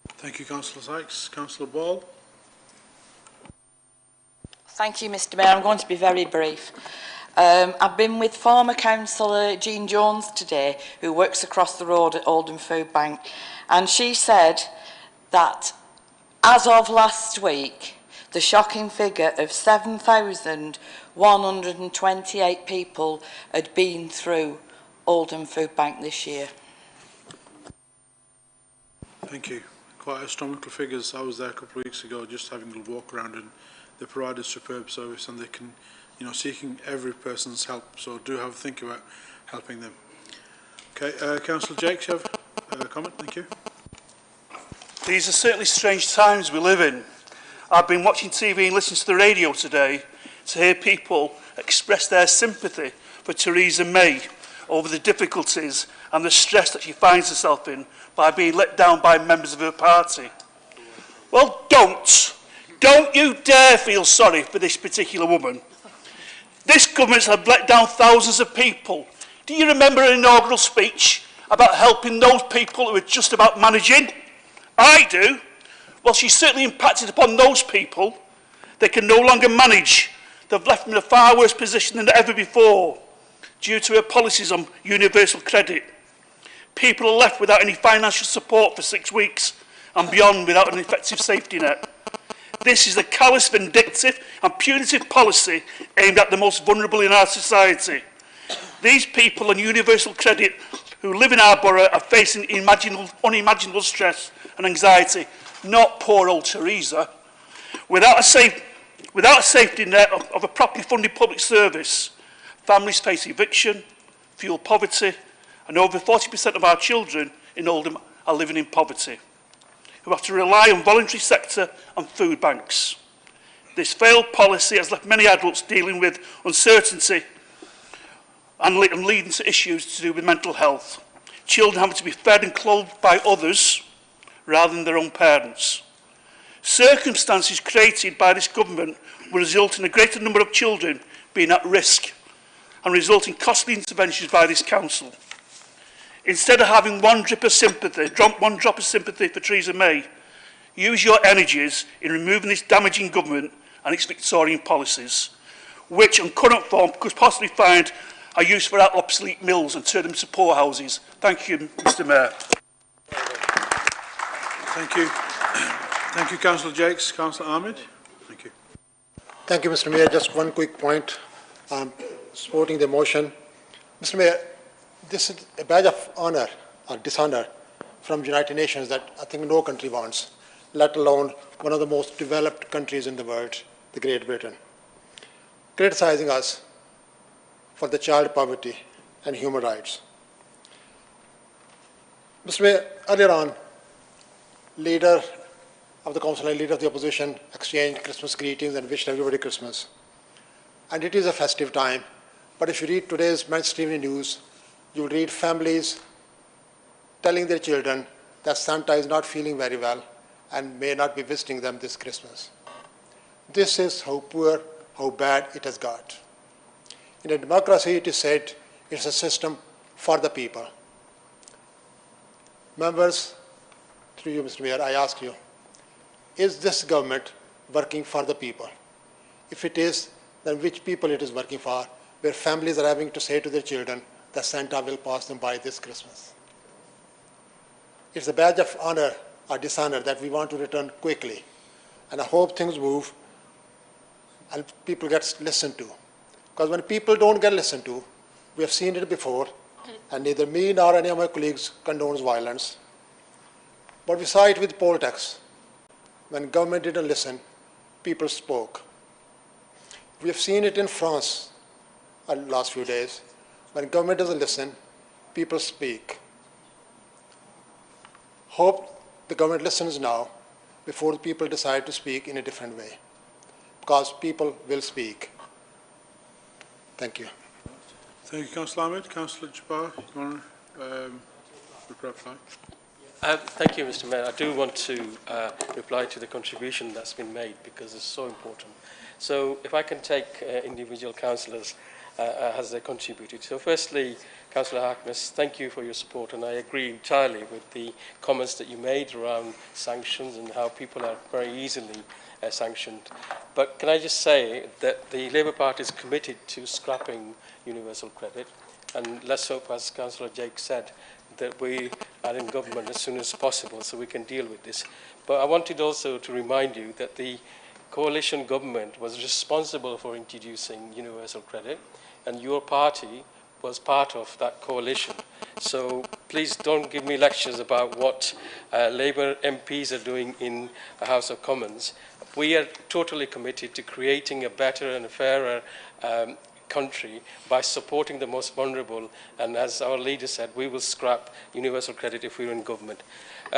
Thank you, Councillor Sykes. Councillor Ball. Thank you, Mr. Mayor. I'm going to be very brief. I've been with former Councillor Jean Jones today, who works across the road at Oldham Food Bank, and she said that as of last week, the shocking figure of 7,128 people had been through Oldham Food Bank this year. Thank you. Quite astronomical figures. I was there a couple of weeks ago just having a walk around, and they provide a superb service, and they can, you know, seeking every person's help. So do have a think about helping them. Okay, Councillor Jakes, you have a comment? Thank you. These are certainly strange times we live in. I've been watching TV and listening to the radio today to hear people express their sympathy for Theresa May over the difficulties and the stress that she finds herself in by being let down by members of her party. Well, don't you dare feel sorry for this particular woman. This government has let down thousands of people. Do you remember her inaugural speech about helping those people who are just about managing? I do. Well, she's certainly impacted upon those people. They can no longer manage. They've left them in a far worse position than ever before due to her policies on universal credit. People are left without any financial support for 6 weeks and beyond without an effective safety net. This is a callous, vindictive and punitive policy aimed at the most vulnerable in our society. These people on universal credit who live in our borough are facing unimaginable stress and anxiety, not poor old Teresa. Without a safety net of a properly funded public service, families face eviction, fuel poverty, and over 40% of our children in Oldham are living in poverty, who have to rely on voluntary sector and food banks. This failed policy has left many adults dealing with uncertainty and leading to issues to do with mental health. Children having to be fed and clothed by others rather than their own parents. Circumstances created by this government will result in a greater number of children being at risk and result in costly interventions by this council. Instead of having one drop of sympathy for Theresa May, use your energies in removing this damaging government and its Victorian policies, which on current form could possibly find a use for our obsolete mills and turn them into poorhouses. Thank you, Mr Mayor. Thank you. Thank you, Councillor Jakes. Councillor Ahmed. Thank you. Thank you, Mr Mayor. Just one quick point. Supporting the motion. Mr Mayor, this is a badge of honour or dishonour from the United Nations that I think no country wants, let alone one of the most developed countries in the world, the Great Britain, criticising us for the child poverty and human rights. Mr Mayor, earlier on, leader of the council and leader of the opposition exchanged Christmas greetings and wished everybody Christmas. And it is a festive time, but if you read today's mainstream news, you will read families telling their children that Santa is not feeling very well and may not be visiting them this Christmas. This is how poor, how bad it has got. In a democracy, it is said it's a system for the people. Members, through you, Mr. Mayor, I ask you, is this government working for the people? If it is, then which people it is working for, where families are having to say to their children that Santa will pass them by this Christmas? It's a badge of honor or dishonor that we want to return quickly. And I hope things move and people get listened to. Because when people don't get listened to, we have seen it before, and neither me nor any of my colleagues condones violence. But we saw it with poll tax. When government didn't listen, people spoke. We have seen it in France in the last few days. When government doesn't listen, people speak. Hope the government listens now before the people decide to speak in a different way. Because people will speak. Thank you. Thank you, Councillor Ahmed. Councillor Jabbar, you want to reply? Thank you, Mr Mayor. I do want to reply to the contribution that's been made because it's so important. So if I can take individual councillors as they contributed. So firstly, Councillor Harkness, thank you for your support, and I agree entirely with the comments that you made around sanctions and how people are very easily sanctioned. But can I just say that the Labour Party is committed to scrapping universal credit, and let's hope, as Councillor Jake said, that we are in government as soon as possible so we can deal with this. But I wanted also to remind you that the coalition government was responsible for introducing universal credit, and your party was part of that coalition. So please don't give me lectures about what Labour MPs are doing in the House of Commons. We are totally committed to creating a better and a fairer country by supporting the most vulnerable, and as our leader said, we will scrap universal credit if we're in government.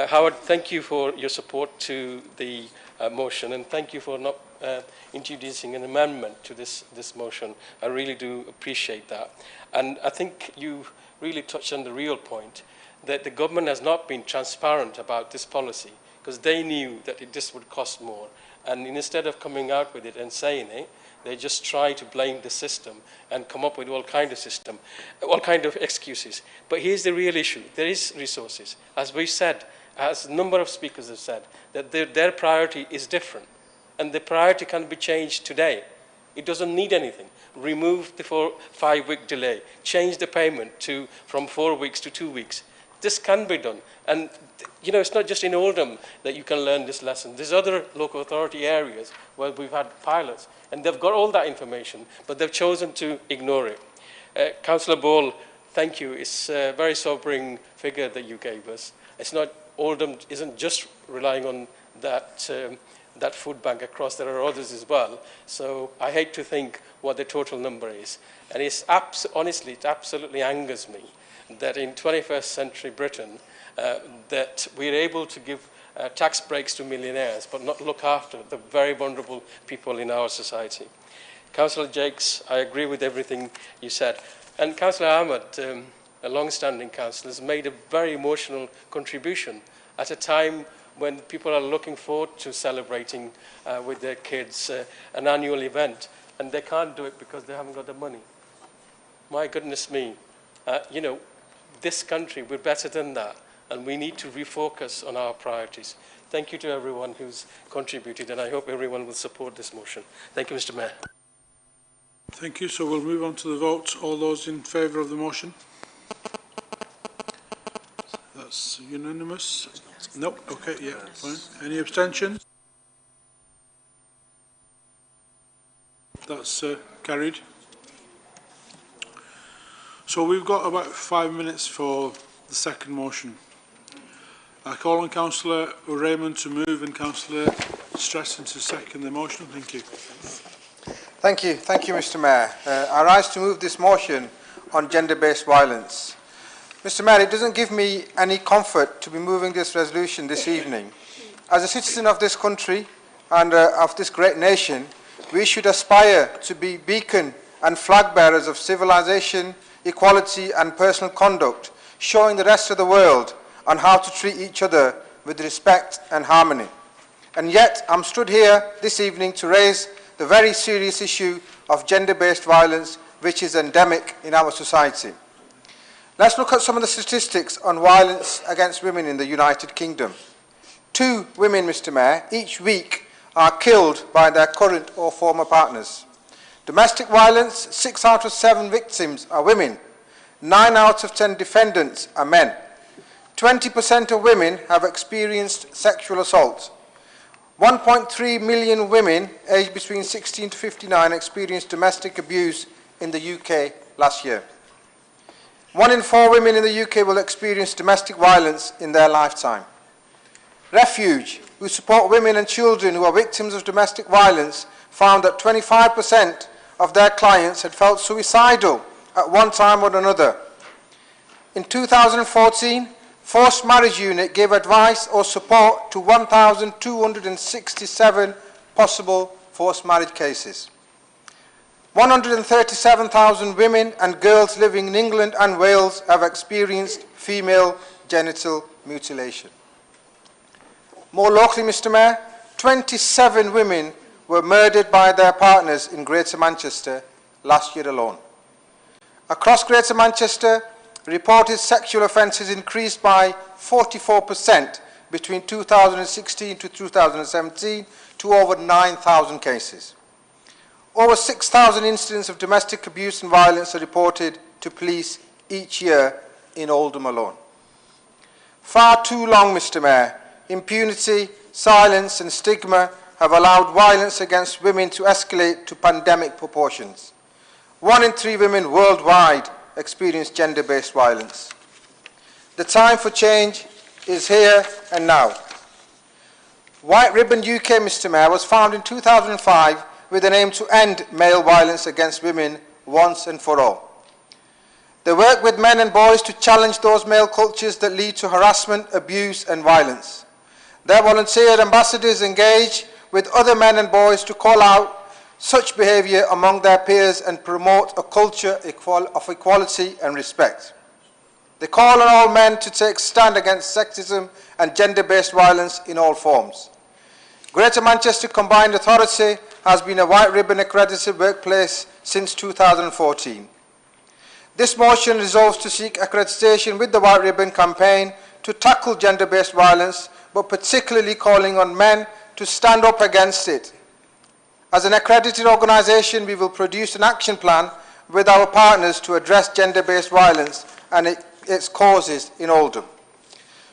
Howard, thank you for your support to the motion, and thank you for not introducing an amendment to this motion. I really do appreciate that. And I think you really touched on the real point, that the government has not been transparent about this policy, because they knew that this would cost more. And instead of coming out with it and saying it, they just try to blame the system and come up with all kind of excuses. But here's the real issue. There is resources. As we said, as a number of speakers have said, that their priority is different. And the priority can be changed today. It doesn't need anything. Remove the 5-week delay. Change the payment from 4 weeks to 2 weeks. This can be done. And, you know, it's not just in Oldham that you can learn this lesson. There's other local authority areas where we've had pilots, and they've got all that information, but they've chosen to ignore it. Councillor Ball, thank you. It's a very sobering figure that you gave us. It's not, Oldham isn't just relying on that, that food bank across. There are others as well. So I hate to think what the total number is. And it's honestly, it absolutely angers me that in 21st century Britain, that we're able to give tax breaks to millionaires, but not look after the very vulnerable people in our society. Councillor Jakes, I agree with everything you said. And Councillor Ahmed, a long-standing councillor, has made a very emotional contribution at a time when people are looking forward to celebrating with their kids an annual event, and they can't do it because they haven't got the money. My goodness me, you know, this country, we're better than that, and we need to refocus on our priorities. Thank you to everyone who's contributed, and I hope everyone will support this motion. Thank you, Mr. Mayor. Thank you. So we'll move on to the vote. All those in favour of the motion? That's unanimous. Nope. Okay. Yeah. Fine. Any abstentions? That's carried. So we've got about 5 minutes for the second motion. I call on Councillor Raymond to move and Councillor Stresson to second the motion. Thank you. Thank you, Mr. Mayor. I rise to move this motion on gender-based violence. Mr. Mayor, it doesn't give me any comfort to be moving this resolution this evening. As a citizen of this country and of this great nation, we should aspire to be beacon and flag bearers of civilization, equality and personal conduct, showing the rest of the world on how to treat each other with respect and harmony. And yet, I'm stood here this evening to raise the very serious issue of gender-based violence, which is endemic in our society. Let's look at some of the statistics on violence against women in the United Kingdom. 2 women, Mr. Mayor, each week are killed by their current or former partners. Domestic violence, 6 out of 7 victims are women. 9 out of 10 defendants are men. 20% of women have experienced sexual assault. 1.3 million women aged between 16 to 59 experienced domestic abuse in the UK last year. 1 in 4 women in the UK will experience domestic violence in their lifetime. Refuge, who support women and children who are victims of domestic violence, found that 25% of their clients had felt suicidal at one time or another. In 2014, Forced Marriage Unit gave advice or support to 1,267 possible forced marriage cases. 137,000 women and girls living in England and Wales have experienced female genital mutilation. More locally, Mr. Mayor, 27 women were murdered by their partners in Greater Manchester last year alone. Across Greater Manchester, reported sexual offences increased by 44% between 2016 to 2017 to over 9,000 cases. Over 6,000 incidents of domestic abuse and violence are reported to police each year in Oldham alone. Far too long, Mr. Mayor, impunity, silence and stigma have allowed violence against women to escalate to pandemic proportions. 1 in 3 women worldwide experience gender-based violence. The time for change is here and now. White Ribbon UK, Mr. Mayor, was founded in 2005 with an aim to end male violence against women once and for all. They work with men and boys to challenge those male cultures that lead to harassment, abuse and violence. Their volunteer ambassadors engage with other men and boys to call out such behaviour among their peers and promote a culture of equality and respect. They call on all men to take stand against sexism and gender-based violence in all forms. Greater Manchester Combined Authority has been a White Ribbon accredited workplace since 2014. This motion resolves to seek accreditation with the White Ribbon campaign to tackle gender-based violence, but particularly calling on men to stand up against it. As an accredited organisation, we will produce an action plan with our partners to address gender-based violence and its causes in Oldham.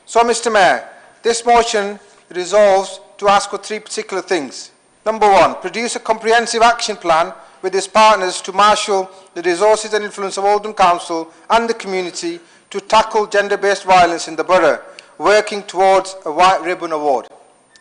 So, Mr Mayor, this motion resolves to ask for three particular things. Number one, produce a comprehensive action plan with its partners to marshal the resources and influence of Oldham Council and the community to tackle gender-based violence in the borough, working towards a White Ribbon Award.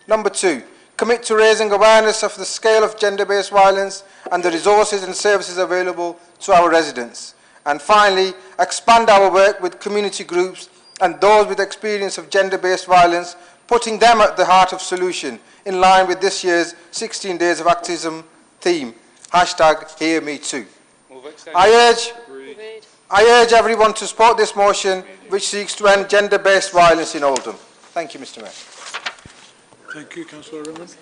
Number two, commit to raising awareness of the scale of gender-based violence and the resources and services available to our residents. And finally, expand our work with community groups and those with experience of gender-based violence, putting them at the heart of solution, in line with this year's 16 Days of Activism theme, #HearMeToo. I urge everyone to support this motion, which seeks to end gender-based violence in Oldham. Thank you, Mr Mayor. Thank you, Councillor Raymond.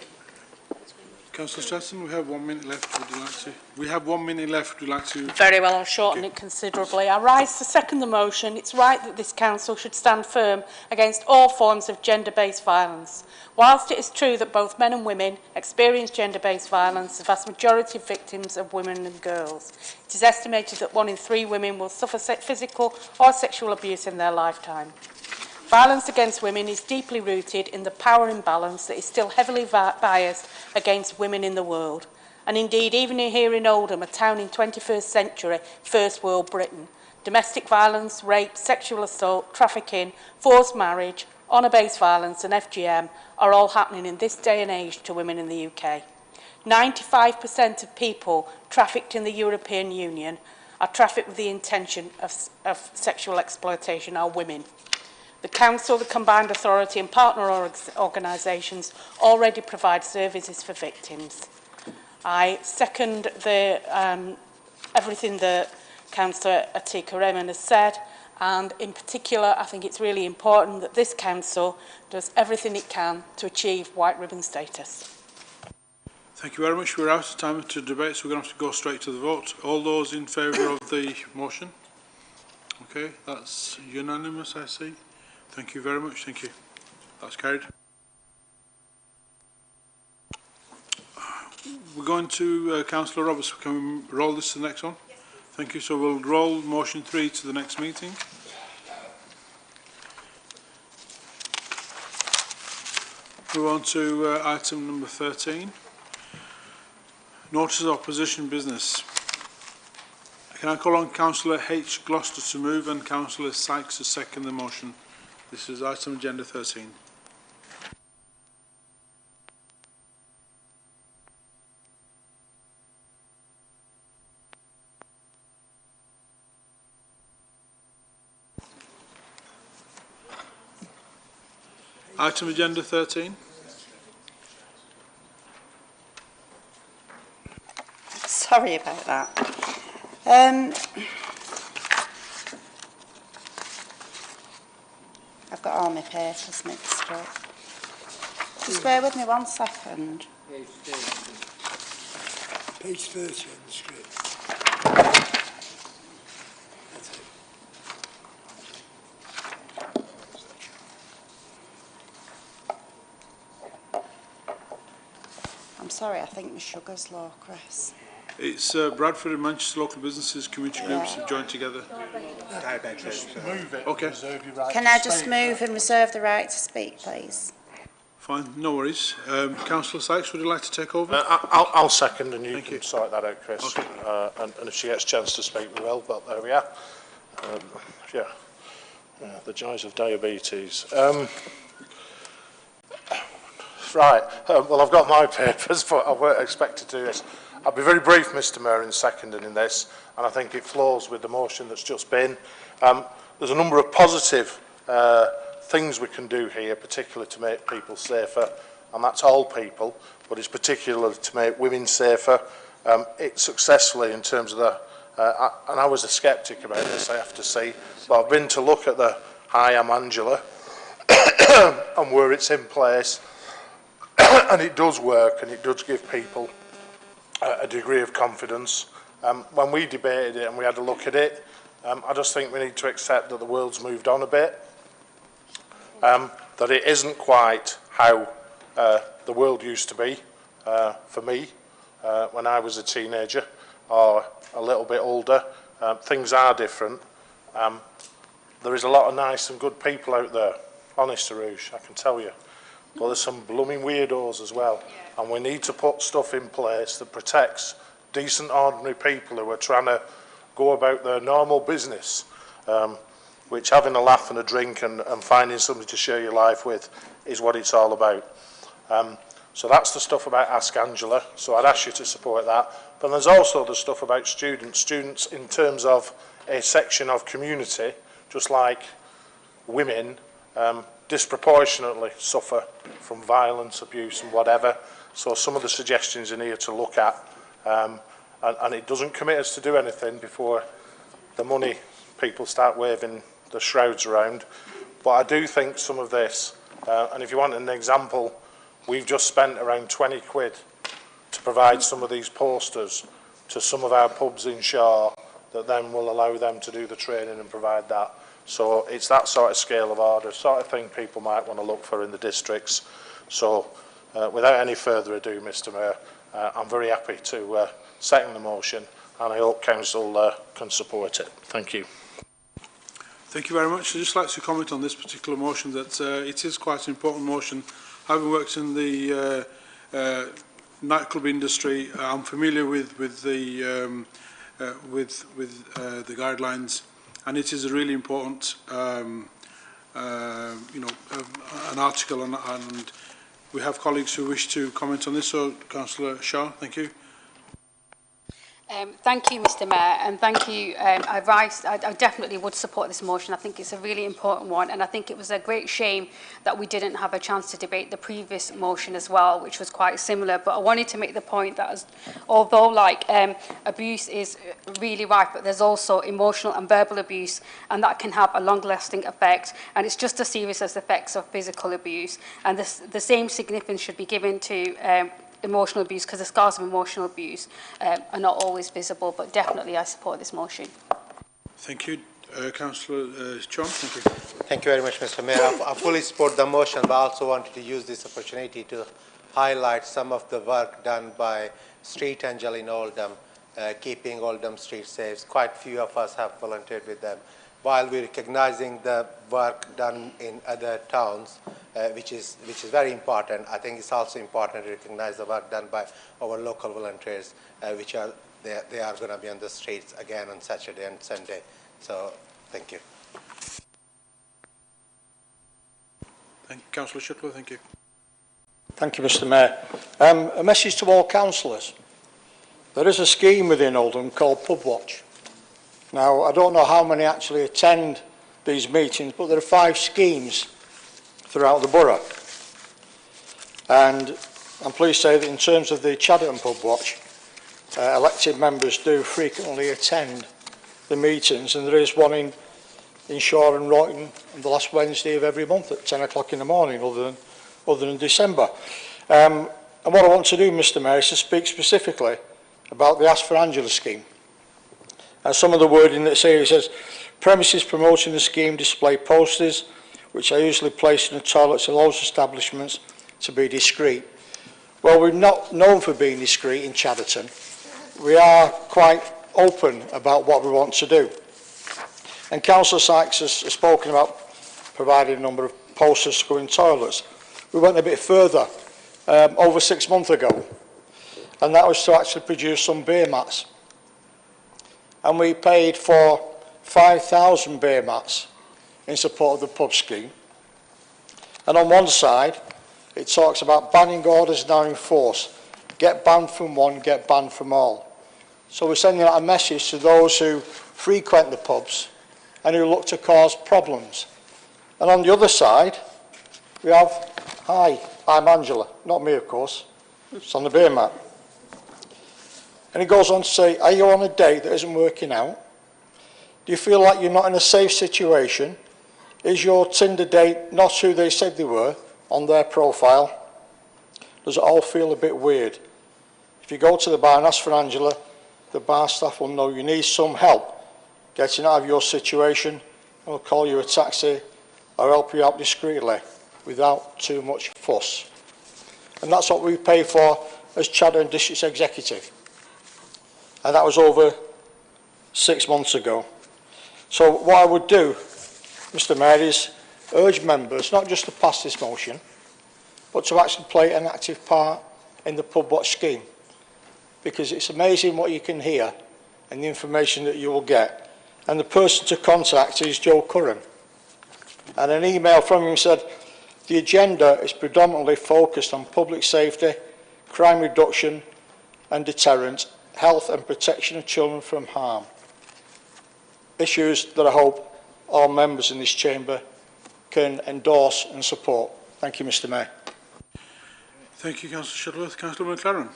Councillor Stratton, we have 1 minute left. Would you like to? We have 1 minute left. Would you like to? Very well, I'll shorten it considerably. I rise to second the motion. It's right that this council should stand firm against all forms of gender-based violence. Whilst it is true that both men and women experience gender-based violence, the vast majority of victims are women and girls. It is estimated that 1 in 3 women will suffer physical or sexual abuse in their lifetime. Violence against women is deeply rooted in the power imbalance that is still heavily biased against women in the world. And indeed, even here in Oldham, a town in 21st century, first world Britain, domestic violence, rape, sexual assault, trafficking, forced marriage, honour-based violence and FGM are all happening in this day and age to women in the UK. 95% of people trafficked in the European Union are trafficked with the intention of sexual exploitation are women. The Council, the Combined Authority and partner organisations already provide services for victims. I second everything that Councillor Atika Raymond has said, and in particular I think it's really important that this Council does everything it can to achieve white ribbon status. Thank you very much. We're out of time to debate, so we're going to have to go straight to the vote. All those in favour of the motion? Okay, that's unanimous, I see. Thank you very much. Thank you. That's carried. We're going to Councillor Roberts. Can we roll this to the next one? Yes. Thank you. So we'll roll motion 3 to the next meeting. Move on to item number 13. Notice of opposition business. Can I call on Councillor H. Gloucester to move and Councillor Sykes to second the motion? This is item agenda 13. Item agenda 13. Sorry about that. I've got all my papers mixed up. Just bear with me 1 second. Page 30 on the script. I'm sorry, I think my sugar's low, Chris. It's Bradford and Manchester local businesses, community groups have joined together. Just move it. Okay. Can I just move and reserve the right to speak, please? Fine, no worries. Councillor Sykes, would you like to take over? I'll second, and you can you. sort that out, Chris. Okay. And if she gets a chance to speak, we will, but there we are. Yeah, the joys of diabetes. Right, well, I've got my papers, but I weren't expected to do this. I'll be very brief, Mr Mayor, in seconding in this, and I think it flows with the motion that's just been. There's a number of positive things we can do here, particularly to make people safer, and that's all people, but it's particularly to make women safer. It's successfully in terms of the, and I was a sceptic about this, I have to say, but I've been to look at the I Am Angela and where it's in place, and it does work, and it does give people a degree of confidence. When we debated it and we had a look at it, I just think we need to accept that the world's moved on a bit, that it isn't quite how the world used to be for me, when I was a teenager or a little bit older. Things are different. There is a lot of nice and good people out there, honest to Rouge, I can tell you. But there's some blooming weirdos as well. And we need to put stuff in place that protects decent, ordinary people who are trying to go about their normal business, which having a laugh and a drink and finding somebody to share your life with is what it's all about. So that's the stuff about Ask Angela, so I'd ask you to support that. But there's also the stuff about students. Students in terms of a section of community, just like women, disproportionately suffer from violence, abuse and whatever. So some of the suggestions in here to look at, and it doesn't commit us to do anything before the money people start waving the shrouds around. But I do think some of this, and if you want an example, we've just spent around 20 quid to provide some of these posters to some of our pubs in Shaw that then will allow them to do the training and provide that. So it's that sort of scale of order, sort of thing people might want to look for in the districts. So without any further ado, Mr Mayor, I'm very happy to second the motion, and I hope Council can support it. Thank you. Thank you very much. I'd just like to comment on this particular motion that it is quite an important motion. Having worked in the nightclub industry, I'm familiar with the guidelines, and it is a really important, an article, and we have colleagues who wish to comment on this. So, Councillor Shaw, thank you. Thank you, Mr Mayor, and thank you. I definitely would support this motion. I think it's a really important one, and I think it was a great shame that we didn't have a chance to debate the previous motion as well, which was quite similar. But I wanted to make the point that although abuse is really rife, but there's also emotional and verbal abuse, and that can have a long-lasting effect, and it's just as serious as the effects of physical abuse. And the same significance should be given to emotional abuse, because the scars of emotional abuse are not always visible, but definitely I support this motion. Thank you. Councillor John, thank you. Thank you very much, Mr Mayor. I fully support the motion, but I also wanted to use this opportunity to highlight some of the work done by Street Angel in Oldham, keeping Oldham Street safe. Quite few of us have volunteered with them. While we're recognizing the work done in other towns, which is very important, I think it's also important to recognize the work done by our local volunteers, which are they are going to be on the streets again on Saturday and Sunday. So, thank you. Thank you, Councillor Shuttler. Thank you. Thank you, Mr Mayor. A message to all councillors. There is a scheme within Oldham called Pub Watch. Now, I don't know how many actually attend these meetings, but there are 5 schemes throughout the borough. And I'm pleased to say that in terms of the Chadderton Pub Watch, elected members do frequently attend the meetings, and there is one in Shaw and Royton on the last Wednesday of every month at 10 o'clock in the morning, other than December. And what I want to do, Mr Mayor, is to speak specifically about the Ask for Angela scheme. Some of the wording that's here, it says, premises promoting the scheme display posters, which are usually placed in the toilets of those establishments to be discreet. Well, we're not known for being discreet in Chadderton. We are quite open about what we want to do. And Councillor Sykes has spoken about providing a number of posters to go in toilets. We went a bit further over 6 months ago, and that was to actually produce some beer mats. And we paid for 5,000 beer mats in support of the pub scheme. And on one side, it talks about banning orders now in force. Get banned from one, get banned from all. So we're sending out a message to those who frequent the pubs and who look to cause problems. And on the other side, we have, hi, I'm Angela. Not me, of course. It's on the beer mat. And he goes on to say, are you on a date that isn't working out? Do you feel like you're not in a safe situation? Is your Tinder date not who they said they were on their profile? Does it all feel a bit weird? If you go to the bar and ask for Angela, the bar staff will know you need some help getting out of your situation, and will call you a taxi or help you out discreetly without too much fuss. And that's what we pay for as Chadderton District Executive. And that was over 6 months ago. So what I would do, Mr Mayor, is urge members not just to pass this motion, but to actually play an active part in the pub watch scheme. Because it's amazing what you can hear and the information that you will get. And the person to contact is Joe Curran. And an email from him said, the agenda is predominantly focused on public safety, crime reduction and deterrent, health and protection of children from harm. Issues that I hope all members in this chamber can endorse and support. Thank you, Mr Mayor. Thank you, Councillor Shuttleworth. Councillor McLaren.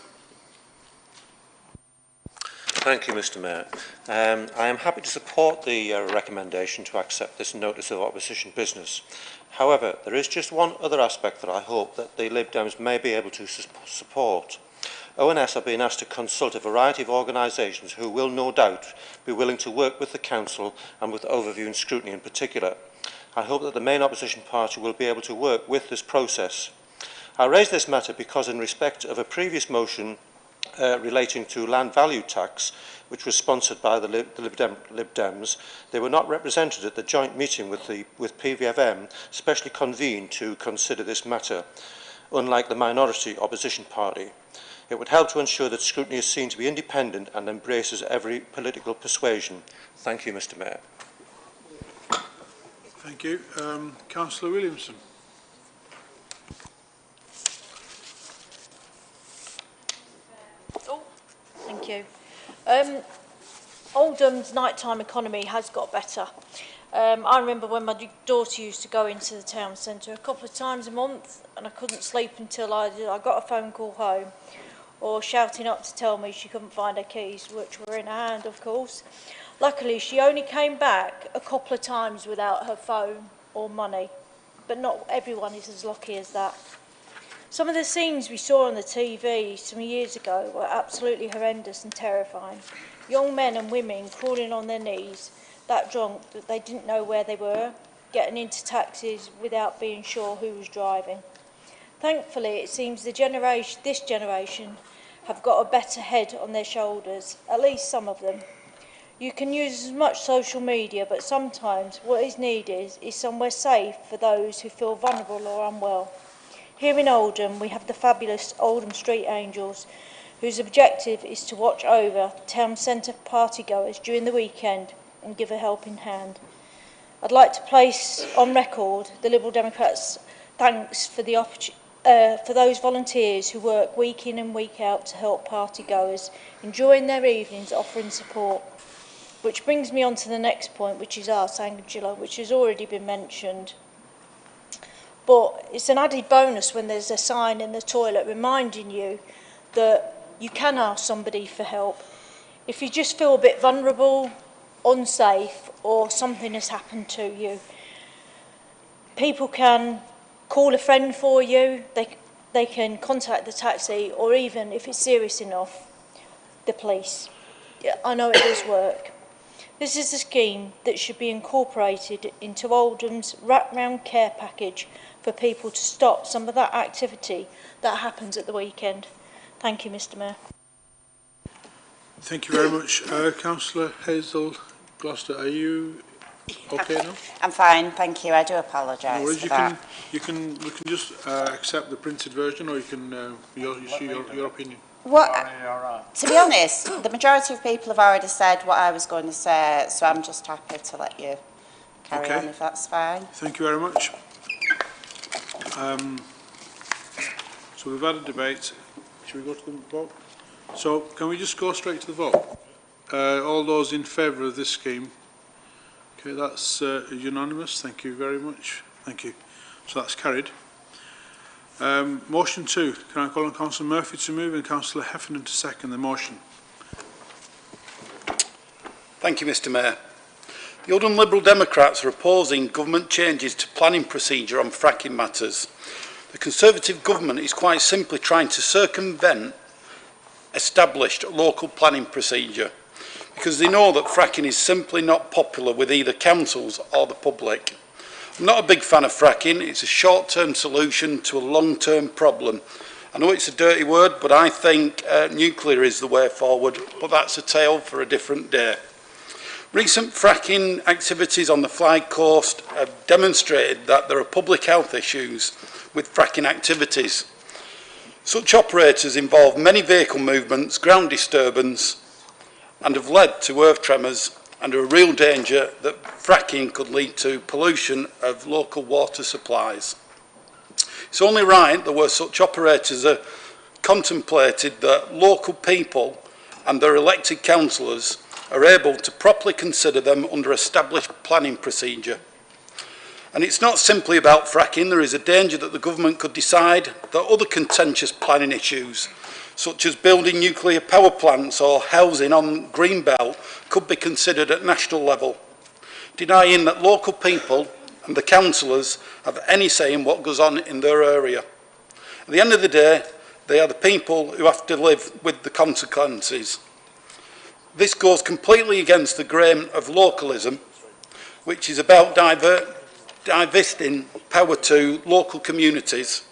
Thank you, Mr Mayor. I am happy to support the recommendation to accept this notice of opposition business. However, there is just one other aspect that I hope that the Lib Dems may be able to support. ONS are being asked to consult a variety of organisations who will no doubt be willing to work with the Council and with overview and scrutiny in particular. I hope that the main opposition party will be able to work with this process. I raise this matter because in respect of a previous motion relating to land value tax, which was sponsored by the Lib Dems, they were not represented at the joint meeting with PVFM, specially convened to consider this matter, unlike the minority opposition party. It would help to ensure that scrutiny is seen to be independent and embraces every political persuasion. Thank you, Mr Mayor. Thank you. Councillor Williamson. Thank you. Oldham's nighttime economy has got better. I remember when my daughter used to go into the town centre a couple of times a month and I couldn't sleep until I got a phone call home or shouting up to tell me she couldn't find her keys, which were in her hand, of course. Luckily, she only came back a couple of times without her phone or money, but not everyone is as lucky as that. Some of the scenes we saw on the TV some years ago were absolutely horrendous and terrifying. Young men and women crawling on their knees, that drunk that they didn't know where they were, getting into taxis without being sure who was driving. Thankfully, it seems this generation have got a better head on their shoulders, at least some of them. You can use as much social media, but sometimes what is needed is somewhere safe for those who feel vulnerable or unwell. Here in Oldham, we have the fabulous Oldham Street Angels, whose objective is to watch over town centre partygoers during the weekend and give a helping hand. I'd like to place on record the Liberal Democrats' thanks for those volunteers who work week in and week out to help partygoers, enjoying their evenings, offering support. Which brings me on to the next point, which is Ars Angela, which has already been mentioned. But it's an added bonus when there's a sign in the toilet reminding you that you can ask somebody for help. If you just feel a bit vulnerable, unsafe, or something has happened to you, people can call a friend for you, they can contact the taxi, or even, if it's serious enough, the police. Yeah, I know it does work. This is a scheme that should be incorporated into Oldham's wrap-round care package for people to stop some of that activity that happens at the weekend. Thank you, Mr Mayor. Thank you very much. Councillor Hazel Gloucester, are you okay now? I'm fine, thank you. I do apologise No worries, for that. we can just accept the printed version, or you can your opinion. To be honest, the majority of people have already said what I was going to say, so I'm just happy to let you carry on if that's fine. Thank you very much. So we've had a debate. Should we go to the vote? So can we just go straight to the vote? All those in favour of this scheme? Okay, that's unanimous. Thank you very much. Thank you. So that's carried. Motion 2. Can I call on Councillor Murphy to move and Councillor Heffernan to second the motion? Thank you, Mr Mayor. The Oldham Liberal Democrats are opposing government changes to planning procedure on fracking matters. The Conservative government is quite simply trying to circumvent established local planning procedure because they know that fracking is simply not popular with either councils or the public. I'm not a big fan of fracking. It's a short-term solution to a long-term problem, I know it's a dirty word, but I think nuclear is the way forward, but that's a tale for a different day. Recent fracking activities on the Flyde coast have demonstrated that there are public health issues with fracking activities. Such operators involve many vehicle movements, ground disturbance, and have led to earth tremors and are a real danger that fracking could lead to pollution of local water supplies. It's only right that where such operators are contemplated that local people and their elected councillors are able to properly consider them under established planning procedure. And it's not simply about fracking. There is a danger that the government could decide that other contentious planning issues, such as building nuclear power plants or housing on Greenbelt, could be considered at national level, denying that local people and the councillors have any say in what goes on in their area. At the end of the day, they are the people who have to live with the consequences. This goes completely against the grain of localism, which is about divesting power to local communities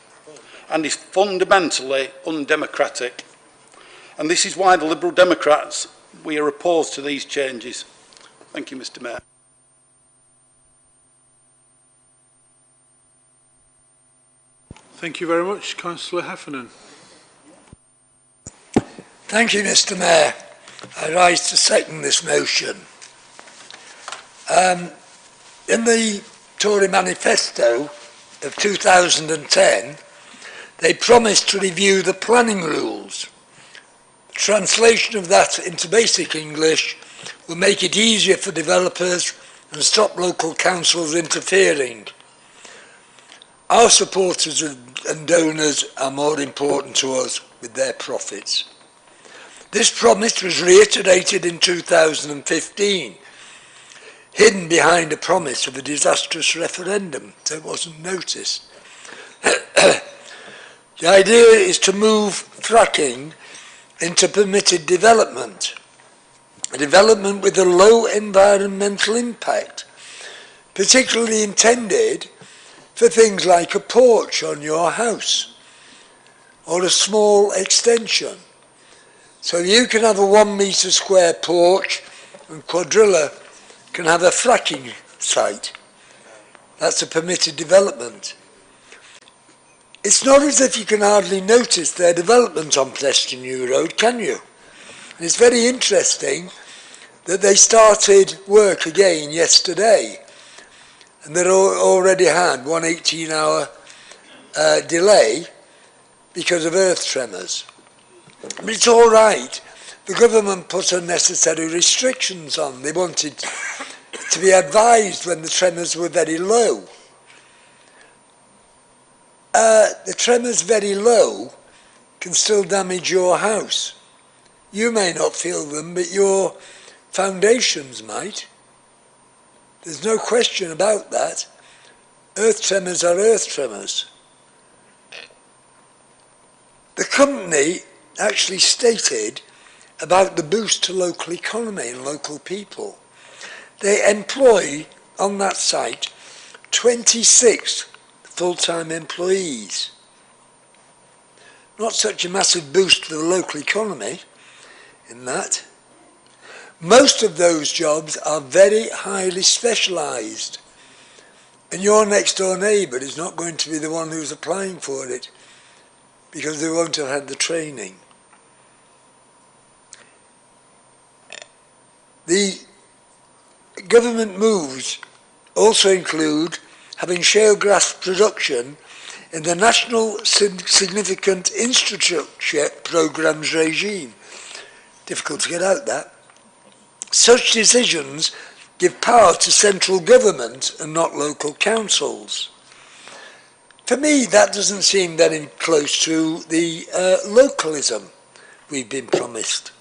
and is fundamentally undemocratic. And this is why the Liberal Democrats, we are opposed to these changes. Thank you, Mr. Mayor. Thank you very much. Councillor Heffernan. Thank you, Mr. Mayor. I rise to second this motion. In the Tory manifesto of 2010, they promised to review the planning rules. The translation of that into basic English will make it easier for developers and stop local councils interfering. Our supporters and donors are more important to us with their profits. This promise was reiterated in 2015, hidden behind a promise of a disastrous referendum, so it wasn't noticed. The idea is to move fracking into permitted development, a development with a low environmental impact, particularly intended for things like a porch on your house or a small extension. So you can have a 1 metre square porch and Quadrilla can have a fracking site. That's a permitted development. It's not as if you can hardly notice their development on Preston New Road, can you? And it's very interesting that they started work again yesterday and they already had one 18-hour delay because of earth tremors. But it's all right. The government put unnecessary restrictions on. They wanted to be advised when the tremors were very low. The tremors very low can still damage your house. You may not feel them, but your foundations might. There's no question about that. Earth tremors are earth tremors. The company actually stated about the boost to local economy and local people. They employ on that site 26 full-time employees. Not such a massive boost for the local economy in that. Most of those jobs are very highly specialised, and your next door neighbour is not going to be the one who's applying for it because they won't have had the training. The government moves also include having shale gas production in the National Significant Infrastructure Programmes regime. Difficult to get out that. Such decisions give power to central government and not local councils. For me, that doesn't seem very close to the localism we've been promised.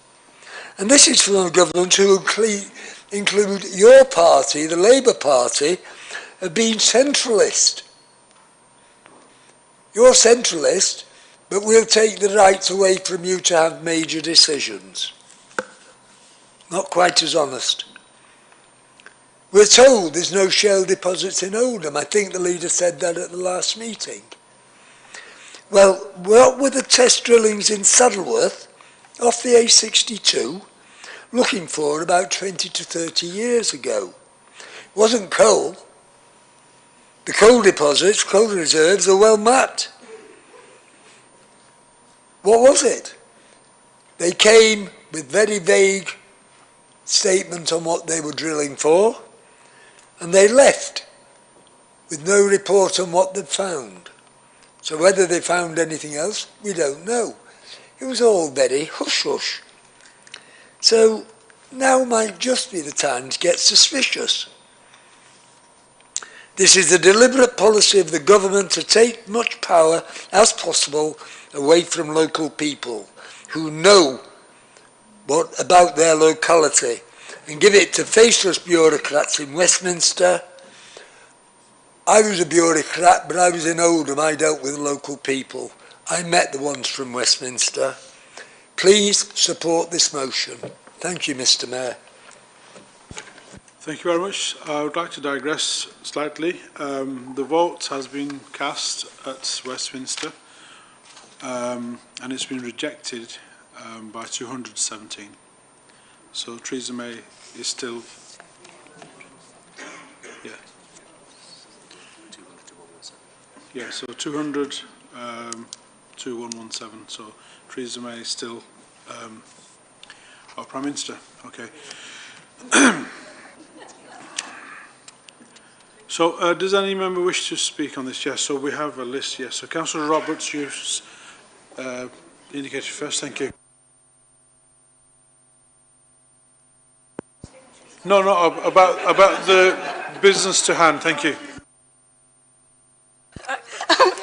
And this is from a government who include your party, the Labour Party, of being centralist. You're centralist, but we'll take the rights away from you to have major decisions. Not quite as honest. We're told there's no shale deposits in Oldham. I think the leader said that at the last meeting. Well, what were the test drillings in Saddleworth off the A62 looking for about 20 to 30 years ago? It wasn't coal. The coal deposits, coal reserves are well mapped. What was it? They came with very vague statements on what they were drilling for, and they left with no report on what they'd found. So whether they found anything else, we don't know. It was all very hush-hush. So now might just be the time to get suspicious. This is a deliberate policy of the government to take much power as possible away from local people who know what about their locality and give it to faceless bureaucrats in Westminster. I was a bureaucrat, but I was in Oldham. I dealt with local people. I met the ones from Westminster. Please support this motion. Thank you, Mr. Mayor. Thank you very much. I would like to digress slightly. The vote has been cast at Westminster and it's been rejected by 217. So Theresa May is still... Yeah. Yeah, so 200 to 117. So Theresa May is still our Prime Minister. Okay. So, does any member wish to speak on this? Yes, so we have a list, yes. So, Councillor Roberts, you've indicated first, thank you. No, about the business to hand, thank you.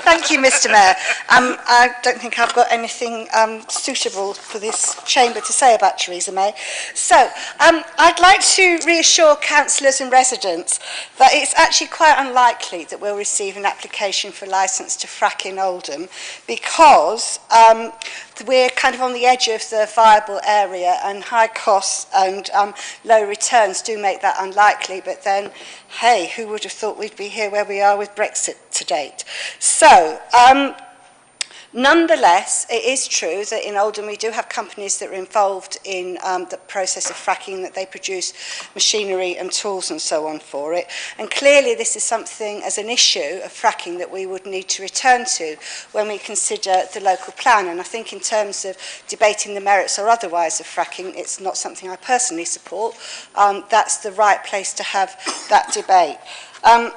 Thank you, Mr. Mayor. I don't think I've got anything suitable for this chamber to say about Theresa May. So, I'd like to reassure councillors and residents that it's actually quite unlikely that we'll receive an application for licence to frack in Oldham because we're kind of on the edge of the viable area and high costs and low returns do make that unlikely. But then, hey, who would have thought we'd be here where we are with Brexit to date? So, nonetheless, it is true that in Oldham we do have companies that are involved in the process of fracking, that they produce machinery and tools and so on for it. And clearly this is something as an issue of fracking that we would need to return to when we consider the local plan. And I think in terms of debating the merits or otherwise of fracking, it's not something I personally support. That's the right place to have that debate.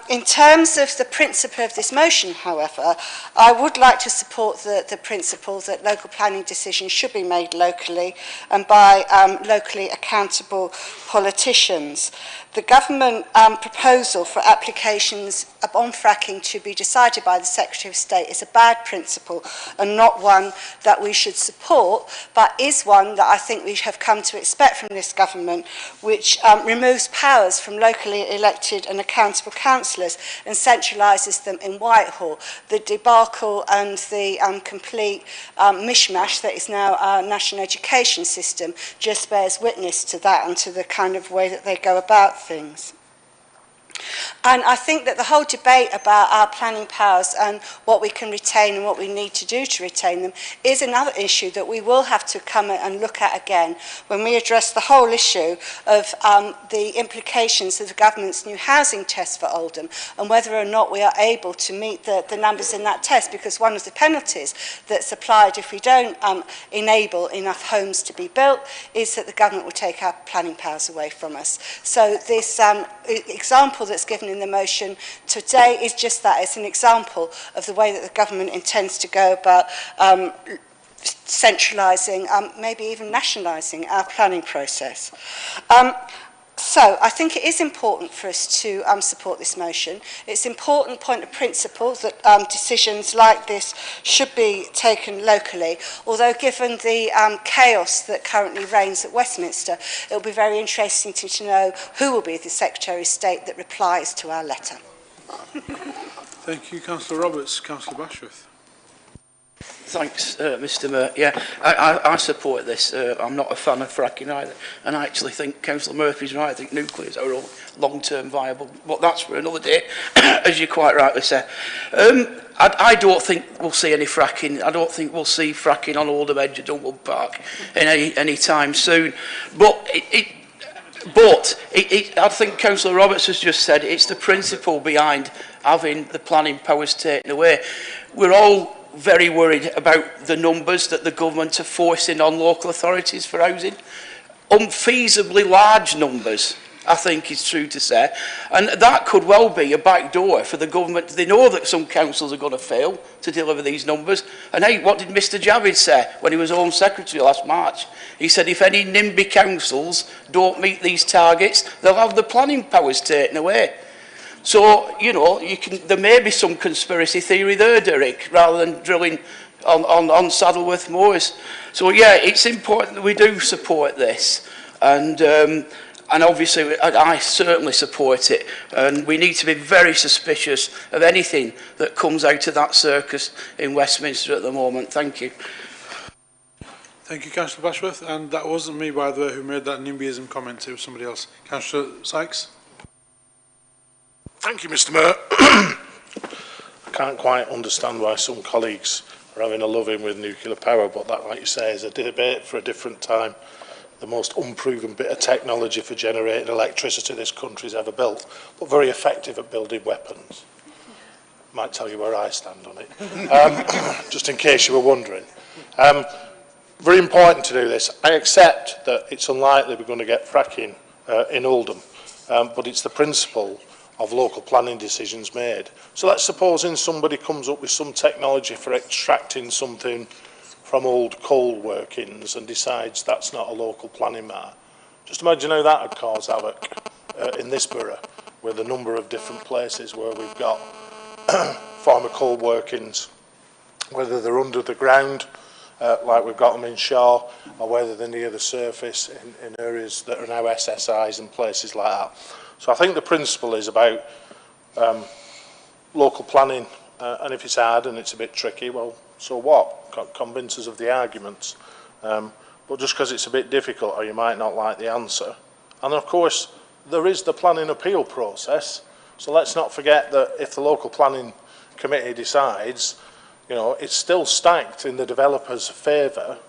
In terms of the principle of this motion, however, I would like to support the principle that local planning decisions should be made locally and by locally accountable politicians. The government proposal for applications on fracking to be decided by the Secretary of State is a bad principle and not one that we should support, but is one that I think we have come to expect from this government, which removes powers from locally elected and accountable councillors and centralises them in Whitehall. The debacle and the complete mishmash that is now our national education system just bears witness to that and to the kind of way that they go about things. And I think that the whole debate about our planning powers and what we can retain and what we need to do to retain them is another issue that we will have to come and look at again when we address the whole issue of the implications of the government's new housing test for Oldham and whether or not we are able to meet the numbers in that test, because one of the penalties that's applied if we don't enable enough homes to be built is that the government will take our planning powers away from us. So this example that's given in the motion today is just that. It's an example of the way that the government intends to go about centralising, maybe even nationalising our planning process. So I think it is important for us to support this motion. It's an important point of principle that decisions like this should be taken locally, although given the chaos that currently reigns at Westminster, it will be very interesting to know who will be the Secretary of State that replies to our letter. Thank you, Councillor Roberts. Councillor Bashworth. Thanks, Mr Mayor. Yeah, I support this. I'm not a fan of fracking either. And I actually think Councillor Murphy's right. I think nuclear is our long-term viable. But that's for another day, as you quite rightly say. I don't think we'll see any fracking. I don't think we'll see fracking on Oldham Edge of Dunwell Park any time soon. But I think Councillor Roberts has just said it's the principle behind having the planning powers taken away. We're all very worried about the numbers that the government are forcing on local authorities for housing. Unfeasibly large numbers, I think is true to say. And that could well be a backdoor for the government. They know that some councils are going to fail to deliver these numbers. And hey, what did Mr Javid say when he was Home Secretary last March? He said if any NIMBY councils don't meet these targets, they'll have the planning powers taken away. So, you know, there may be some conspiracy theory there, Derek, rather than drilling on Saddleworth Moors. So, yeah, it's important that we do support this. And obviously, I certainly support it. And we need to be very suspicious of anything that comes out of that circus in Westminster at the moment. Thank you. Thank you, Councillor Bashworth. And that wasn't me, by the way, who made that NIMBYism comment. It was somebody else. Councillor Sykes. Thank you, Mr Mayor. I can't quite understand why some colleagues are having a love-in with nuclear power, but that, like you say, is a debate for a different time. The most unproven bit of technology for generating electricity this country's ever built, but very effective at building weapons. Might tell you where I stand on it, just in case you were wondering. Very important to do this. I accept that it's unlikely we're going to get fracking in Oldham, but it's the principle of local planning decisions made. So let's suppose somebody comes up with some technology for extracting something from old coal workings and decides that's not a local planning matter. Just imagine how that would cause havoc in this borough, with a number of different places where we've got former coal workings, whether they're under the ground, like we've got them in Shaw, or whether they're near the surface in areas that are now SSIs and places like that. So I think the principle is about local planning, and if it's hard and it's a bit tricky, well, so what? Convince us of the arguments. But just because it's a bit difficult, or you might not like the answer. And of course, there is the planning appeal process. So let's not forget that if the local planning committee decides, you know, it's still stacked in the developer's favour.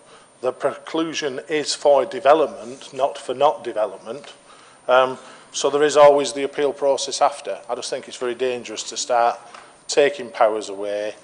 The preclusion is for development, not for not development. So there is always the appeal process after. I just think it's very dangerous to start taking powers away.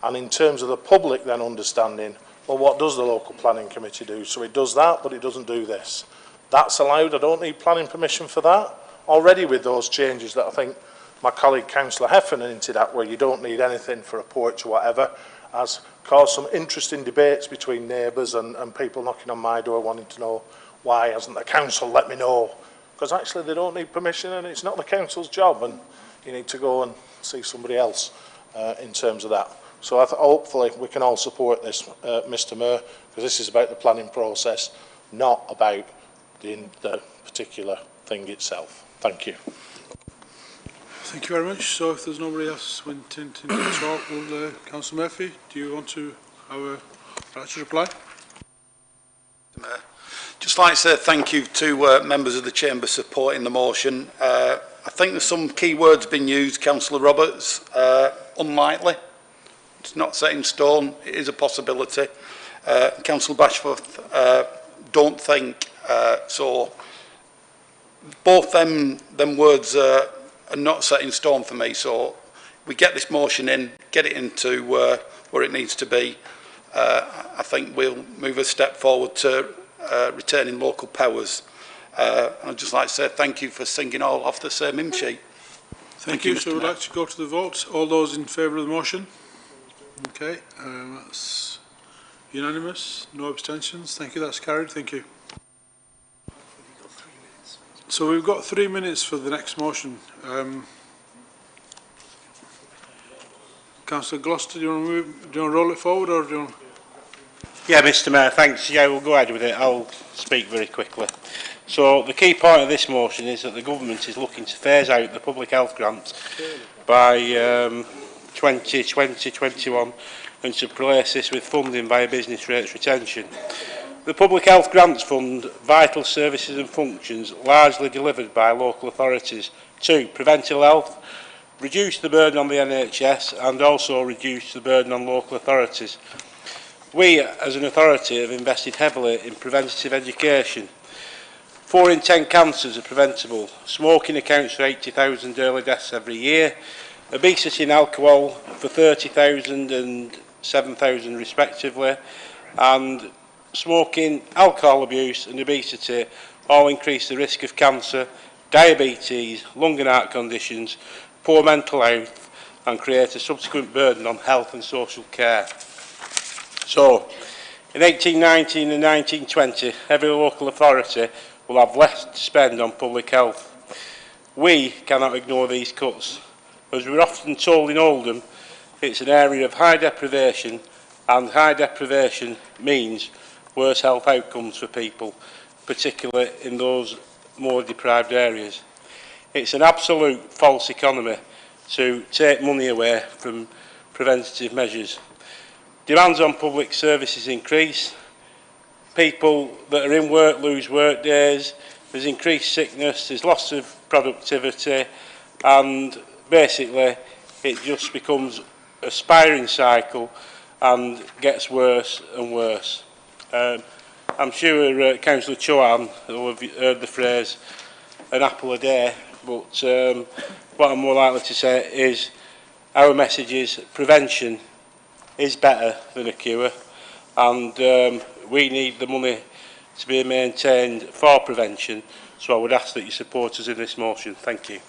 And in terms of the public then understanding, well, what does the local planning committee do? So it does that, but it doesn't do this. That's allowed. I don't need planning permission for that. Already with those changes that I think my colleague Councillor Heffernan hinted at, where you don't need anything for a porch or whatever, has caused some interesting debates between neighbours and people knocking on my door wanting to know why hasn't the council let me know? Because actually they don't need permission and it's not the council's job, and you need to go and see somebody else in terms of that. So hopefully we can all support this, Mr Mayor, because this is about the planning process, not about the particular thing itself. Thank you. Thank you very much. So if there's nobody else wanting to talk, will Councillor Murphy, do you want to have a right to reply? Just like to say thank you to members of the Chamber supporting the motion. I think there's some key words being used, Councillor Roberts. Unlikely. It's not set in stone. It is a possibility. Councillor Bashworth, don't think so. Both them words are not set in stone for me. So we get this motion in, get it into where it needs to be. I think we'll move a step forward to retaining local powers. I'd just like to say thank you for singing all off the same hymn sheet. Thank you. So we'd like to go to the vote. All those in favour of the motion? Okay, that's unanimous. No abstentions. Thank you. That's carried. Thank you. So we've got 3 minutes for the next motion. Councillor Gloucester, do you want to roll it forward, or do you want? Yeah, Mr Mayor, thanks. Yeah, we'll go ahead with it. I'll speak very quickly. So the key point of this motion is that the government is looking to phase out the public health grants by 2020-21 and to replace this with funding via business rates retention. The Public Health Grants Fund, vital services and functions largely delivered by local authorities to prevent ill health, reduce the burden on the NHS and also reduce the burden on local authorities. We, as an authority, have invested heavily in preventative education. 4 in 10 cancers are preventable. Smoking accounts for 80,000 early deaths every year. Obesity and alcohol for 30,000 and 7,000 respectively. And smoking, alcohol abuse and obesity all increase the risk of cancer, diabetes, lung and heart conditions, poor mental health and create a subsequent burden on health and social care. So, in 1819 and 1920, every local authority will have less to spend on public health. We cannot ignore these cuts. As we're often told in Oldham, it's an area of high deprivation, and high deprivation means worse health outcomes for people, particularly in those more deprived areas. It's an absolute false economy to take money away from preventative measures. Demands on public services increase. People that are in work lose work days. There's increased sickness. There's loss of productivity. And basically, it just becomes a spiralling cycle and gets worse and worse. I'm sure Councillor Chouhan will have heard the phrase, an apple a day, but what I'm more likely to say is our message is prevention is better than a cure, and we need the money to be maintained for prevention, so I would ask that you support us in this motion. Thank you.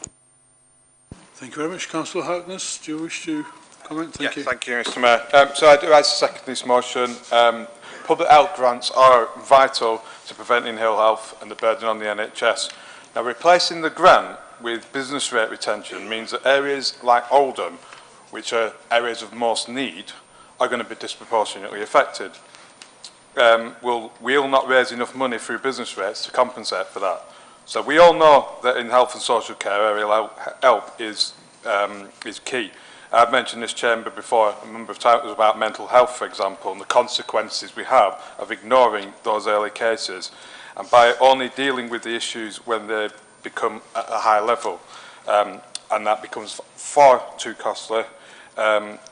Thank you very much. Councillor Harkness, do you wish to comment? Thank you. Thank you, Mr Mayor. So I do like to second this motion. Public health grants are vital to preventing ill health and the burden on the NHS. Now, replacing the grant with business rate retention means that areas like Oldham, which are areas of most need, are going to be disproportionately affected. We'll not raise enough money through business rates to compensate for that. So we all know that in health and social care, area help is key. I've mentioned this chamber before a number of times about mental health, for example, and the consequences we have of ignoring those early cases. And by only dealing with the issues when they become at a high level, and that becomes far too costly,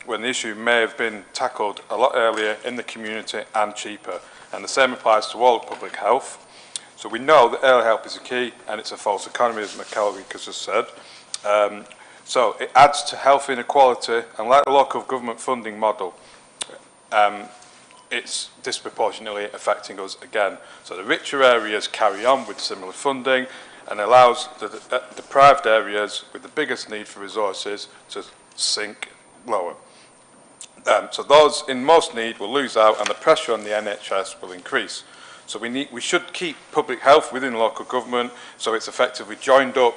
when the issue may have been tackled a lot earlier in the community and cheaper. And the same applies to all of public health. So we know that early help is a key, and it's a false economy, as McKelvey has just said. So it adds to health inequality, and like the local government funding model, it's disproportionately affecting us again. So the richer areas carry on with similar funding, and allows the deprived areas with the biggest need for resources to sink lower. So those in most need will lose out, and the pressure on the NHS will increase. So we should keep public health within local government, so it's effectively joined up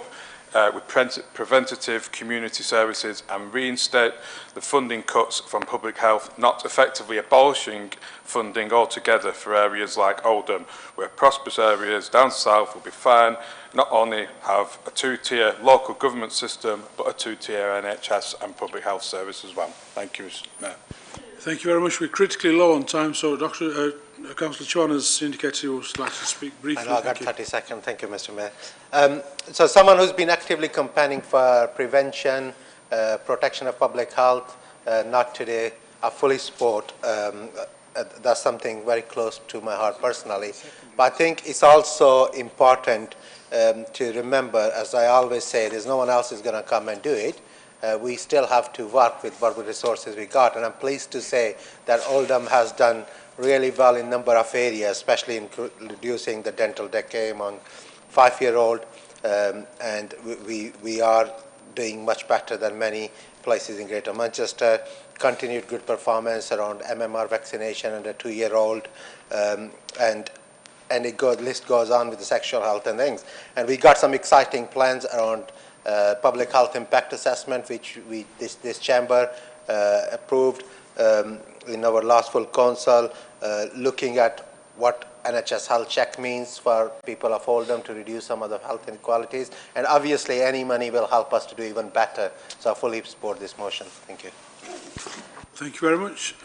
with preventative community services, and reinstate the funding cuts from public health, not effectively abolishing funding altogether for areas like Oldham, where prosperous areas down south will be fine, not only have a two-tier local government system, but a two-tier NHS and public health service as well. Thank you, Mr Mayor. Thank you very much. We're critically low on time, so Councillor Chouhan has indicated he would like to speak briefly. I know, I've got 30 seconds. Thank you, Mr Mayor. So someone who's been actively campaigning for prevention, protection of public health, not today, I fully support. That's something very close to my heart personally. But I think it's also important to remember, as I always say, there's no one else who's going to come and do it. We still have to work with what resources we got, and I'm pleased to say that Oldham has done really well in a number of areas, especially in reducing the dental decay among 5-year-old, and we are doing much better than many places in Greater Manchester. Continued good performance around MMR vaccination under 2-year-old, and list goes on with the sexual health and things. And we got some exciting plans around public health impact assessment, which this chamber approved in our last full council, looking at what NHS health check means for people of Oldham to reduce some of the health inequalities. And obviously any money will help us to do even better. So I fully support this motion. Thank you. Thank you very much.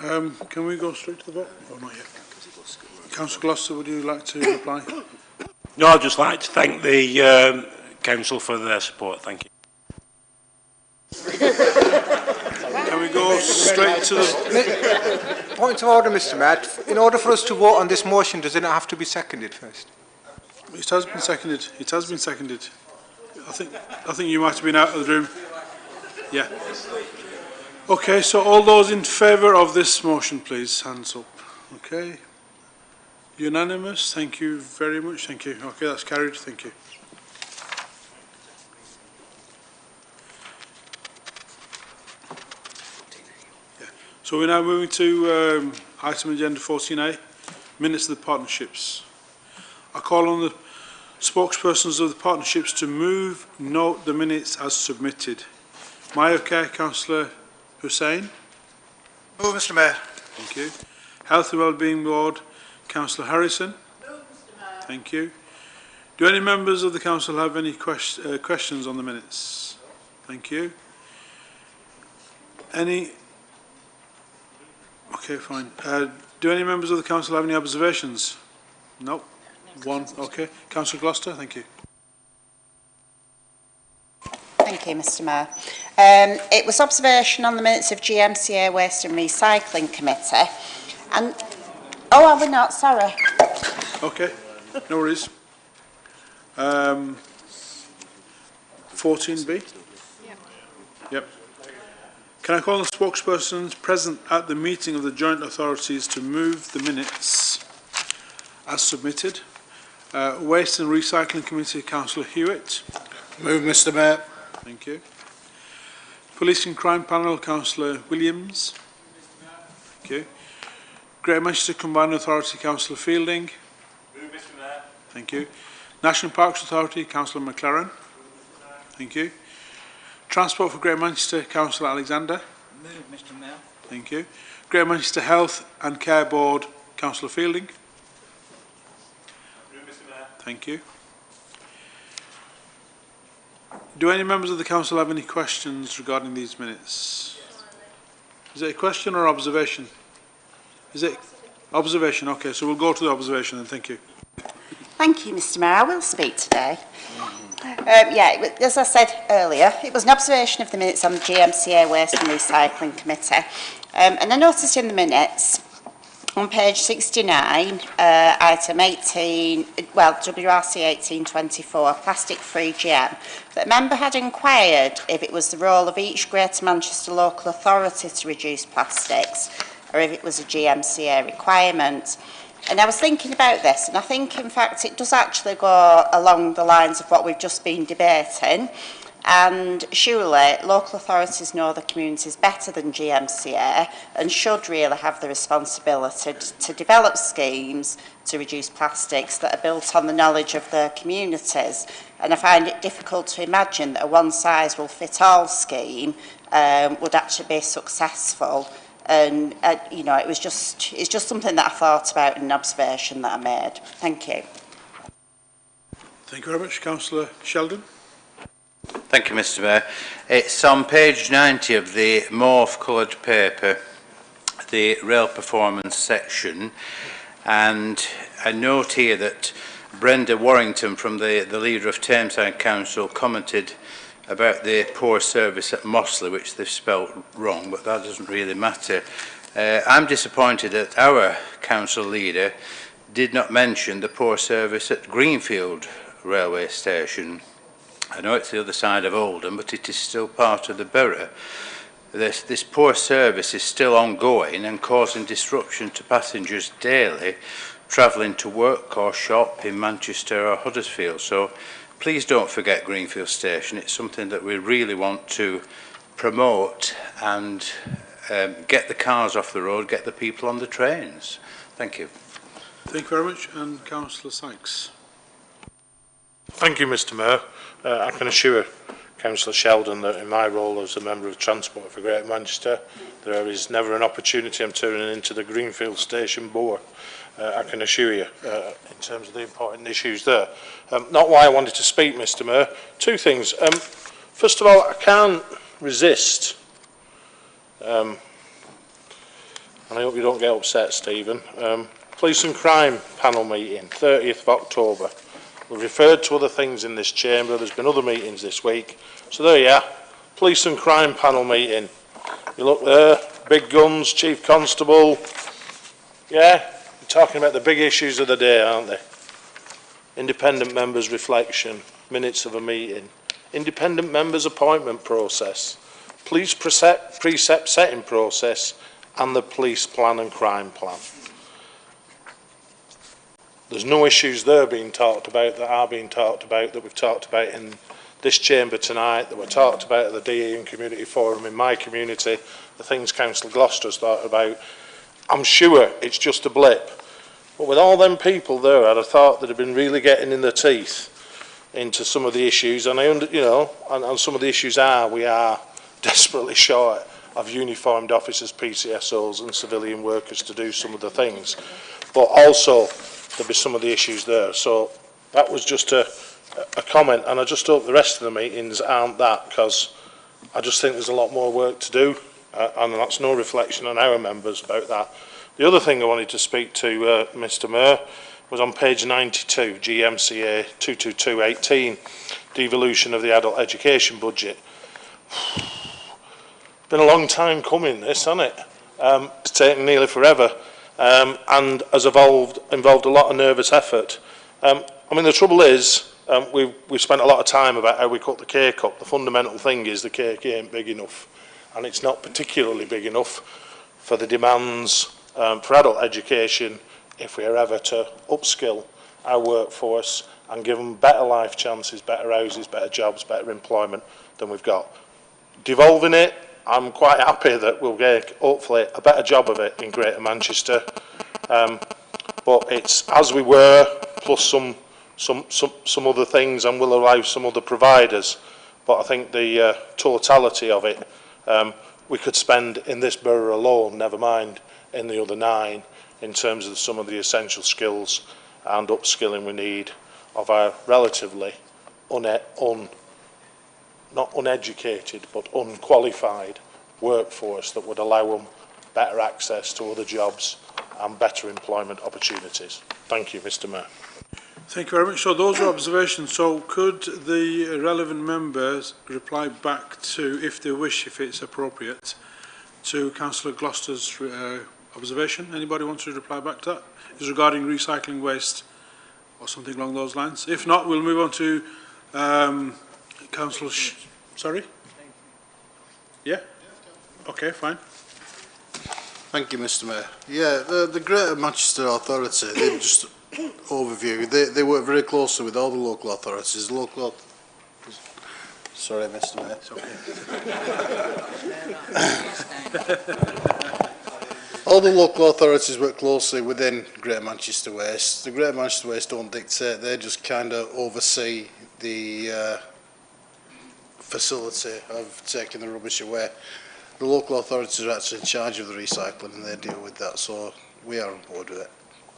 Can we go straight to the vote? Or not yet? Councillor Gloucester, would you like to reply? No, I'd just like to thank the council for their support. Thank you. Can we go straight to the... Point of order, Mr. Mayor. In order for us to vote on this motion, does it not have to be seconded first? It has been seconded. It has been seconded. I think you might have been out of the room. Yeah. Okay, so all those in favour of this motion, please, hands up. Okay. Unanimous. Thank you very much. Thank you. Okay, that's carried. Thank you. Yeah. So we're now moving to item agenda 14A, minutes of the partnerships. I call on the spokespersons of the partnerships to note the minutes as submitted. Am I okay, Councillor Hussain? Move, Mr. Mayor. Thank you. Health and Wellbeing Board, Councillor Harrison. Move, Mr. Mayor. Thank you. Do any members of the council have any questions on the minutes? Thank you. Any? Okay, fine. Do any members of the council have any observations? No. One. Okay. Councillor Gloucester. Thank you. Thank you, Mr. Mayor. It was observation on the minutes of GMCA Waste and Recycling Committee. And, oh, are we not? Sorry. Okay, no worries. 14B? Yep. Can I call on the spokespersons present at the meeting of the joint authorities to move the minutes as submitted? Waste and Recycling Committee, Councillor Hewitt. Move, Mr. Mayor. Thank you. Police and Crime Panel, Councillor Williams. Thank you. Greater Manchester Combined Authority, Councillor Fielding. Move, Mr. Mayor. Thank you. National Parks Authority, Councillor McLaren. Thank you. Transport for Greater Manchester, Councillor Alexander. Move, Mr. Mayor. Thank you. Greater Manchester Health and Care Board, Councillor Fielding. Move, Mr. Mayor. Thank you. Do any members of the council have any questions regarding these minutes? Is it a question or observation? Is it observation? Okay, so we'll go to the observation then. Thank you. Thank you, Mr. Mayor. I will speak today. As I said earlier, it was an observation of the minutes on the GMCA Waste and Recycling Committee. And I noticed in the minutes, on page 69, item 18, well, WRC 1824, plastic-free GM, that a member had inquired if it was the role of each Greater Manchester local authority to reduce plastics, or if it was a GMCA requirement. And I was thinking about this, and I think, in fact, it does actually go along the lines of what we've just been debating. And surely local authorities know the communities better than GMCA and should really have the responsibility to develop schemes to reduce plastics that are built on the knowledge of their communities. And I find it difficult to imagine that a one-size-will-fit-all scheme would actually be successful. And, you know, it's just something that I thought about and an observation that I made. Thank you. Thank you very much. Councillor Sheldon. Thank you, Mr. Mayor. It's on page 90 of the mauve-coloured paper, the rail performance section, and I note here that Brenda Warrington, from the leader of Tameside Council, commented about the poor service at Mossley, which they've spelt wrong, but that doesn't really matter. I'm disappointed that our council leader did not mention the poor service at Greenfield railway station. I know it's the other side of Oldham, but it is still part of the borough. This poor service is still ongoing and causing disruption to passengers daily travelling to work or shop in Manchester or Huddersfield. So please don't forget Greenfield Station. It's something that we really want to promote and get the cars off the road, get the people on the trains. Thank you. Thank you very much. And Councillor Sykes. Thank you, Mr. Mayor. I can assure Councillor Sheldon that in my role as a member of Transport for Greater Manchester, there is never an opportunity I'm turning into the Greenfield Station bore. I can assure you, in terms of the important issues there. Not why I wanted to speak, Mr. Mayor. Two things. First of all, I can't resist and I hope you don't get upset, Stephen. Police and Crime panel meeting, 30th of October. We've referred to other things in this chamber. There's been other meetings this week. So there you are, Police and Crime panel meeting. You look there, big guns, Chief Constable. Yeah, you're talking about the big issues of the day, aren't they? Independent members' reflection, minutes of a meeting. Independent members' appointment process. Police precept setting process, and the police plan and crime plan. There's no issues there being talked about that are being talked about, that we've talked about in this chamber tonight, that were talked about at the DE and Community Forum in my community, the things Councillor Gloucester's thought about. I'm sure it's just a blip. But with all them people there, I'd have thought that have been really getting in their teeth into some of the issues, and and some of the issues we are desperately short of uniformed officers, PCSOs and civilian workers to do some of the things. But also, there'll be some of the issues there. So that was just a comment, and I just hope the rest of the meetings aren't that, because I just think there's a lot more work to do, and that's no reflection on our members about that. The other thing I wanted to speak to Mr Mayor was on page 92, GMCA 22218, devolution of the adult education budget. Been a long time coming, this, hasn't it? It's taken nearly forever, and has involved a lot of nervous effort. I mean, the trouble is, we've spent a lot of time about how we cut the cake up. The fundamental thing is the cake ain't big enough, and it's not particularly big enough for the demands for adult education if we are ever to upskill our workforce and give them better life chances, better houses, better jobs, better employment than we've got. Devolving it, I'm quite happy that we'll get, hopefully, a better job of it in Greater Manchester. But it's as we were, plus some other things, and will allow some other providers. But I think the totality of it, we could spend in this borough alone, never mind in the other 9, in terms of some of the essential skills and upskilling we need of our relatively not uneducated, but unqualified workforce that would allow them better access to other jobs and better employment opportunities. Thank you, Mr Mayor. Thank you very much. So those are observations. So could the relevant members reply back to, if they wish, if it's appropriate, to Councillor Gloucester's observation? Anybody want to reply back to that? It's regarding recycling waste or something along those lines. If not, we'll move on to Councillor... Sorry? Yeah? Okay, fine. Thank you, Mr Mayor. Yeah, the Greater Manchester Authority, they just overview, they work very closely with all the local authorities. Sorry, Mr Mayor. It's okay. All the local authorities work closely within Greater Manchester Waste. The Greater Manchester Waste don't dictate, they just kind of oversee the facility of taking the rubbish away. The local authorities are actually in charge of the recycling and they deal with that, so we are on board with it.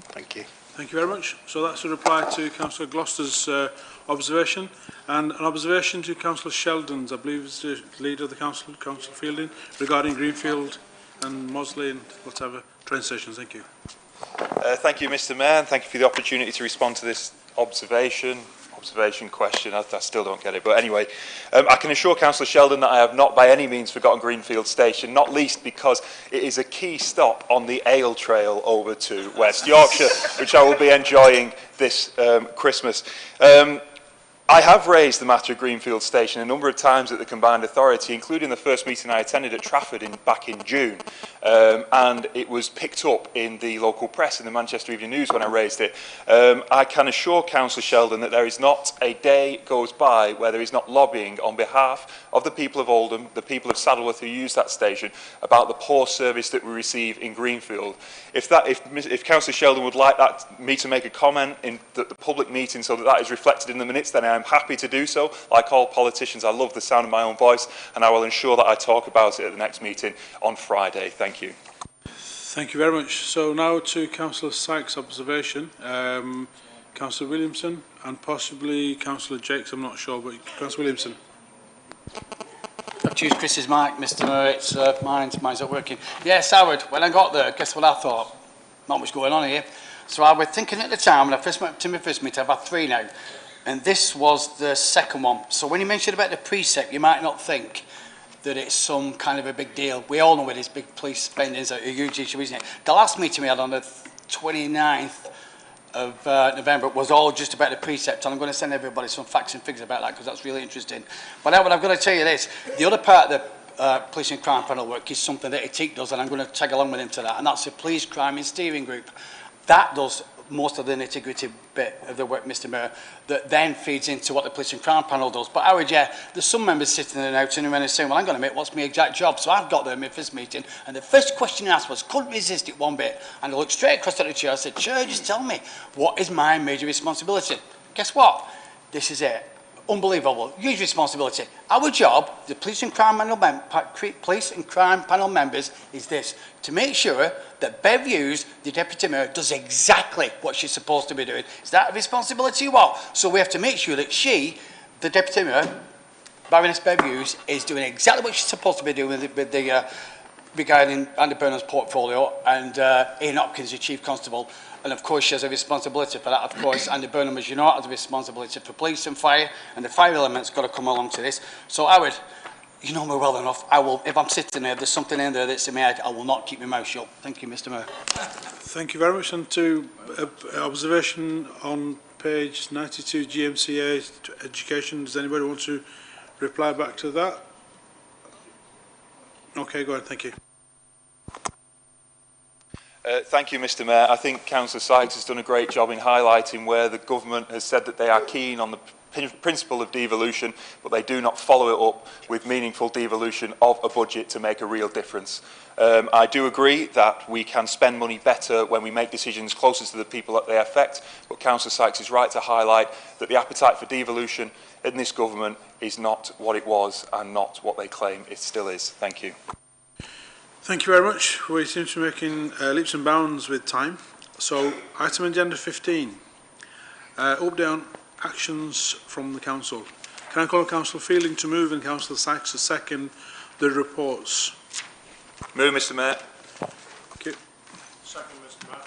Thank you. Thank you very much. So that's a reply to Councillor Gloucester's observation, and an observation to Councillor Sheldon's, I believe is the leader of the council, Councillor Fielding, regarding Greenfield and Mosley and whatever train stations. Thank you. Thank you, Mr Mayor, and thank you for the opportunity to respond to this observation question. I still don't get it, but anyway, I can assure Councillor Sheldon that I have not by any means forgotten Greenfield Station, not least because it is a key stop on the Ale Trail over to West Yorkshire, which I will be enjoying this Christmas. I have raised the matter of Greenfield Station a number of times at the Combined Authority, including the first meeting I attended at Trafford back in June. And it was picked up in the local press, in the Manchester Evening News, when I raised it. I can assure Councillor Sheldon that there is not a day goes by where there is not lobbying on behalf of the people of Oldham, the people of Saddleworth who use that station, about the poor service that we receive in Greenfield. If Councillor Sheldon would like me to make a comment in the public meeting so that is reflected in the minutes, then I'm happy to do so. Like all politicians, I love the sound of my own voice, and I will ensure that I talk about it at the next meeting on Friday. Thank you. Thank you very much. So now to Councillor Sykes' observation. Councillor Williamson and possibly Councillor Jakes, I'm not sure, but Councillor Williamson. Choose Chris's mic, Mr. Mayor. It's mine's not working. Yes, Howard, when I got there, guess what I thought? Not much going on here. So I was thinking at the time, when I first went to my first meeting, I've had 3 now, and this was the second one. So when you mentioned about the precept, you might not think that it's some kind of a big deal. We all know it is. Big police spending is a huge issue, isn't it? The last meeting we had on the 29th of November was all just about the precept, and I'm going to send everybody some facts and figures about that because that's really interesting. But I've got to tell you this, the other part of the police and crime panel work is something that Atik does, and I'm going to tag along with him to that, and that's the police crime and steering group. That does most of the nitty-gritty bit of the work, Mr. Mayor, that then feeds into what the police and crime panel does. But Howard, yeah, there's some members sitting there now turning around and saying, well, I'm going to admit, what's my exact job? So I've got there in my first meeting, and the first question I asked was, couldn't resist it one bit. And I looked straight across at the chair. I said, Chair, just tell me, what is my major responsibility? Guess what? This is it. Unbelievable. Huge responsibility. Our job, the police and crime panel members, is this: to make sure that Bev Hughes, the Deputy Mayor, does exactly what she's supposed to be doing. Is that a responsibility? What? So we have to make sure that she, the Deputy Mayor, Baroness Bev Hughes, is doing exactly what she's supposed to be doing with the regarding Andy Burnham's portfolio, and Ian Hopkins, the Chief Constable. And of course, she has a responsibility for that. Of course, Andy Burnham, as you know, has a responsibility for police and fire, and the fire element's got to come along to this. So, Howard, you know me well enough. I will, if I'm sitting there, if there's something in there that's in my head, I will not keep my mouth shut. Thank you, Mr. Mayor. Thank you very much. And to observation on page 92, GMCA education, does anybody want to reply back to that? Okay, go ahead. Thank you. Thank you, Mr. Mayor. I think Councillor Sykes has done a great job in highlighting where the government has said that they are keen on the principle of devolution, but they do not follow it up with meaningful devolution of a budget to make a real difference. I do agree that we can spend money better when we make decisions closer to the people that they affect, but Councillor Sykes is right to highlight that the appetite for devolution in this government is not what it was and not what they claim it still is. Thank you. Thank you very much. We seem to be making leaps and bounds with time. So, item agenda 15. Update on actions from the Council. Can I call on Councillor Fielding to move and Councillor Sykes to second the reports? Move, Mr. Mayor. Thank you. Second, Mr. Mayor.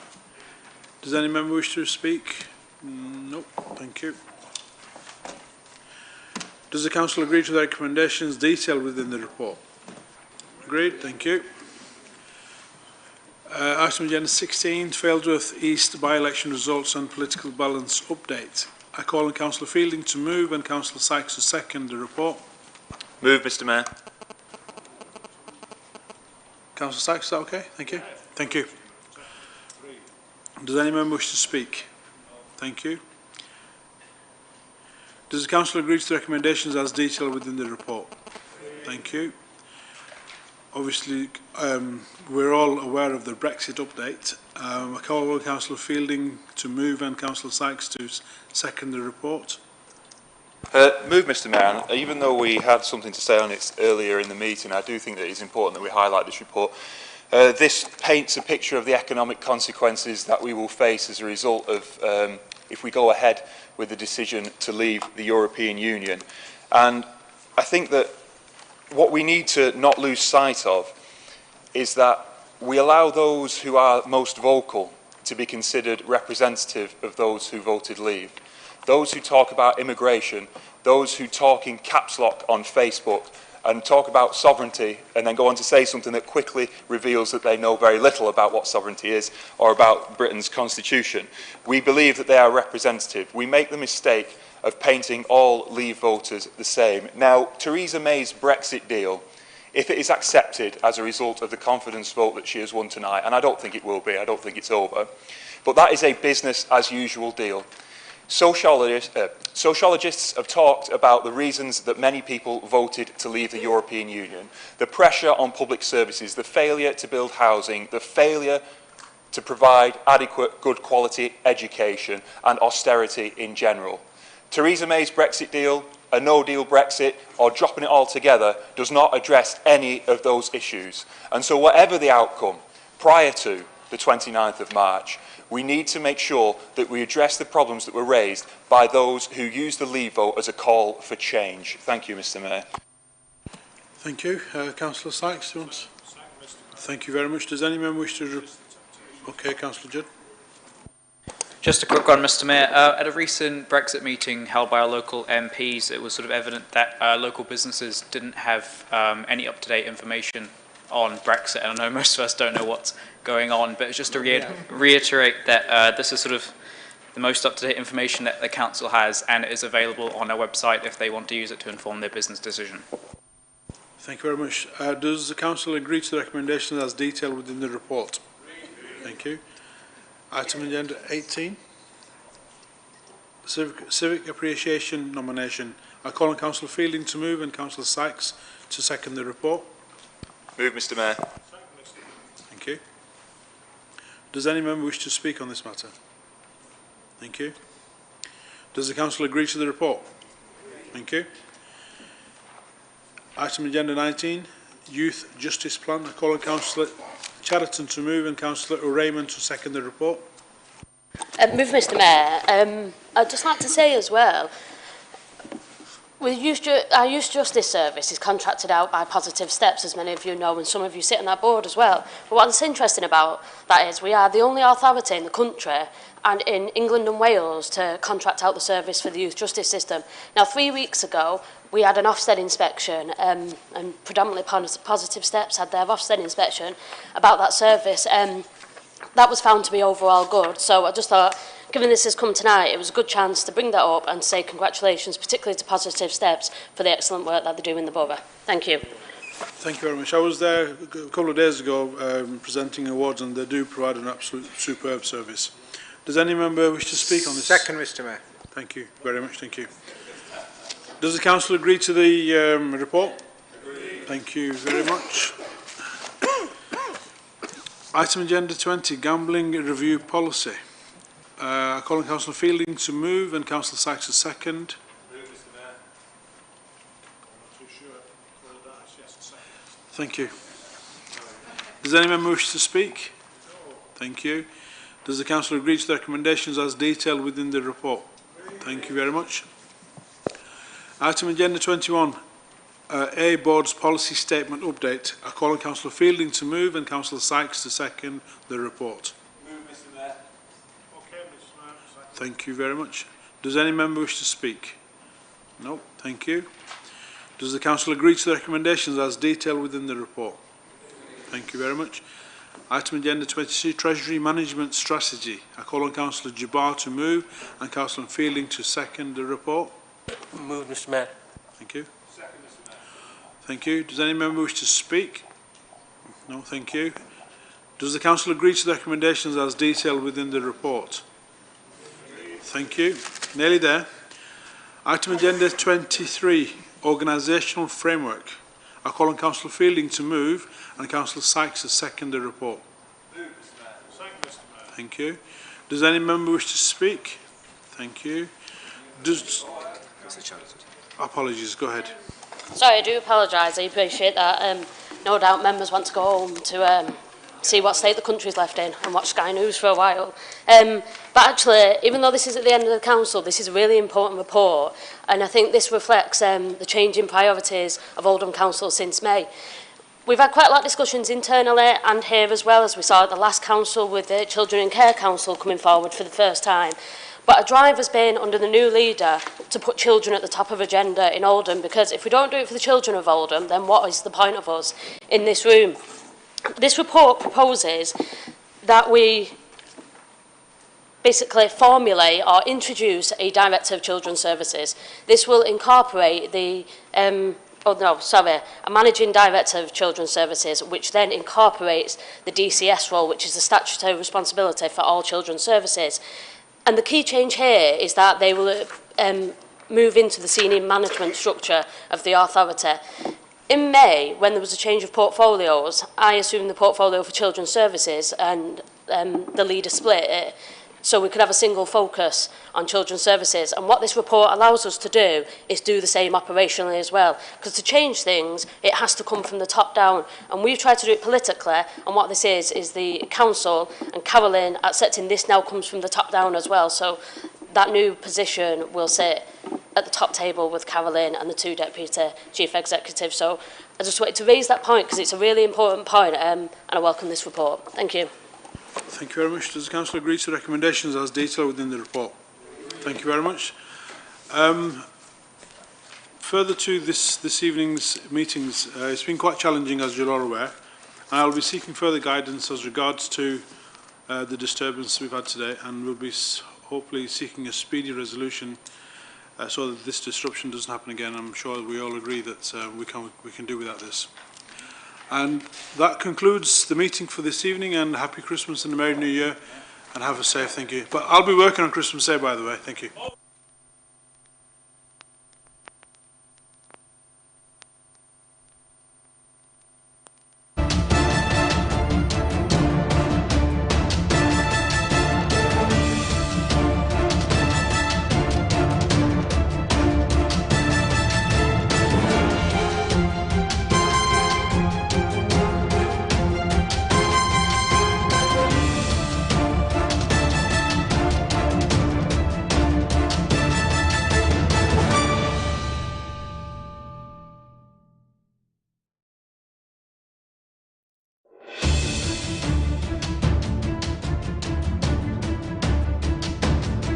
Does any member wish to speak? No. Thank you. Does the Council agree to the recommendations detailed within the report? Agreed. Thank you. Item agenda 16, Failsworth East by-election results and political balance update. I call on Councillor Fielding to move and Councillor Sykes to second the report. Move, Mr. Mayor. Councillor Sykes, is that okay? Thank you. Thank you. Does any member wish to speak? Thank you. Does the Council agree to the recommendations as detailed within the report? Thank you. Obviously, we're all aware of the Brexit update. I call on Councillor Fielding to move and Councillor Sykes to second the report. Move, Mr. Mayor. And even though we had something to say on it earlier in the meeting, I do think that it's important that we highlight this report. This paints a picture of the economic consequences that we will face as a result of if we go ahead with the decision to leave the European Union. And I think that what we need to not lose sight of is that we allow those who are most vocal to be considered representative of those who voted leave. Those who talk about immigration, those who talk in caps lock on Facebook and talk about sovereignty and then go on to say something that quickly reveals that they know very little about what sovereignty is or about Britain's constitution. We believe that they are representative. We make the mistake of painting all Leave voters the same. Now, Theresa May's Brexit deal, if it is accepted as a result of the confidence vote that she has won tonight, and I don't think it will be, I don't think it's over, but that is a business as usual deal. Sociologists have talked about the reasons that many people voted to leave the European Union. The pressure on public services, the failure to build housing, the failure to provide adequate, good quality education and austerity in general. Theresa May's Brexit deal, a no-deal Brexit, or dropping it all together does not address any of those issues. And so whatever the outcome, prior to the 29th of March, we need to make sure that we address the problems that were raised by those who use the Leave vote as a call for change. Thank you, Mr. Mayor. Thank you. Councillor Sykes, do you want? Thank you very much. Does any member wish to... Okay, Councillor Judd. Just a quick one, Mr Mayor. At a recent Brexit meeting held by our local MPs, it was sort of evident that local businesses didn't have any up-to-date information on Brexit, and I know most of us don't know what's going on, but it's just to reiterate that this is sort of the most up-to-date information that the council has, and it is available on our website if they want to use it to inform their business decision. Thank you very much. Does the council agree to the recommendations as detailed within the report? Thank you. Item agenda 18. Civic Appreciation Nomination. I call on Councillor Fielding to move and Councillor Sykes to second the report. Move, Mr Mayor. Thank you. Does any member wish to speak on this matter? Thank you. Does the council agree to the report? Thank you. Item agenda 19, Youth Justice Plan. I call on Councillor Chatterton to move and Councillor O'Rayman to second the report. Move, Mr Mayor. I'd just like to say as well, our Youth Justice Service is contracted out by Positive Steps, as many of you know, and some of you sit on that board as well. But what's interesting about that is we are the only authority in the country and in England and Wales to contract out the service for the youth justice system. Now, 3 weeks ago, we had an Ofsted inspection, and predominantly Positive Steps had their Ofsted inspection about that service. That was found to be overall good. So I just thought, given this has come tonight, it was a good chance to bring that up and say congratulations, particularly to Positive Steps, for the excellent work that they do in the borough. Thank you. Thank you very much. I was there a couple of days ago presenting awards, and they do provide an absolute superb service. Does any member wish to speak on this? Second, Mr Mayor. Thank you very much. Thank you. Does the council agree to the report? Agreed. Thank you very much. Item agenda 20, Gambling Review Policy. I call on Councillor Fielding to move and Councillor Sykes to second. Move, Mr Mayor. I'm not too sure. Thank you. Does any member wish to speak? Thank you. Does the council agree to the recommendations as detailed within the report? Thank you very much. Item agenda 21, A Board's Policy Statement Update. I call on Councillor Fielding to move and Councillor Sykes to second the report. Move, Mr Mayor. Okay, Mr Mayor. Thank you very much. Does any member wish to speak? No, thank you. Does the council agree to the recommendations as detailed within the report? Thank you very much. Item agenda 22, Treasury Management Strategy. I call on Councillor Jabbar to move and Councillor Fielding to second the report. Move, Mr Mayor. Thank you. Second, Mr Mayor. Thank you. Does any member wish to speak? No, thank you. Does the council agree to the recommendations as detailed within the report? Thank you. Nearly there. Item agenda 23, Organisational Framework. I call on Councillor Fielding to move and Councillor Sykes to second the report. Move, Mr Mayor. Second, Mr Mayor. Thank you. Does any member wish to speak? Thank you. Does... Apologies, go ahead. Sorry, I do apologise. I appreciate that. No doubt members want to go home to see what state the country's left in and watch Sky News for a while. But actually, even though this is at the end of the council, this is a really important report, and I think this reflects the change in priorities of Oldham Council since May. We've had quite a lot of discussions internally and here as well, as we saw at the last council with the Children in Care Council coming forward for the first time. But a drive has been, under the new leader, to put children at the top of agenda in Oldham, because if we don't do it for the children of Oldham, then what is the point of us in this room? This report proposes that we basically formulate or introduce a Director of Children's Services. This will incorporate the, a Managing Director of Children's Services, which then incorporates the DCS role, which is the statutory responsibility for all children's services. And the key change here is that they will move into the senior management structure of the authority. In May, when there was a change of portfolios, I assumed the portfolio for children's services and the leader split it so we could have a single focus on children's services. And what this report allows us to do is do the same operationally as well. Because to change things, it has to come from the top down. And we've tried to do it politically, and what this is the council, and Carolyn accepting this now comes from the top down as well. So that new position will sit at the top table with Caroline and the two deputy chief executives. So I just wanted to raise that point because it's a really important point, and I welcome this report. Thank you. Thank you very much. Does the Council agree to the recommendations as detailed within the report? Thank you very much. Further to this evening's meetings, it's been quite challenging, as you're all aware, and I'll be seeking further guidance as regards to the disturbance we've had today, and we'll be hopefully seeking a speedy resolution so that this disruption doesn't happen again. I'm sure we all agree that we can do without this. And that concludes the meeting for this evening, and happy Christmas and a Merry New Year, and have a safe, thank you. But I'll be working on Christmas Day, by the way, thank you.